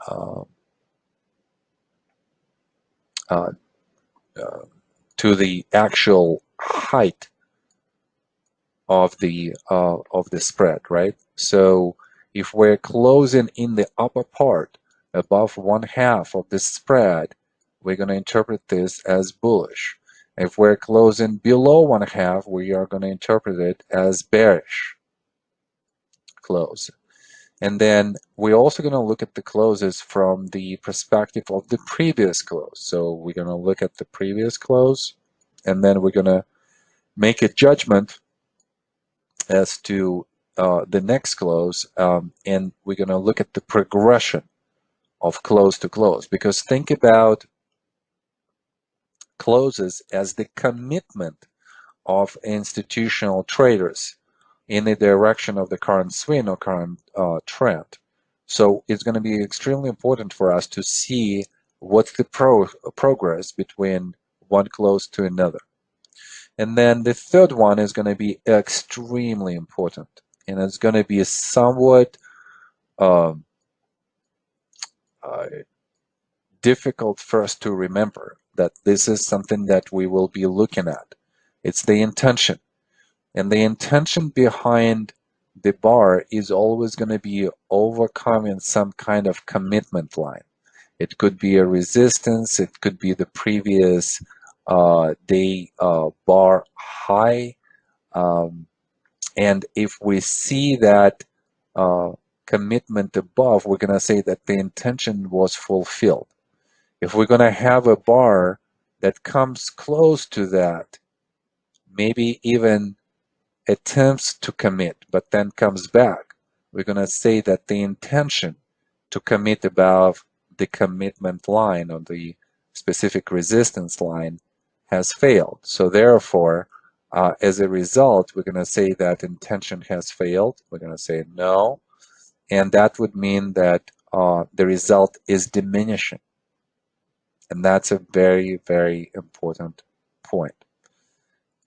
S1: uh, uh, the actual height of the spread, right? So if we're closing in the upper part above 1/2 of the spread, we're going to interpret this as bullish. If we're closing below 1/2, we are going to interpret it as bearish close. And then we're also going to look at the closes from the perspective of the previous close. So we're going to look at the previous close, and then we're going to make a judgment as to the next close, and we're going to look at the progression of close to close. Because think about closes as the commitment of institutional traders in the direction of the current swing or current trend. So it's going to be extremely important for us to see what's the progress between one close to another. And then the third one is going to be extremely important, and it's going to be somewhat difficult for us to remember that this is something that we will be looking at. It's the intention. And the intention behind the bar is always going to be overcoming some kind of commitment line. It could be a resistance, it could be the previous day bar high. And if we see that commitment above, we're going to say that the intention was fulfilled. If we're going to have a bar that comes close to that, maybe even attempts to commit, but then comes back, we're going to say that the intention to commit above the commitment line or the specific resistance line has failed. So therefore, as a result, we're going to say that intention has failed. We're going to say no, and that would mean that the result is diminishing. And that's a very, very important point.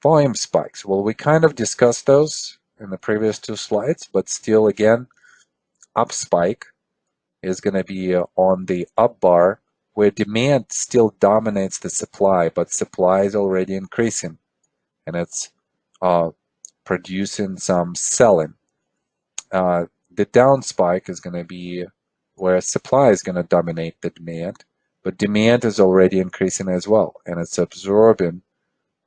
S1: Volume spikes. Well, we kind of discussed those in the previous two slides, but still again, up spike is going to be on the up bar where demand still dominates the supply, but supply is already increasing and it's producing some selling. The down spike is going to be where supply is going to dominate the demand, but demand is already increasing as well, and it's absorbing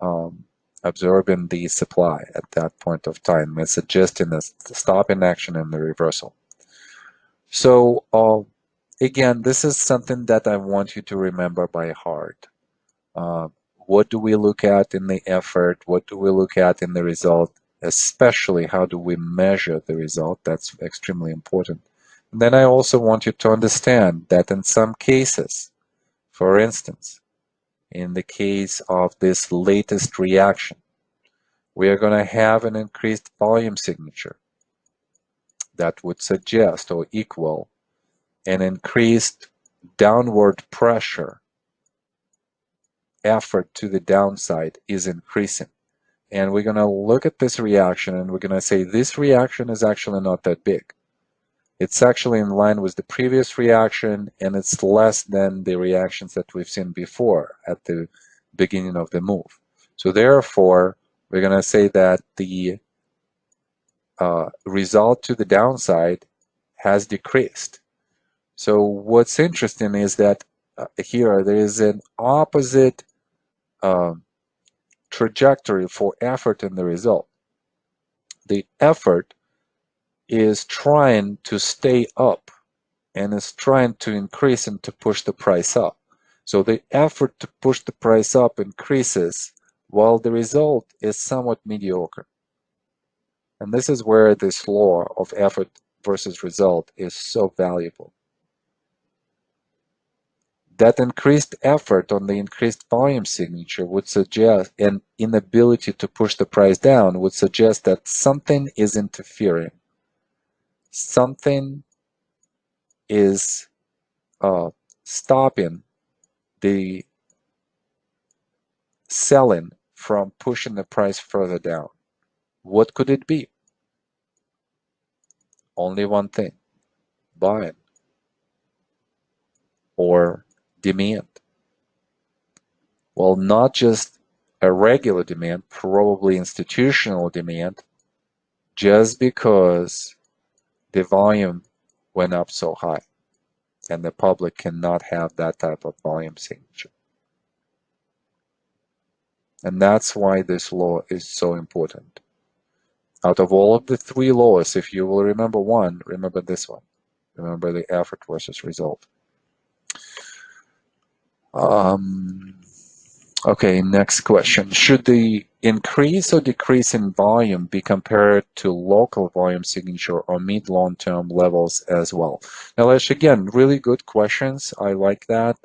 S1: the supply at that point of time. It's suggesting the stop in action and the reversal. So again, this is something that I want you to remember by heart. What do we look at in the effort? What do we look at in the result? Especially how do we measure the result? That's extremely important. And then I also want you to understand that in some cases, for instance, in the case of this latest reaction, we are going to have an increased volume signature that would suggest or equal an increased downward pressure. Effort to the downside is increasing. And we're going to look at this reaction and we're going to say this reaction is actually not that big. It's actually in line with the previous reaction and it's less than the reactions that we've seen before at the beginning of the move. So therefore, we're going to say that the result to the downside has decreased. So what's interesting is that here there is an opposite trajectory for effort in the result. The effort is trying to stay up and is trying to increase and to push the price up. So the effort to push the price up increases while the result is somewhat mediocre. And this is where this law of effort versus result is so valuable. That increased effort on the increased volume signature would suggest an inability to push the price down would suggest that something is interfering. Something is stopping the selling from pushing the price further down. What could it be? Only one thing: buying or demand. Well, not just a regular demand, probably institutional demand, just because the volume went up so high and the public cannot have that type of volume signature. And that's why this law is so important. Out of all of the three laws, if you will remember one, remember this one. Remember the effort versus result. Okay, next question. Should the increase or decrease in volume be compared to local volume signature or mid-long-term levels as well? Now, Lesh, again, really good questions. I like that.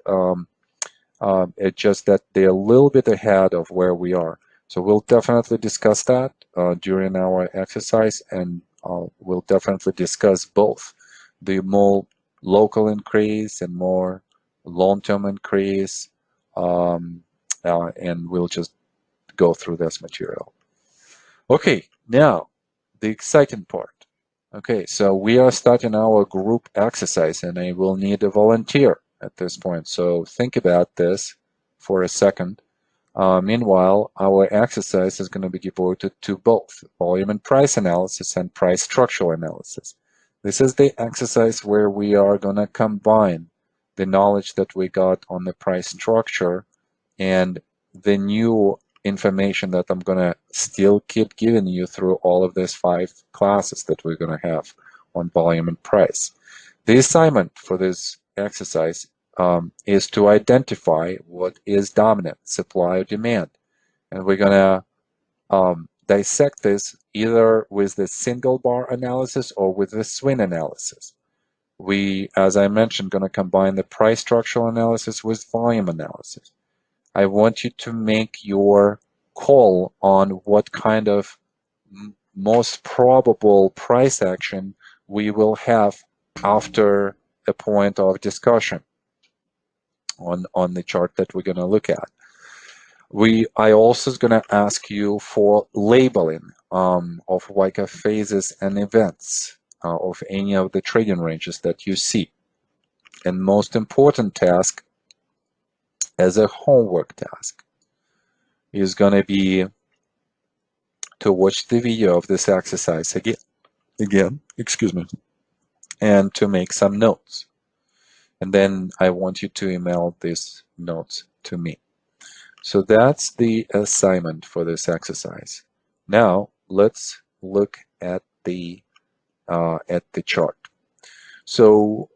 S1: It's just that they're a little bit ahead of where we are. So we'll definitely discuss that during our exercise, and we'll definitely discuss both the more local increase and more long-term increase, and we'll just go through this material. Okay, now the exciting part. Okay, so we are starting our group exercise, and I will need a volunteer at this point. So think about this for a second. Meanwhile, our exercise is going to be devoted to both volume and price analysis and price structural analysis. This is the exercise where we are going to combine the knowledge that we got on the price structure and the new information that I'm going to still keep giving you through all of these 5 classes that we're going to have on volume and price. The assignment for this exercise is to identify what is dominant, supply or demand. And we're going to dissect this either with the single bar analysis or with the swing analysis. We, as I mentioned, going to combine the price structural analysis with volume analysis. I want you to make your call on what kind of most probable price action we will have after a point of discussion on the chart that we're going to look at. I also is going to ask you for labeling of WICA phases and events of any of the trading ranges that you see. And most important task as a homework task is going to be to watch the video of this exercise again, excuse me, and to make some notes. And then I want you to email these notes to me. So that's the assignment for this exercise. Now let's look at the chart. So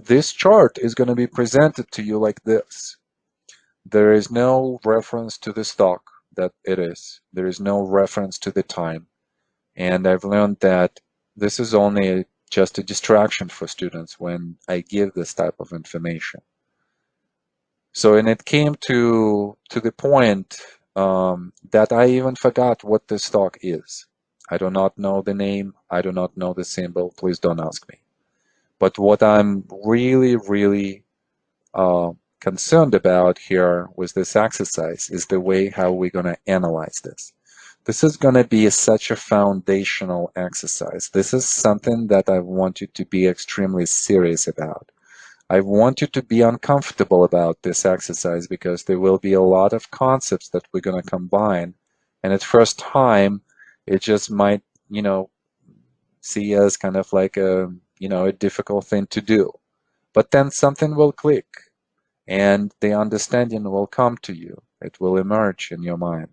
S1: this chart is going to be presented to you like this. There is no reference to the stock that it is. There is no reference to the time. And I've learned that this is only just a distraction for students when I give this type of information. So, and it came to the point that I even forgot what the stock is. I do not know the name. I do not know the symbol. Please don't ask me. But what I'm really, really concerned about here with this exercise is the way how we're going to analyze this. This is going to be such a foundational exercise. This is something that I want you to be extremely serious about. I want you to be uncomfortable about this exercise because there will be a lot of concepts that we're going to combine. And at first time, it just might, see as kind of like a difficult thing to do. But then something will click and the understanding will come to you. It will emerge in your mind.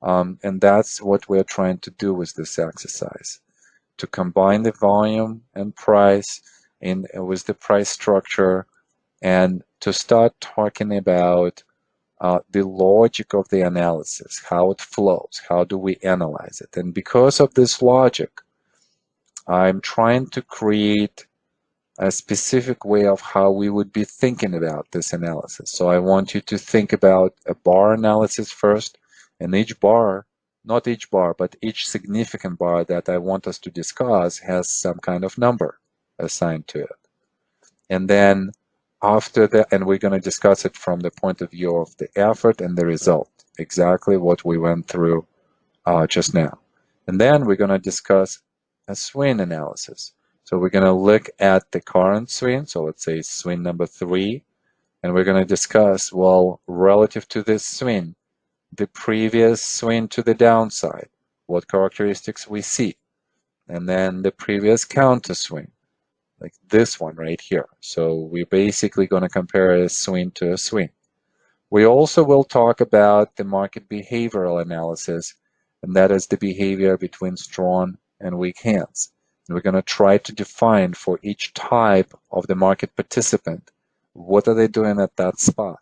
S1: And that's what we're trying to do with this exercise, to combine the volume and price with the price structure and to start talking about the logic of the analysis, how it flows, how do we analyze it. And because of this logic, I'm trying to create a specific way of how we would be thinking about this analysis. So I want you to think about a bar analysis first, and each bar, not each bar, but each significant bar that I want us to discuss has some kind of number assigned to it. And then after that, and we're going to discuss it from the point of view of the effort and the result, exactly what we went through just now. And then we're going to discuss a swing analysis. So we're going to look at the current swing, so let's say swing number 3, and we're going to discuss, well, relative to this swing, the previous swing to the downside, what characteristics we see, and then the previous counter swing, like this one right here. So we're basically going to compare a swing to a swing. We also will talk about the market behavioral analysis, and that is the behavior between strong and weak hands. And we're going to try to define for each type of the market participant, what are they doing at that spot?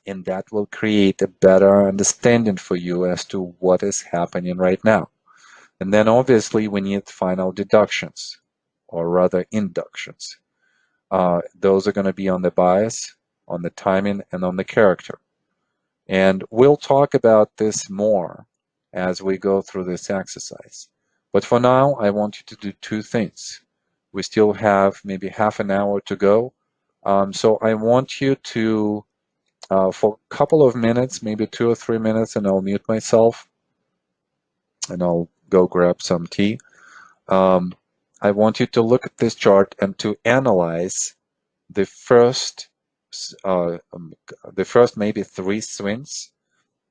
S1: And that will create a better understanding for you as to what is happening right now. And then obviously we need final deductions, or rather inductions. Those are going to be on the bias, on the timing, and on the character. And we'll talk about this more as we go through this exercise. But for now, I want you to do two things. We still have maybe half an hour to go. So I want you to, for a couple of minutes, maybe 2 or 3 minutes, and I'll mute myself and I'll go grab some tea. I want you to look at this chart and to analyze the first maybe 3 swings,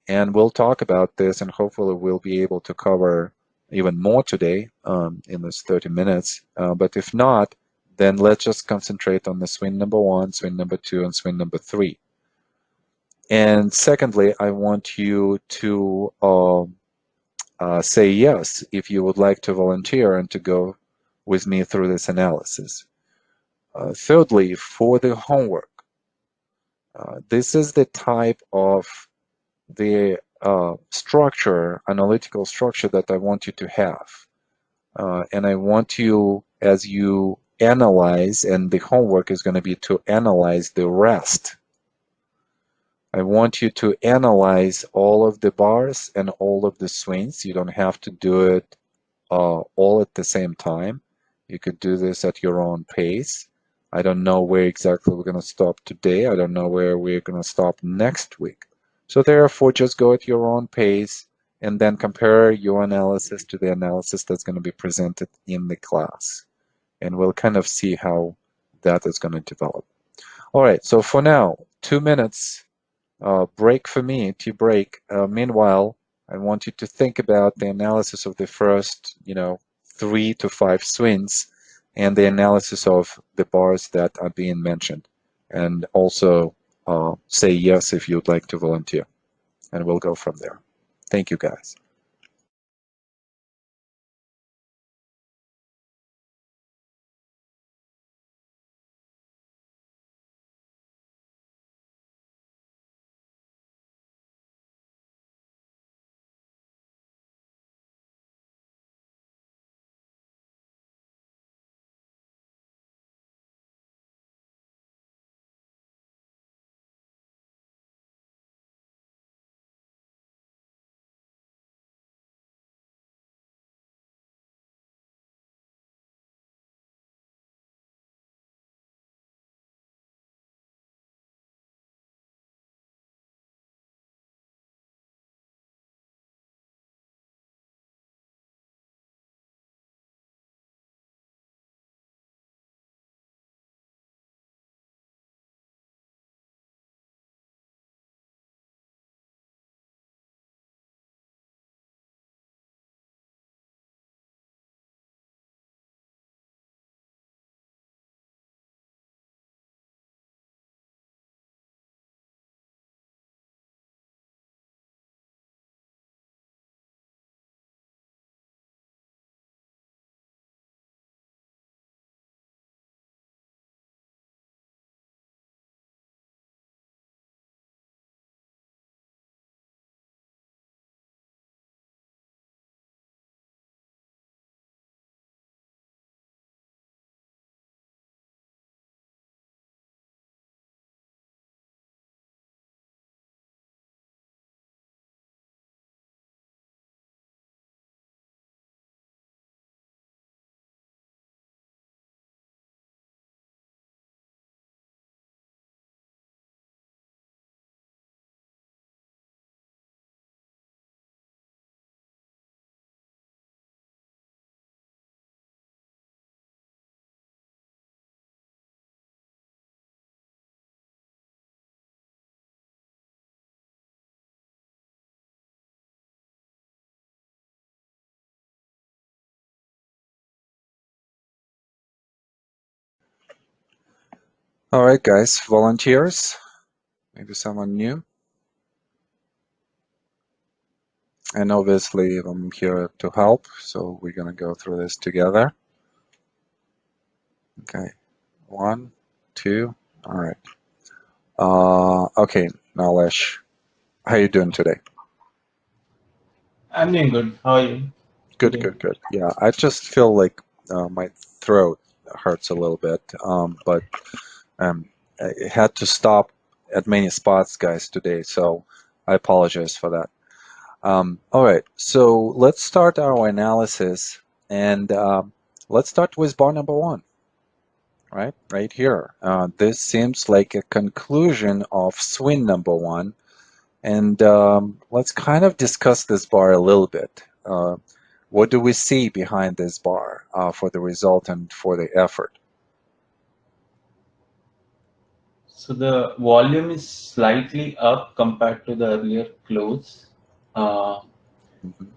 S1: and we'll talk about this, and hopefully we'll be able to cover even more today in this 30 minutes. But if not, then let's just concentrate on the swing number 1, swing number 2, and swing number 3. And secondly, I want you to say yes if you would like to volunteer and to go with me through this analysis. Thirdly, for the homework, this is the type of the analytical structure that I want you to have. And I want you, as you analyze, and the homework is going to be to analyze the rest. I want you to analyze all of the bars and all of the swings. You don't have to do it all at the same time. You could do this at your own pace. I don't know where exactly we're going to stop today. I don't know where we're going to stop next week. So therefore, just go at your own pace and then compare your analysis to the analysis that's going to be presented in the class. And we'll kind of see how that is going to develop. All right, so for now, 2 minutes break for me, tea break. Meanwhile, I want you to think about the analysis of the first, 3 to 5 swings and the analysis of the bars that are being mentioned. And also say yes if you'd like to volunteer. And we'll go from there. Thank you, guys. All right, guys, volunteers. Maybe someone new. And obviously, I'm here to help, so we're gonna go through this together. Okay, 1, 2. All right. Okay, Nalesh, how you doing today?
S2: I'm doing good. How are you
S1: Good,
S2: today?
S1: good, good. Yeah, I just feel like my throat hurts a little bit, but um, I had to stop at many spots, guys, today, so I apologize for that. All right, so let's start our analysis, and let's start with bar number one, right here. This seems like a conclusion of swing number one, and let's kind of discuss this bar a little bit. What do we see behind this bar for the result and for the effort?
S2: So the volume is slightly up compared to the earlier close. Uh,
S1: Mhm.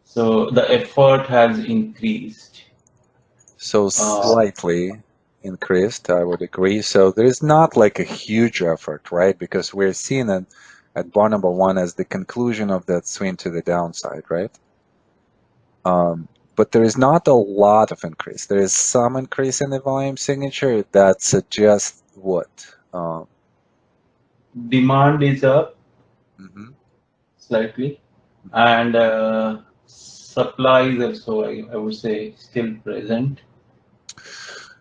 S2: so the effort has increased.
S1: So
S2: Uh,
S1: slightly increased, I would agree. So there's not like a huge effort, right? Because we're seeing it at bar number one as the conclusion of that swing to the downside, right? But there is not a lot of increase. There is some increase in the volume signature that suggests what?
S2: Demand is up
S1: Mhm.
S2: slightly, and supply is also, I would say, still present.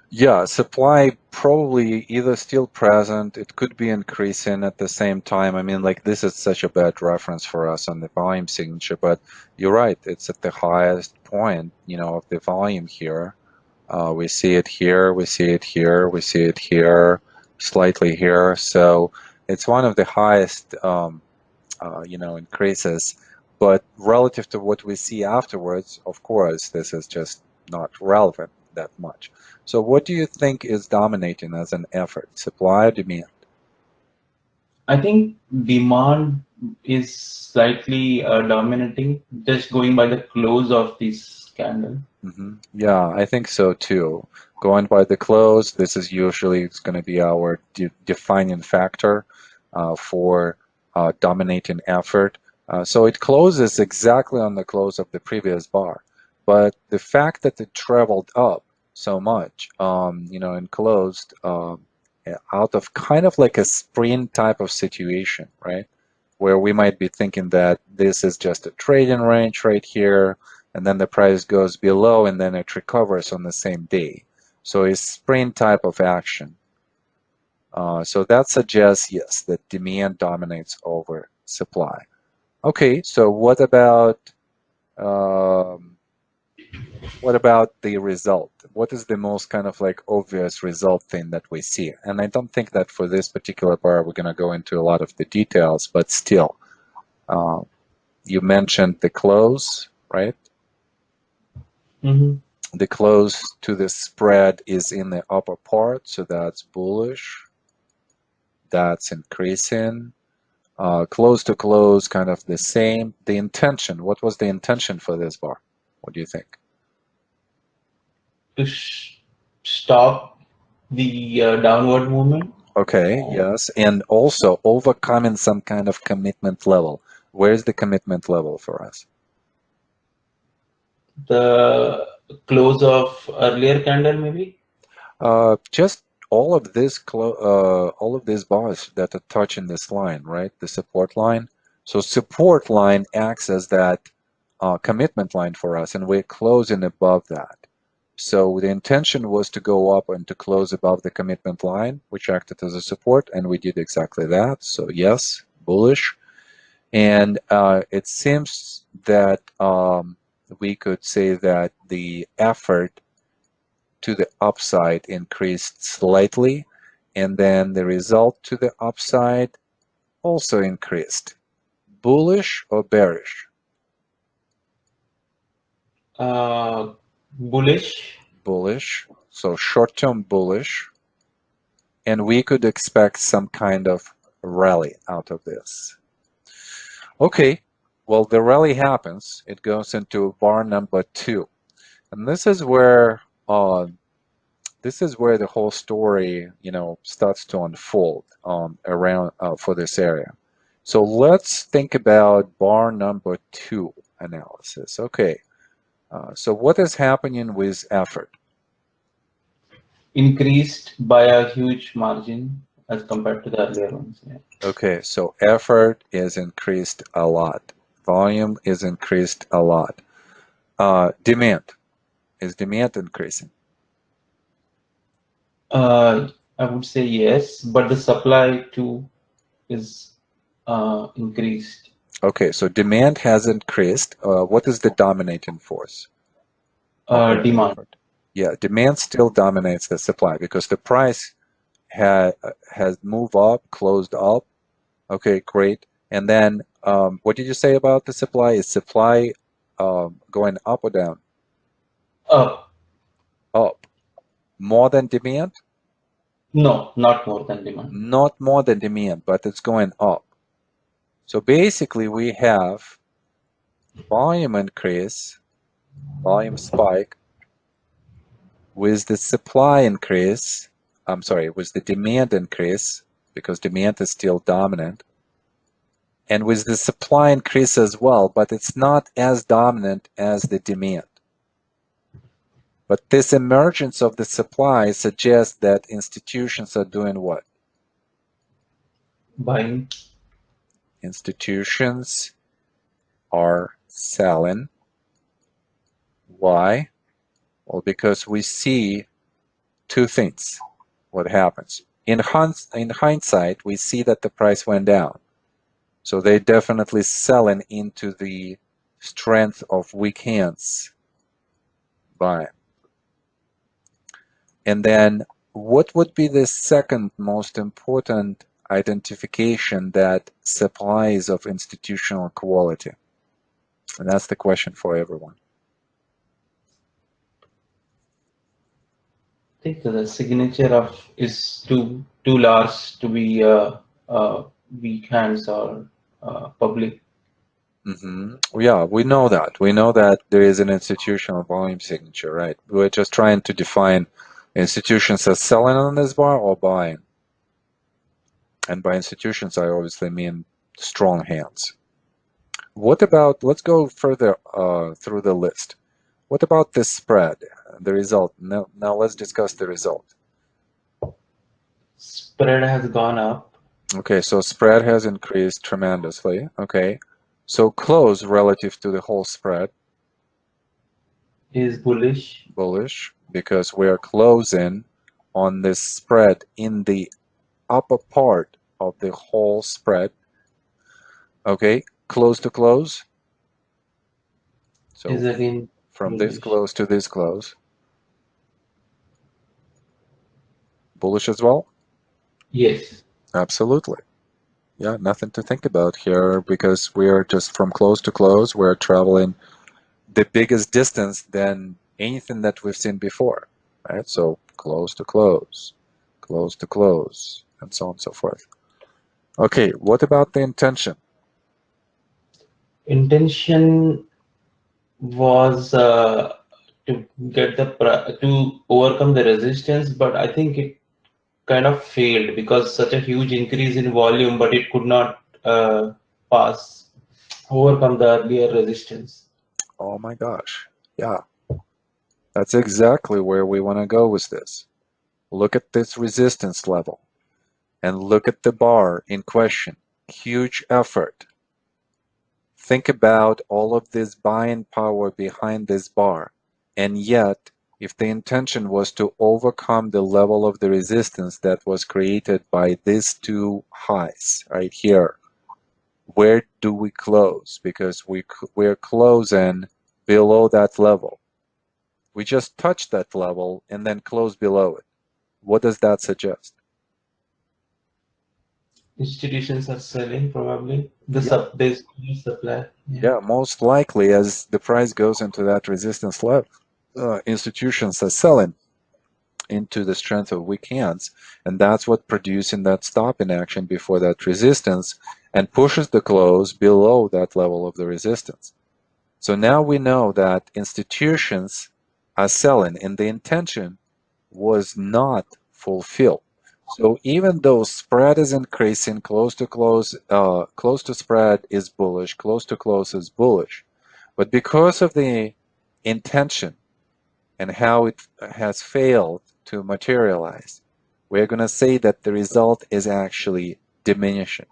S1: Yeah, supply probably either still present, it could be increasing at the same time. I mean, like this is such a bad reference for us on the volume signature, but you're right, it's at the highest point, of the volume here. We see it here, we see it here, we see it here, slightly here. So it's one of the highest increases. But relative to what we see afterwards, of course, this is just not relevant that much. So what do you think is dominating as an effort, supply or demand?
S2: I think demand is slightly dominating, just going by the close of this candle.
S1: Yeah, I think so too. Going by the close, this is usually it's going to be our defining factor for dominating effort. So it closes exactly on the close of the previous bar, but the fact that it traveled up so much, and closed out of kind of like a sprint type of situation, right? Where we might be thinking that this is just a trading range right here, and then the price goes below and then it recovers on the same day. So it's sprint type of action. So that suggests, yes, that demand dominates over supply. Okay, so um, what about the result? What is the most kind of like obvious result thing that we see? And I don't think that for this particular bar we're going to go into a lot of the details, but still, uh, you mentioned the close, right?
S2: Mm-hmm.
S1: The close to the spread is in the upper part, so that's bullish. That's increasing. Close to close, kind of the same. The intention, what was the intention for this bar? What do you think?
S2: To stop the downward movement.
S1: Okay, yes, and also overcoming some kind of commitment level. Where's the commitment level for us?
S2: The close of earlier candle, maybe.
S1: Just all of these bars that are touching this line, right? The support line. So support line acts as that commitment line for us, and we're closing above that. So the intention was to go up and to close above the commitment line, which acted as a support, and we did exactly that. So yes, bullish. And it seems that we could say that the effort to the upside increased slightly, and then the result to the upside also increased. Bullish or bearish?
S2: Uh, Bullish.
S1: Bullish. So short-term bullish, and we could expect some kind of rally out of this. Okay, well, the rally happens. It goes into bar number 2, and this is where the whole story, starts to unfold around for this area. So let's think about bar number 2 analysis. Okay, so what is happening with effort?
S2: Increased by a huge margin as compared to the earlier ones. Yeah.
S1: Okay, so effort is increased a lot. Volume is increased a lot. Demand. Is demand increasing?
S2: I would say yes, but the supply too is increased.
S1: Okay, so demand has increased. What is the dominating force over
S2: Demand.
S1: effort? Yeah, demand still dominates the supply because the price has moved up, closed up. Okay, great. And then what did you say about the supply? Is supply going up or down?
S2: Up.
S1: Up. More than demand?
S2: No, not more than demand.
S1: Not more than demand, but it's going up. So basically we have volume increase, volume spike, with the supply increase, I'm sorry, with the demand increase, because demand is still dominant, and with the supply increase as well, but it's not as dominant as the demand. But this emergence of the supply suggests that institutions are doing what?
S2: Buying.
S1: Institutions are selling. Why? Well, because we see two things. What happens? In hindsight, we see that the price went down. So they're definitely selling into the strength of weak hands buying. And then what would be the second most important identification that supply is of institutional quality? And that's the question for everyone.
S2: I think the signature of is too large to be weak hands or public.
S1: Yeah, we know that. We know that there is an institutional volume signature, right? We're just trying to define institutions as selling on this bar or buying. And by institutions, I obviously mean strong hands. What about, let's go further through the list. What about this spread, the result? Now let's discuss the result.
S2: Spread has gone up,
S1: Okay, so spread has increased tremendously. Okay, so close relative to the whole spread,
S2: is bullish,
S1: bullish, because we're closing on this spread in the upper part of the whole spread. Okay, close to close. So
S2: is again
S1: from this
S2: bullish.
S1: close to this close, bullish as well?
S2: Yes.
S1: Absolutely. Yeah, nothing to think about here because we're just from close to close, we're traveling the biggest distance than anything that we've seen before, right? So close to close, and so on and so forth. Okay, what about the intention?
S2: Intention was to get to overcome the resistance, but I think it kind of failed because such a huge increase in volume, but it could not pass overcome the earlier resistance.
S1: Oh my gosh. Yeah, that's exactly where we want to go with this. Look at this resistance level and look at the bar in question. Huge effort. Think about all of this buying power behind this bar. And yet, if the intention was to overcome the level of the resistance that was created by these two highs right here, where do we close? Because we're closing below that level. We just touch that level and then close below it. What does that suggest?
S2: Institutions are selling probably
S1: Yeah,
S2: there's supply. Yeah.
S1: yeah, most likely as the price goes into that resistance level, institutions are selling into the strength of weak hands, and that's what producing that stop in action before that resistance and pushes the close below that level of the resistance. So now we know that institutions are selling, and the intention was not fulfilled. So even though spread is increasing, close to spread is bullish, close to close is bullish, but because of the intention and how it has failed to materialize, we're going to say that the result is actually diminishing.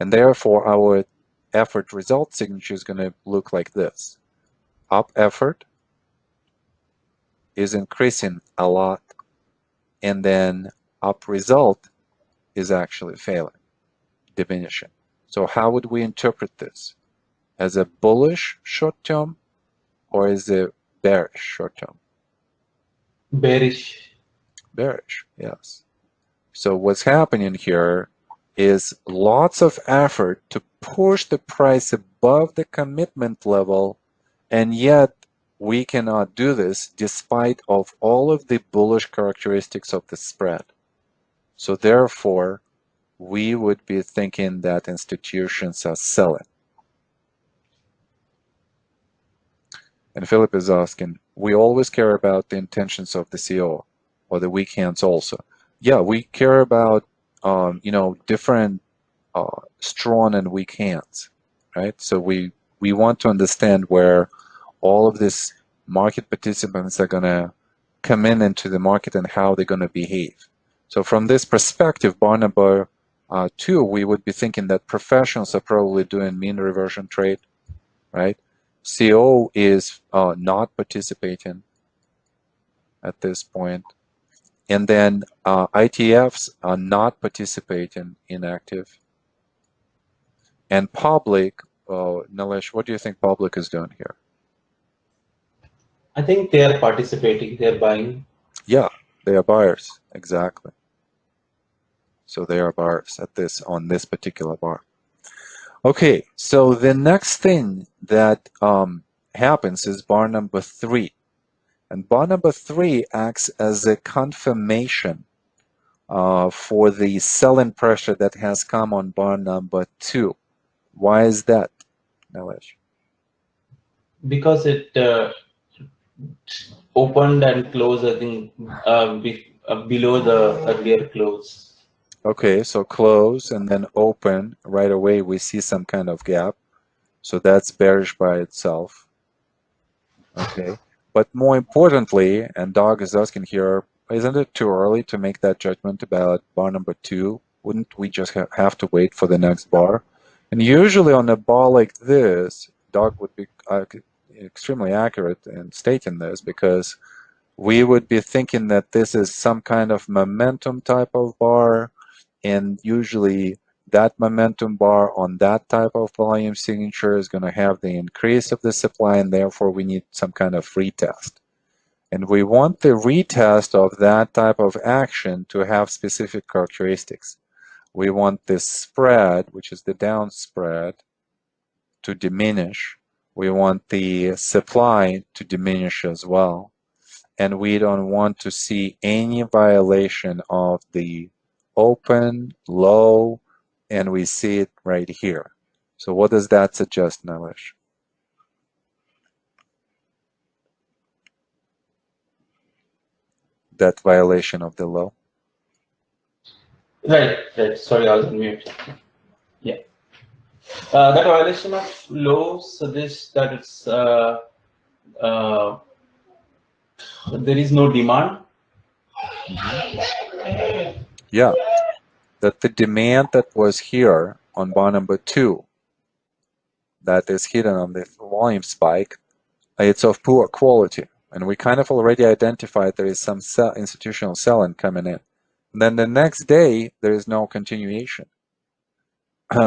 S1: And therefore, our effort result signature is going to look like this. Up effort is increasing a lot, and then up result is actually failing, diminishing. So how would we interpret this? As a bullish short term or as a bearish short term?
S2: Bearish.
S1: Bearish, yes. So what's happening here is lots of effort to push the price above the commitment level, and yet we cannot do this despite of all of the bullish characteristics of the spread. So therefore, we would be thinking that institutions are selling. And Philip is asking, we always care about the intentions of the CO or the weak hands also. Yeah, we care about different strong and weak hands, right? So we want to understand where all of these market participants are going to come in into the market and how they're going to behave. So from this perspective, bar number 2, we would be thinking that professionals are probably doing mean reversion trade, right? CO is not participating at this point. And then ITFs are not participating in active. And public, Nilesh, what do you think public is doing here?
S2: I think they are participating, they are buying.
S1: Yeah, they are buyers, exactly. So there are bars at this on this particular bar. Okay, so the next thing that happens is bar number 3. And bar number 3 acts as a confirmation for the selling pressure that has come on bar number 2. Why is that, Nilesh?
S2: Because it opened and closed, I think, below the earlier close.
S1: Okay, so close and then open. Right away, we see some kind of gap. So that's bearish by itself. Okay. But more importantly, and Dog is asking here, isn't it too early to make that judgment about bar number 2? Wouldn't we just have to wait for the next bar? And usually on a bar like this, Dog would be extremely accurate in stating this because we would be thinking that this is some kind of momentum type of bar, and usually that momentum bar on that type of volume signature is going to have the increase of the supply, and therefore we need some kind of retest. And we want the retest of that type of action to have specific characteristics. We want this spread, which is the down spread, to diminish. We want the supply to diminish as well. And we don't want to see any violation of the open, low, and we see it right here. So what does that suggest, Nilesh? That violation of the low?
S2: Right, right. Sorry, I was on mute. Yeah. That violation of law suggests that uh, there is no demand.
S1: Yeah, that the demand that was here on bar number 2, that is hidden on the volume spike, it's of poor quality. And we kind of already identified there is some institutional selling coming in. And then the next day, there is no continuation.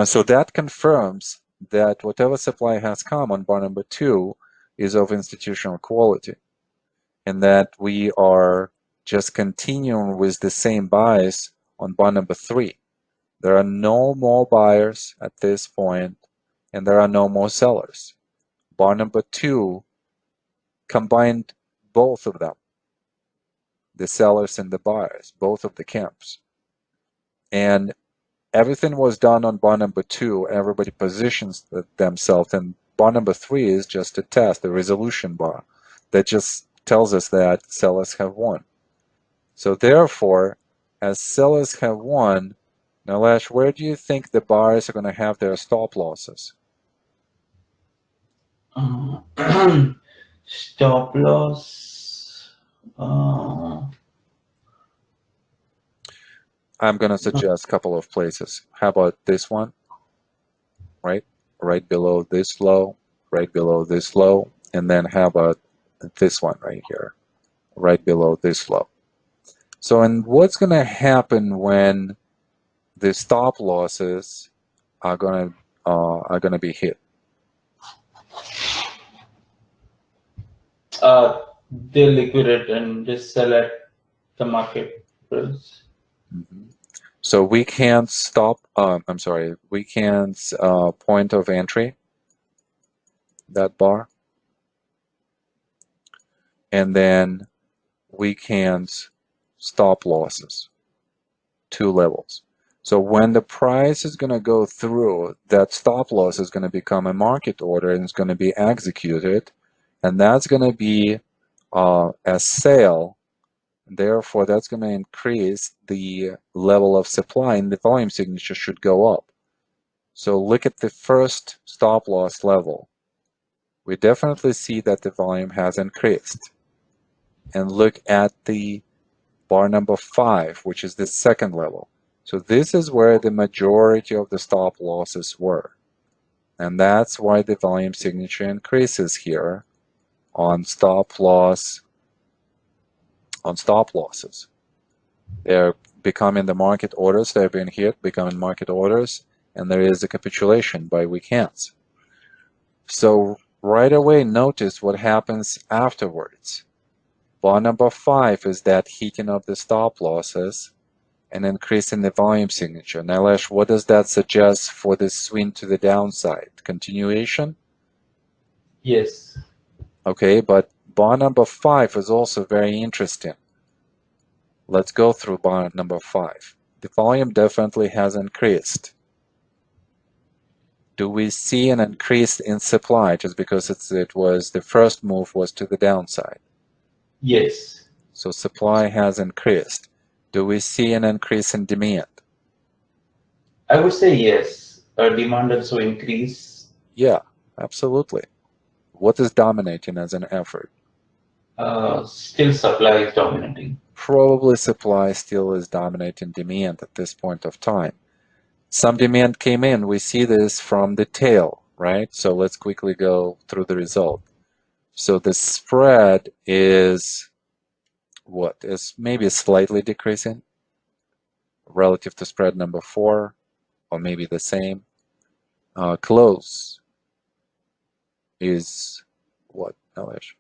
S1: So that confirms that whatever supply has come on bar number 2 is of institutional quality, and that we are just continuing with the same buys on bar number 3. There are no more buyers at this point, and there are no more sellers. Bar number 2 combined both of them, the sellers and the buyers, both of the camps. And everything was done on bar number 2. Everybody positions themselves, and bar number 3 is just a test, a resolution bar that just tells us that sellers have won. So therefore, as sellers have won, Nilesh, where do you think the buyers are going to have their stop losses?
S2: Stop loss.
S1: I'm going to suggest a couple of places. How about this one, right? Right below this low, right below this low, and then how about this one right here, right below this low? So, and what's going to happen when the stop losses are going to be hit?
S2: They liquidate and just sell at the market price.
S1: Mhm. So we can't stop. I'm sorry, we can't point of entry that bar, and then we can't stop losses. 2 levels. So when the price is going to go through, that stop loss is going to become a market order and it's going to be executed, and that's going to be a sale. Therefore, that's going to increase the level of supply, and the volume signature should go up. So look at the first stop loss level. We definitely see that the volume has increased. And look at the bar number 5, which is the second level. So this is where the majority of the stop losses were. And that's why the volume signature increases here on stop losses. They're becoming the market orders, they're being hit, becoming market orders, and there is a capitulation by weak hands. So right away, notice what happens afterwards. Bar number 5 is that hitting of the stop losses, an increase in the volume signature. Nilesh, what does that suggest for the swing to the downside? Continuation?
S2: Yes.
S1: Okay, but bar number 5 is also very interesting. Let's go through bar number 5. The volume definitely has increased. Do we see an increase in supply just because it was the first move was to the downside?
S2: Yes.
S1: So supply has increased. Do we see an increase in demand?
S2: I would say yes. Demand also increase.
S1: Yeah, absolutely. What is dominating as an effort?
S2: Still supply is dominating.
S1: Probably supply still is dominating demand at this point of time. Some demand came in. We see this from the tail, right? So let's quickly go through the result. So the spread is what? Is maybe slightly decreasing relative to spread number 4, or maybe the same. Close is what, Elish?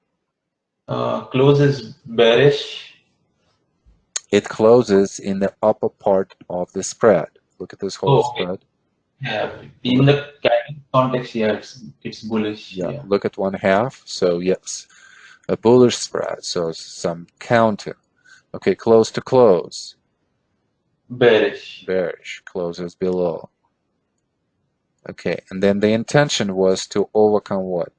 S2: Close is bearish.
S1: It closes in the upper part of the spread. Look at this whole
S2: Oh, okay.
S1: spread.
S2: Yeah. In
S1: Look,
S2: the context, yeah, it's bullish.
S1: yeah,
S2: Yeah.
S1: look at 1/2. So yes, a bullish spread. So some counter. Okay, close to close.
S2: Bearish.
S1: Bearish. Closes below. Okay, and then the intention was to overcome what?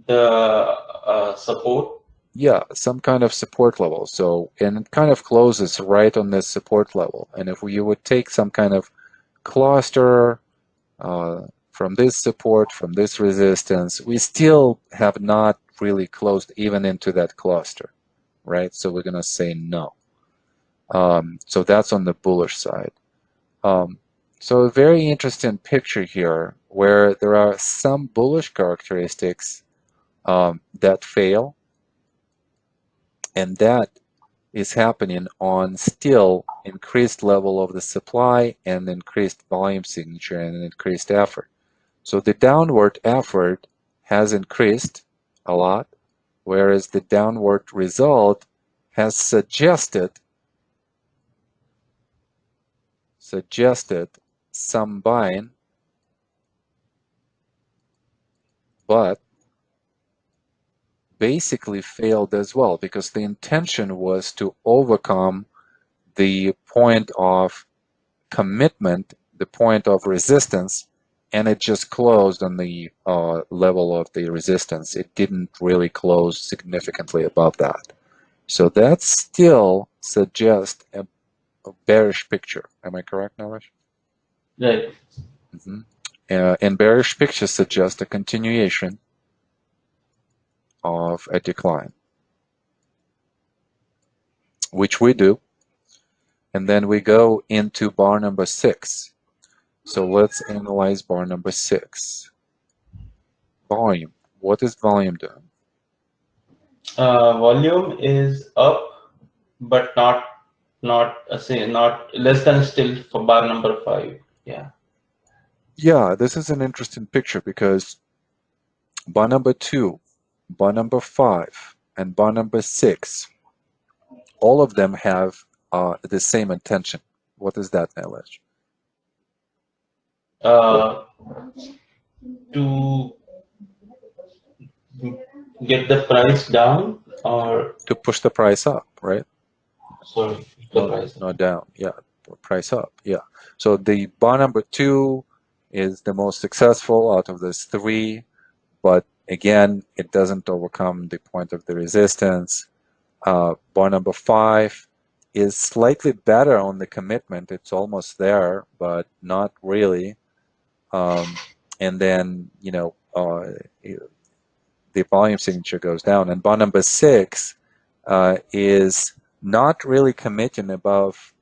S2: The support.
S1: Yeah, some kind of support level. So, and it kind of closes right on this support level. And if you would take some kind of cluster from this support, from this resistance, we still have not really closed even into that cluster, right? So we're going to say no. So that's on the bullish side. So a very interesting picture here where there are some bullish characteristics that fail, and that is happening on still increased level of the supply and increased volume signature and increased effort. So the downward effort has increased a lot, whereas the downward result has suggested some buying, but basically failed as well because the intention was to overcome the point of commitment, the point of resistance, and it just closed on the level of the resistance. It didn't really close significantly above that. So that still suggests a bearish picture. Am I correct, Naresh?
S2: Right.
S1: Mm-hmm. And bearish pictures suggest a continuation of a decline, which we do. And then we go into bar number 6. So let's analyze bar number 6. Volume. What is volume doing?
S2: Volume is up, but not less than still for bar number 5. Yeah.
S1: Yeah, this is an interesting picture because bar number 2, bar number 5, and bar number 6, all of them have the same intention. What is that, Nilesh? What?
S2: Uh, to get the price down or
S1: To push the price up, right?
S2: sorry, the
S1: No,
S2: price.
S1: not down. Yeah, price up. Yeah. So the bar number 2 is the most successful out of these 3, but again, it doesn't overcome the point of the resistance. Bar number 5 is slightly better on the commitment. It's almost there, but not really. And then, the volume signature goes down. And bar number 6 is not really committing above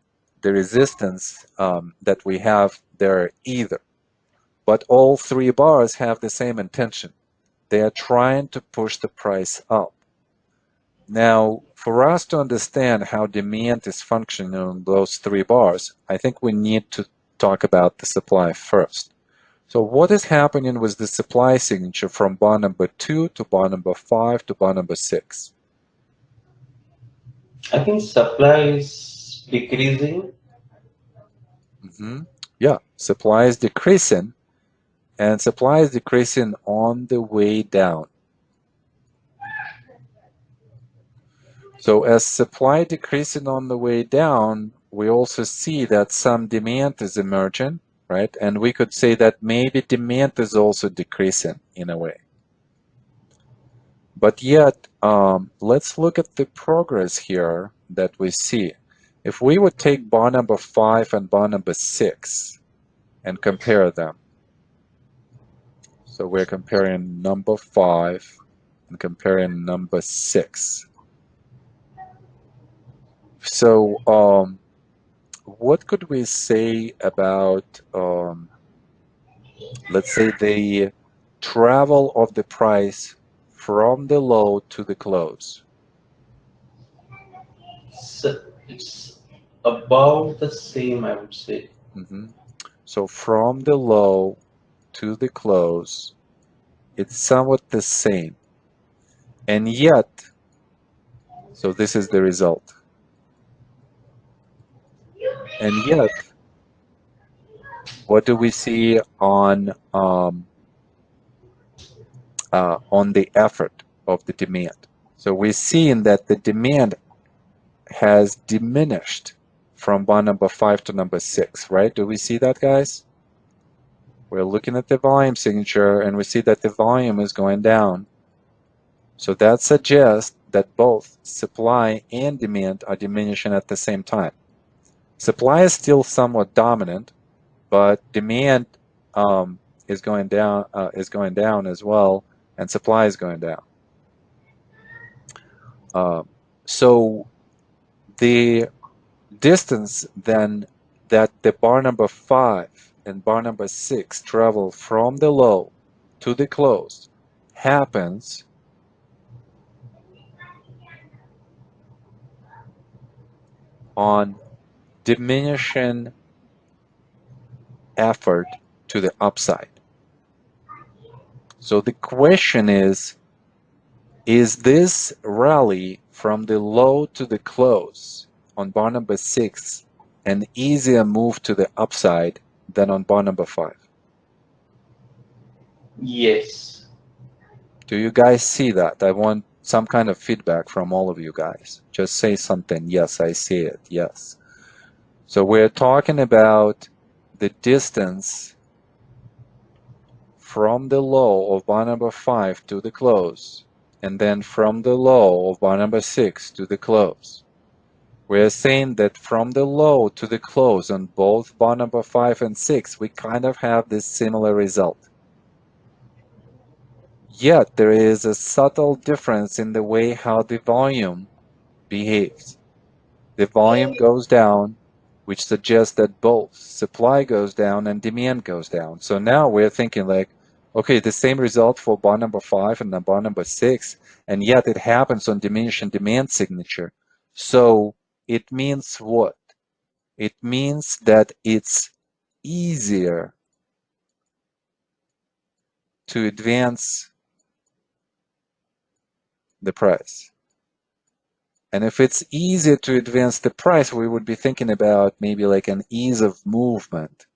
S1: the resistance that we have there either. But all 3 bars have the same intention. They are trying to push the price up. Now, for us to understand how demand is functioning on those 3 bars, I think we need to talk about the supply first. So what is happening with the supply signature from bar number 2 to bar number 5 to bar number 6?
S2: I think supply is decreasing.
S1: Hmm. Yeah, supply is decreasing, and supply is decreasing on the way down. So as supply decreasing on the way down, we also see that some demand is emerging, right? And we could say that maybe demand is also decreasing in a way. But yet, let's look at the progress here that we see. If we would take bar number 5 and bar number 6 and compare them. So we're comparing number 5 and comparing number 6. So what could we say about, let's say, the travel of the price from the low to the close?
S2: So it's about the same, I would say.
S1: Hmm. So from the low to the close, it's somewhat the same. And yet, so this is the result. And yet, what do we see on the effort of the demand? So we're seeing that the demand has diminished from bar number 5 to number 6, right? Do we see that, guys? We're looking at the volume signature and we see that the volume is going down. So that suggests that both supply and demand are diminishing at the same time. Supply is still somewhat dominant, but demand is going down as well, and supply is going down. So the distance then that the bar number 5 and bar number 6 travel from the low to the close happens on diminishing effort to the upside. So the question is this rally from the low to the close on bar number 6 an easier move to the upside than on bar number 5?
S2: Yes.
S1: Do you guys see that? I want some kind of feedback from all of you guys. Just say something. Yes, I see it. Yes. So we're talking about the distance from the low of bar number 5 to the close, and then from the low of bar number 6 to the close. We're saying that from the low to the close on both bar number 5 and 6, we kind of have this similar result. Yet there is a subtle difference in the way how the volume behaves. The volume goes down, which suggests that both supply goes down and demand goes down. So now we're thinking like, okay, the same result for bar number 5 and bar number 6, and yet it happens on diminishing demand signature. So it means what? It means that it's easier to advance the price. And if it's easier to advance the price, we would be thinking about maybe like an ease of movement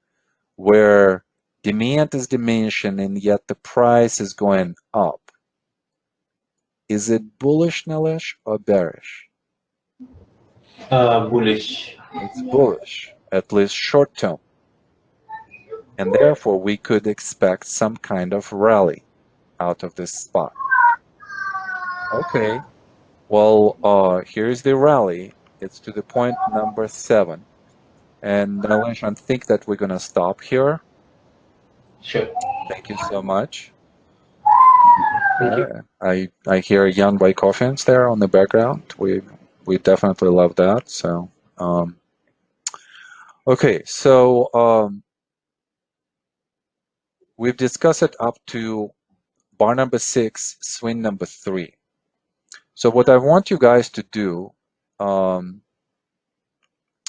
S1: where demand is diminishing and yet the price is going up. Is it bullish, Nilesh, or bearish?
S2: Bullish.
S1: It's bullish, at least short term. And therefore, we could expect some kind of rally out of this spot. Okay, well, here's the rally. It's to the point number 7. And Nilesh, I think that we're going to stop here.
S2: Sure.
S1: Thank you so much.
S2: Thank you.
S1: I hear young white coffins there on the background. We definitely love that. So okay, so we've discussed it up to bar number 6, swing number 3. So what I want you guys to do um,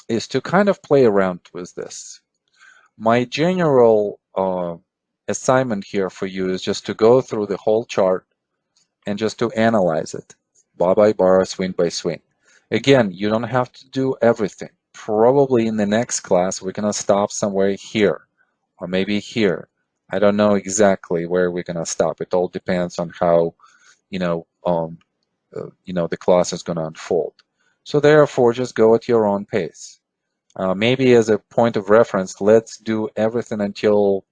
S1: is to kind of play around with this. My general assignment here for you is just to go through the whole chart and just to analyze it bar by bar, swing by swing. Again, you don't have to do everything. probably in the next class, we're going to stop somewhere here or maybe here. I don't know exactly where we're going to stop. It all depends on how, you know, the class is going to unfold. So therefore, just go at your own pace. Maybe as a point of reference, let's do everything until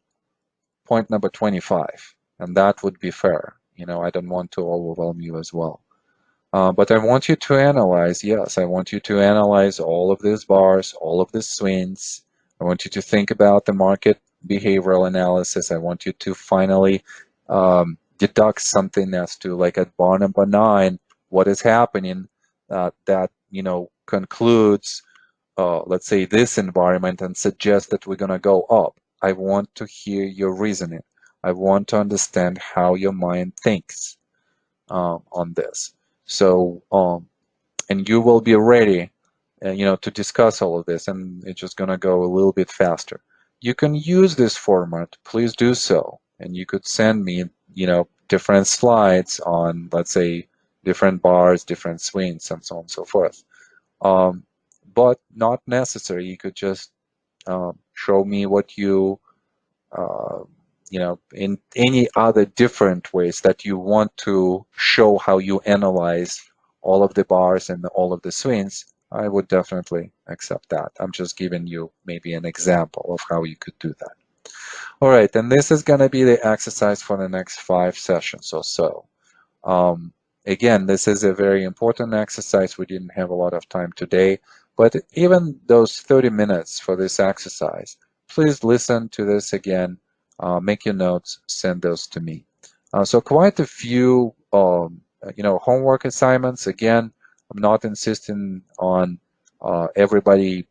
S1: point number 25, and that would be fair. I don't want to overwhelm you as well. But I want you to analyze, yes, I want you to analyze all of these bars, all of these swings. I want you to think about the market behavioral analysis. I want you to finally deduct something as to, like, at bar number 9, what is happening that, concludes, let's say, this environment and suggests that we're going to go up. I want to hear your reasoning. I want to understand how your mind thinks on this. So, and you will be ready, to discuss all of this, and it's just going to go a little bit faster. You can use this format, please do so, and you could send me, different slides on, let's say, different bars, different swings, and so on and so forth. Um, but not necessary. You could just show me what uh, in any other different ways that you want to show how you analyze all of the bars and all of the swings. I would definitely accept that. I'm just giving you maybe an example of how you could do that. All right, and this is going to be the exercise for the next 5 sessions or so. Um, Again, this is a very important exercise. We didn't have a lot of time today, but even those 30 minutes for this exercise, please listen to this again, make your notes, send those to me. So quite a few, homework assignments. Again, I'm not insisting on everybody,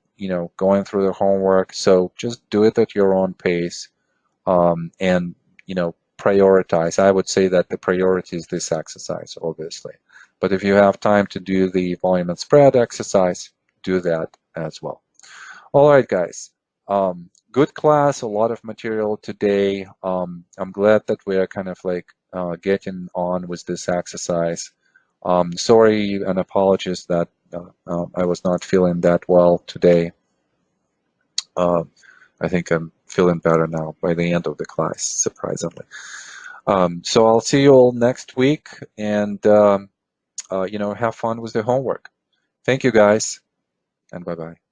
S1: going through the homework. So just do it at your own pace, and prioritize. I would say that the priority is this exercise, obviously. But if you have time to do the volume and spread exercise, do that as well. All right, guys. Good class, a lot of material today. I'm glad that we are kind of like getting on with this exercise. Sorry and apologies that I was not feeling that well today. Uh, I think I'm feeling better now by the end of the class, surprisingly. So I'll see you all next week, and have fun with the homework. Thank you, guys, and bye-bye.